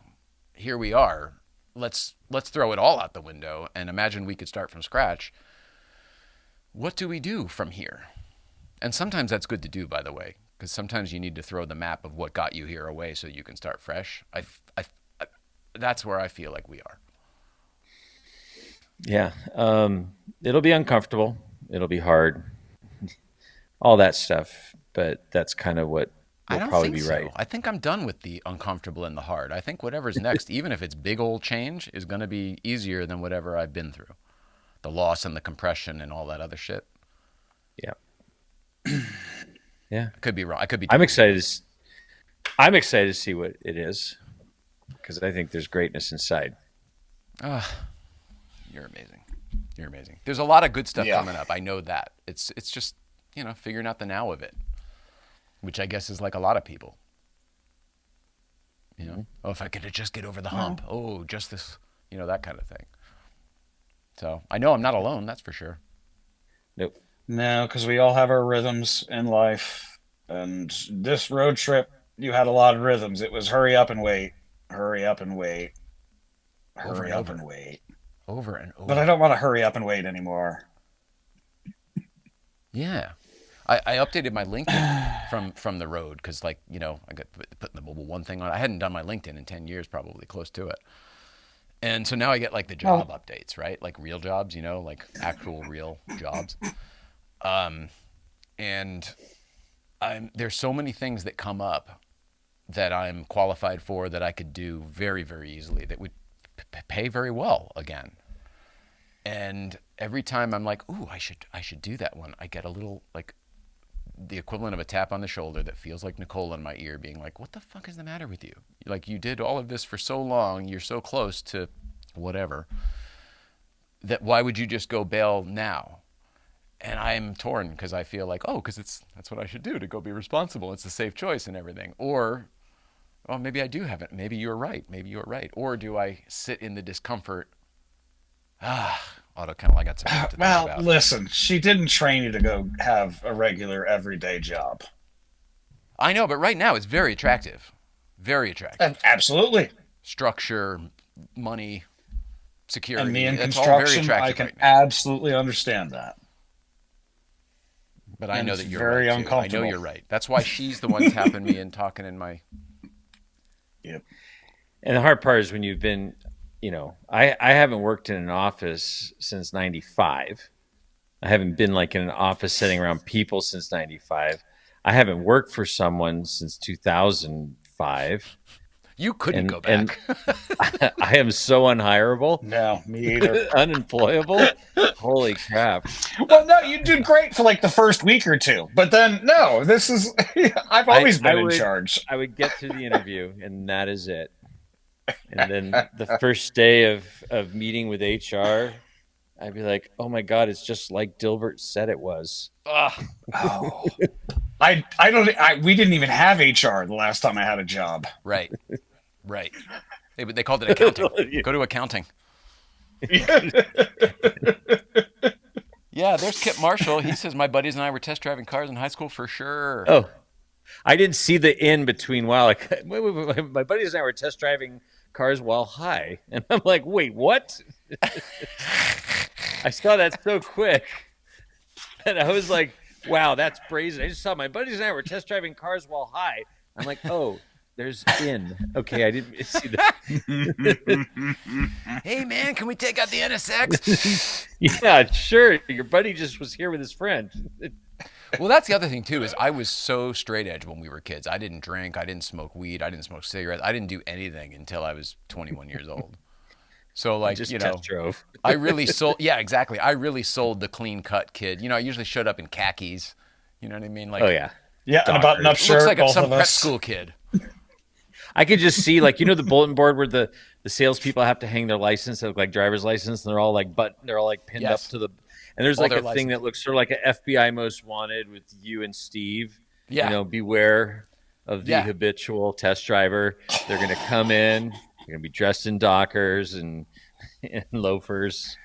here we are. Let's throw it all out the window and imagine we could start from scratch. What do we do from here? And sometimes that's good to do, by the way, because sometimes you need to throw the map of what got you here away so you can start fresh. That's where I feel like we are. Yeah. It'll be uncomfortable. It'll be hard. All that stuff. But that's kind of what will probably be right. I think I'm done with the uncomfortable and the hard. I think whatever's next, even if it's big old change, is going to be easier than whatever I've been through. The loss and the compression and all that other shit. Yeah. Yeah. I could be wrong. I could be. I'm excited to see what it is, because I think there's greatness inside. You're amazing. You're amazing. There's a lot of good stuff coming up. I know that. It's just, you know, figuring out the now of it, which I guess is like a lot of people. You know, oh, if I could just get over the hump. Oh, just this, you know, that kind of thing. So I know I'm not alone. That's for sure. Nope. No, because we all have our rhythms in life. And this road trip, you had a lot of rhythms. It was hurry up and wait, hurry up and wait, hurry up and wait. Over and over. But I don't want to hurry up and wait anymore. Yeah. I updated my LinkedIn from the road because, like, you know, I got putting the mobile one thing on. I hadn't done my LinkedIn in 10 years, probably close to it. And so now I get like the job updates, right? Like real jobs, you know, like actual real jobs. And there's so many things that come up that I'm qualified for that I could do very, very easily that would pay very well again. And every time I'm like, ooh, I should do that one, I get a little, like, the equivalent of a tap on the shoulder that feels like Nicole in my ear being like, what the fuck is the matter with you? Like, you did all of this for so long, you're so close to whatever, that why would you just go bail now? And I'm torn because I feel like, because that's what I should do, to go be responsible. It's a safe choice and everything. Or, well, maybe I do have it. Maybe you're right. Or do I sit in the discomfort? AutoKennel, I got some to think about. Well, listen, she didn't train you to go have a regular everyday job. I know, but right now it's very attractive. Very attractive. Absolutely. Structure, money, security. And me in that's all very construction, attractive I can right now. absolutely understand that. But I know that you're very right, too. uncomfortable. I know you're right. That's why she's the one tapping me and talking in my... Yep. And the hard part is when you've been, you know, I haven't worked in an office since 95. I haven't been like in an office sitting around people since 95. I haven't worked for someone since 2005. You couldn't go And back. I am so unhireable, No, me either. unemployable. Holy crap! Well, no, you did great for like the first week or two, but then no, this is. I've always been in charge. I would get through the interview, and that is it. And then the first day of meeting with HR, I'd be like, "Oh my god, it's just like Dilbert said it was." Ugh. Oh, we didn't even have HR the last time I had a job. Right. They called it accounting. Go to accounting. Yeah, there's Kip Marshall. He says my buddies and I were test driving cars in high school for sure. Oh, I didn't see the in between. Wow, like my buddies and I were test driving cars while high, and I'm like, wait, what? I saw that so quick, and I was like, wow, that's brazen. I just saw my buddies and I were test driving cars while high. I'm like, oh, there's in. Okay, I didn't see that. Hey man, can we take out the NSX? Yeah, sure. Your buddy just was here with his friend. Well, that's the other thing too, is I was so straight edge when we were kids. I didn't drink, I didn't smoke weed, I didn't smoke cigarettes, I didn't do anything until I was 21 years old. So like, Just you know, test drove. I really sold, yeah, exactly. I really sold the clean cut kid. You know, I usually showed up in khakis. You know what I mean? Like, Oh yeah. Yeah, and a button-up shirt. looks like both some of prep us. school kid. I could just see, like, you know, the bulletin board where the salespeople have to hang their license, like driver's license, and they're all like pinned Yes. up to the, and there's All like their a thing that looks sort of like an FBI most wanted with you and Steve. Yeah. You know, beware of the Yeah. habitual test driver. They're going to come in. They're going to be dressed in Dockers and loafers.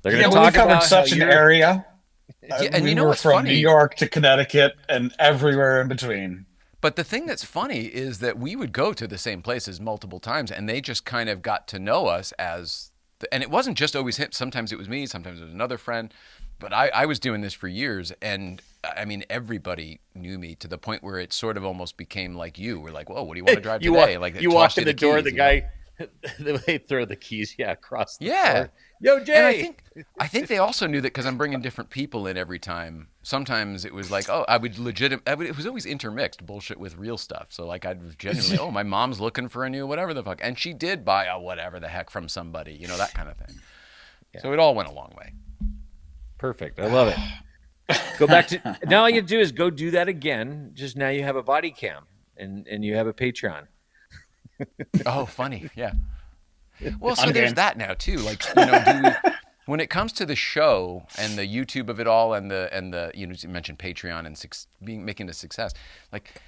They're going Yeah, to we talk covered about such how an you're- area. Yeah, and we you know were what's from funny? New York to Connecticut and everywhere in between. But the thing that's funny is that we would go to the same places multiple times, and they just kind of got to know us as, and it wasn't just always him. Sometimes it was me, sometimes it was another friend. But I was doing this for years, and I mean, everybody knew me to the point where it sort of almost became like you. We're like, whoa, what do you want to drive today? Like, you toss walked you in the door, keys, the you know? guy, they throw the keys, across the Yeah. floor. Yo, Jay. And I think they also knew that because I'm bringing different people in every time. Sometimes it was like, oh, it was always intermixed bullshit with real stuff. So like I'd genuinely, oh, my mom's looking for a new whatever the fuck, and she did buy a whatever the heck from somebody, you know, that kind of thing. Yeah. So it all went a long way. Perfect. I love it. Go back to now. All you do is go do that again. Just now you have a body cam and you have a Patreon. Oh, funny, yeah. Well, so I'm there's game. that now too. Like, you know, when it comes to the show and the YouTube of it all, and the you know, you mentioned Patreon and making a success. Like,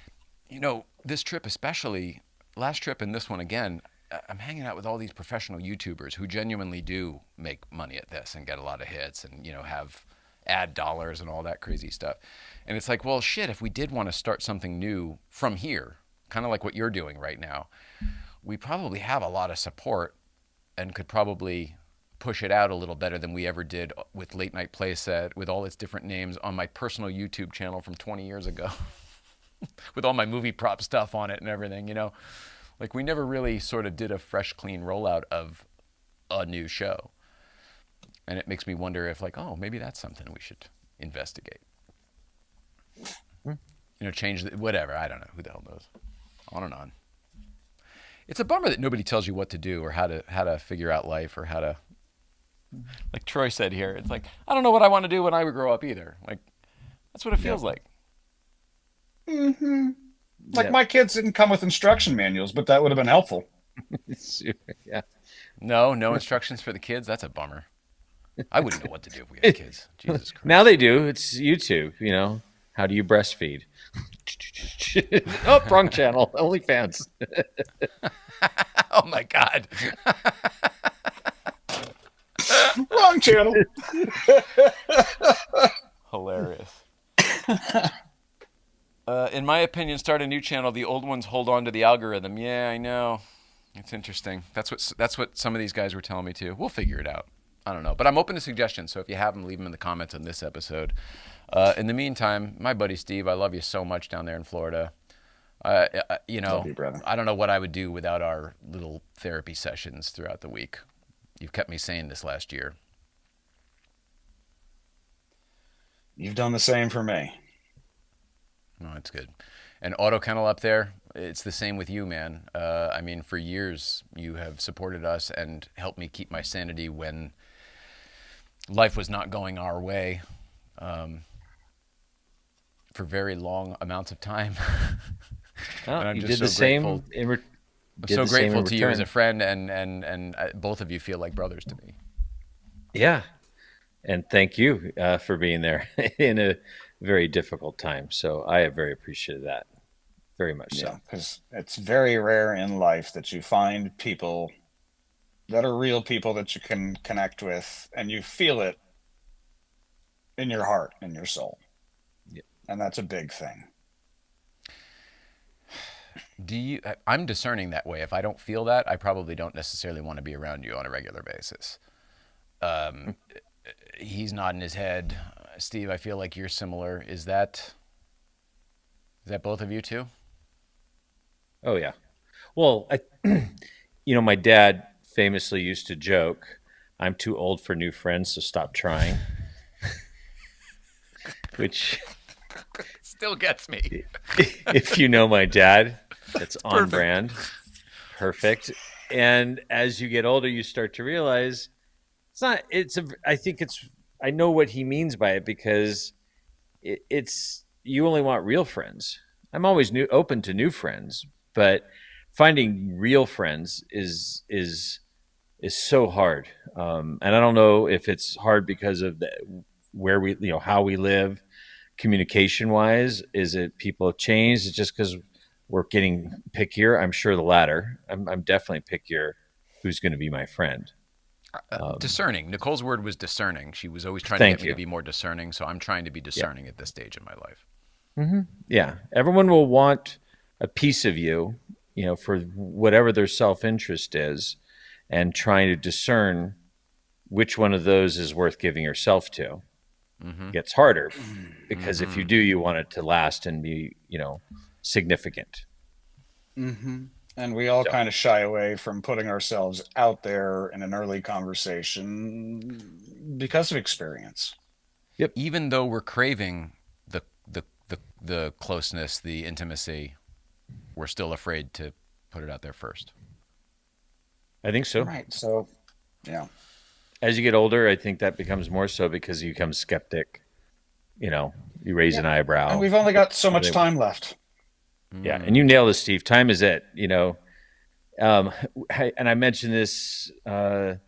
you know, this trip especially, last trip and this one again, I'm hanging out with all these professional YouTubers who genuinely do make money at this and get a lot of hits and, you know, have ad dollars and all that crazy stuff. And it's like, well, shit, if we did want to start something new from here, kind of like what you're doing right now, we probably have a lot of support and could probably push it out a little better than we ever did with Late Night Playset, with all its different names on my personal YouTube channel from 20 years ago, with all my movie prop stuff on it and everything, you know. Like, we never really sort of did a fresh, clean rollout of a new show. And it makes me wonder if, like, oh, maybe that's something we should investigate. You know, change whatever. I don't know. Who the hell knows? On and on. It's a bummer that nobody tells you what to do or how to figure out life or how to, like Troy said here, it's like, I don't know what I want to do when I grow up either. Like, that's what it feels like. Mm-hmm. Like Yeah. my kids didn't come with instruction manuals, but that would have been helpful. Yeah. No instructions for the kids. That's a bummer. I wouldn't know what to do if we had kids. Jesus Christ. Now they do. It's YouTube. You know, how do you breastfeed? Oh, wrong channel. OnlyFans. Oh my God. Wrong channel. Hilarious. In my opinion, start a new channel. The old ones hold on to the algorithm. Yeah, I know. It's interesting. That's what some of these guys were telling me too. We'll figure it out. I don't know, but I'm open to suggestions. So if you have them, leave them in the comments on this episode. In the meantime, my buddy Steve, I love you so much down there in Florida. You know, Love you, brother. I don't know what I would do without our little therapy sessions throughout the week. You've kept me sane this last year. You've done the same for me. No, that's good. And AutoKennel up there, it's the same with you, man. I mean, for years you have supported us and helped me keep my sanity when life was not going our way, for very long amounts of time. Well, And I'm you just did the so grateful. same. I'm So grateful to you as a friend, and both of you feel like brothers to me. Yeah, and thank you for being there in a very difficult time. So I am very appreciative of that. Very much so. Yeah, because it's very rare in life that you find people that are real people that you can connect with and you feel it in your heart, in your soul. Yeah. And that's a big thing. I'm discerning that way. If I don't feel that, I probably don't necessarily want to be around you on a regular basis. He's nodding his head. Steve, I feel like you're similar. Is that both of you too? Oh yeah. Well, my dad famously used to joke, "I'm too old for new friends, so stop trying." Which Still gets me. if you know my dad, that's on perfect. brand. Perfect. And as you get older, you start to realize I know what he means by it, because it's you only want real friends. I'm always open to new friends, but finding real friends is so hard. And I don't know if it's hard because of where we, how we live, communication wise. Is it people have changed? It's just because we're getting pickier. I'm sure the latter. I'm definitely pickier who's going to be my friend. Discerning. Nicole's word was discerning. She was always trying to Thank get me you. to be more discerning, so I'm trying to be discerning at this stage in my life. Yeah, everyone will want a piece of you, for whatever their self-interest is, and trying to discern which one of those is worth giving yourself to. Gets harder, because if you do, you want it to last and be, significant. And we all kind of shy away from putting ourselves out there in an early conversation because of experience. Yep. Even though we're craving the closeness, the intimacy, we're still afraid to put it out there first. I think so. Right. So, yeah. As you get older, I think that becomes more so, because you become skeptic. You raise an eyebrow. And we've only got so much time left. Yeah, and you nailed it, Steve. Time is it. And I mentioned this the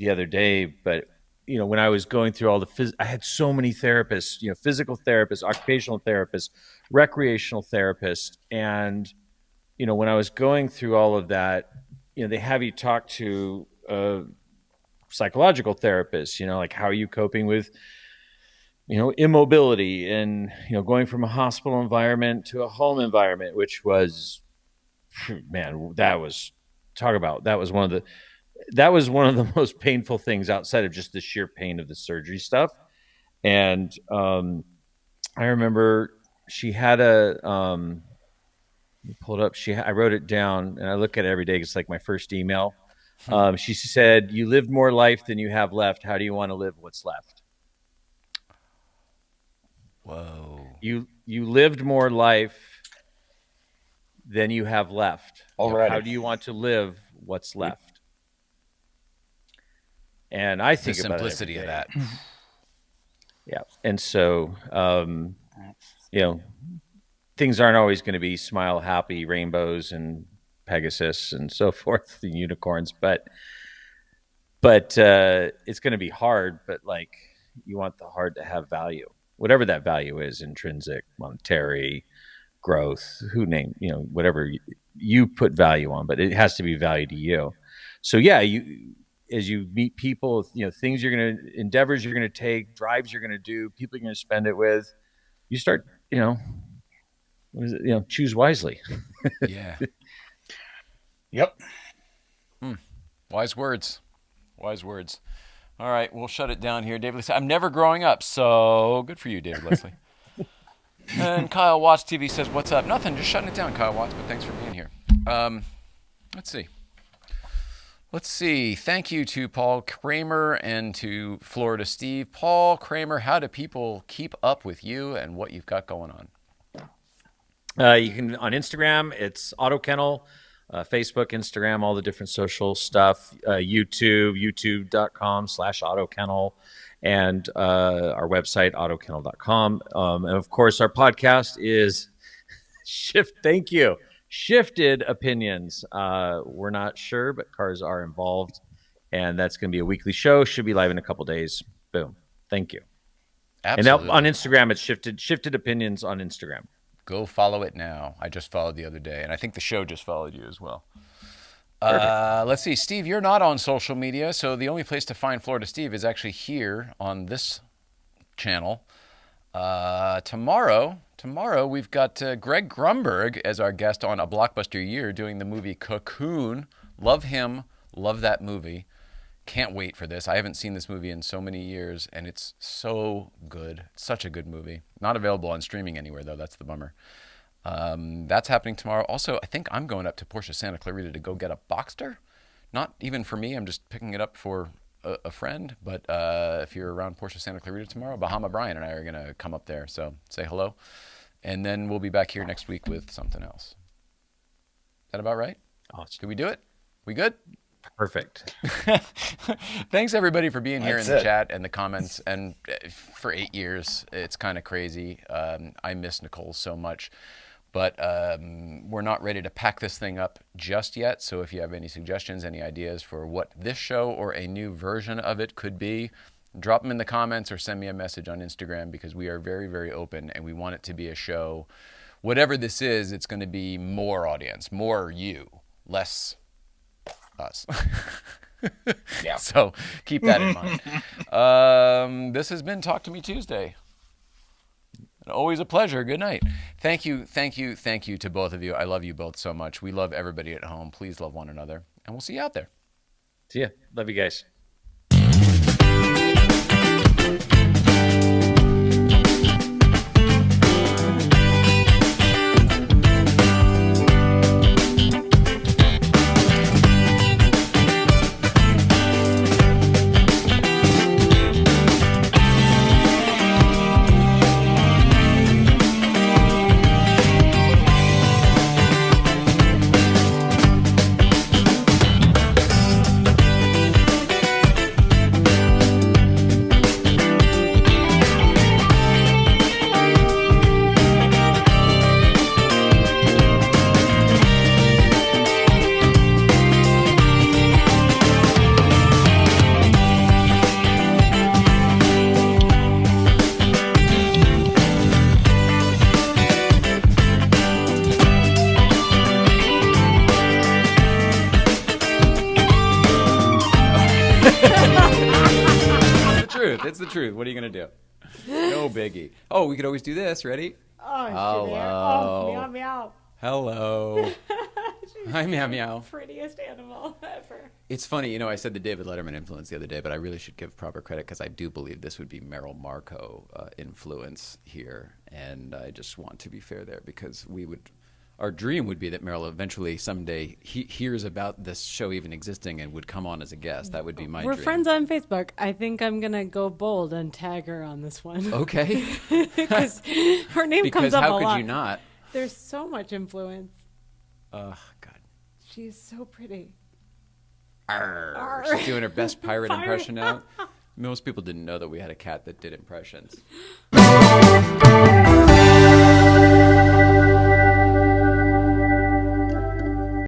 other day, but when I was going through all I had so many therapists, physical therapists, occupational therapists, recreational therapists, and when I was going through all of that, they have you talk to a psychological therapist. Like, how are you coping with immobility, and going from a hospital environment to a home environment, which was, man, that was one of the most painful things outside of just the sheer pain of the surgery stuff. And I remember she had let me pull it up. I wrote it down, and I look at it every day. It's like my first email. She said, "You lived more life than you have left. How do you want to live what's left?" Whoa. You lived more life than you have left. Already. How do you want to live what's left? And I think The about simplicity it of every day. that. Yeah. And so, things aren't always going to be smile, happy, rainbows and Pegasus and so forth, the unicorns, but it's going to be hard. But like, you want the hard to have value, whatever that value is, intrinsic, monetary, growth, whatever you put value on, but it has to be value to you. So yeah, as you meet people, things endeavors you're going to take, drives you're going to do, people you're going to spend it with, you start, choose wisely. Yeah. Yep. Wise words. Wise words. All right, we'll shut it down here. David Leslie, I'm never growing up, so good for you, David Leslie. And Kyle Watts TV says, what's up? Nothing, just shutting it down, Kyle Watts, but thanks for being here. Let's see. Thank you to Paul Kramer and to Florida Steve. Paul Kramer, how do people keep up with you and what you've got going on? You can on Instagram. It's AutoKennel. Facebook, Instagram, all the different social stuff. YouTube, youtube.com/AutoKennel, and our website, AutoKennel.com. And of course, our podcast is Thank you. Shifted Opinions. We're not sure, but cars are involved, and that's going to be a weekly show. Should be live in a couple days. Boom. Thank you. Absolutely. And on Instagram, it's Shifted Opinions on Instagram. Go follow it now. I just followed the other day, and I think the show just followed you as well. Let's see. Steve, you're not on social media, so the only place to find Florida Steve is actually here on this channel. Tomorrow we've got Greg Grumberg as our guest on A Blockbuster Year doing the movie Cocoon. Love him. Love that movie. Can't wait for this. I haven't seen this movie in so many years, and it's so good. It's such a good movie. Not available on streaming anywhere, though. That's the bummer. That's happening tomorrow. Also, I think I'm going up to Porsche Santa Clarita to go get a Boxster. Not even for me. I'm just picking it up for a friend. But if you're around Porsche Santa Clarita tomorrow, Bahama Brian and I are going to come up there. So say hello. And then we'll be back here next week with something else. Is that about right? Awesome. Did we do it? We good? Perfect. Thanks everybody for being here That's in the it. chat and the comments. And for 8 years, it's kind of crazy. I miss Nicole so much, but we're not ready to pack this thing up just yet. So if you have any suggestions, any ideas for what this show or a new version of it could be, drop them in the comments or send me a message on Instagram, because we are very, very open and we want it to be a show. Whatever this is, it's going to be more audience, more you, less us. Yeah. So keep that in mind. This has been Talk to Me Tuesday. Always a pleasure. Good night. Thank you to both of you. I love you both so much. We love everybody at home. Please love one another, and we'll see you out there. See ya. Love you guys. It's the truth. What are you going to do? No biggie. Oh, we could always do this. Ready? Oh, Hello. oh, meow, meow. Hello. Hi, meow, meow. Prettiest animal ever. It's funny, I said the David Letterman influence the other day, but I really should give proper credit, because I do believe this would be Merrill Markoe influence here, and I just want to be fair there, because our dream would be that Merrill eventually someday hears about this show even existing and would come on as a guest. That would be my We're dream. friends on Facebook. I think I'm going to go bold and tag her on this one. Okay. Because her name Because comes up a how lot. could you not? There's so much influence. Oh, God. She's so pretty. Arr. Arr. She's doing her best pirate Pirate. impression now. Most people didn't know that we had a cat that did impressions.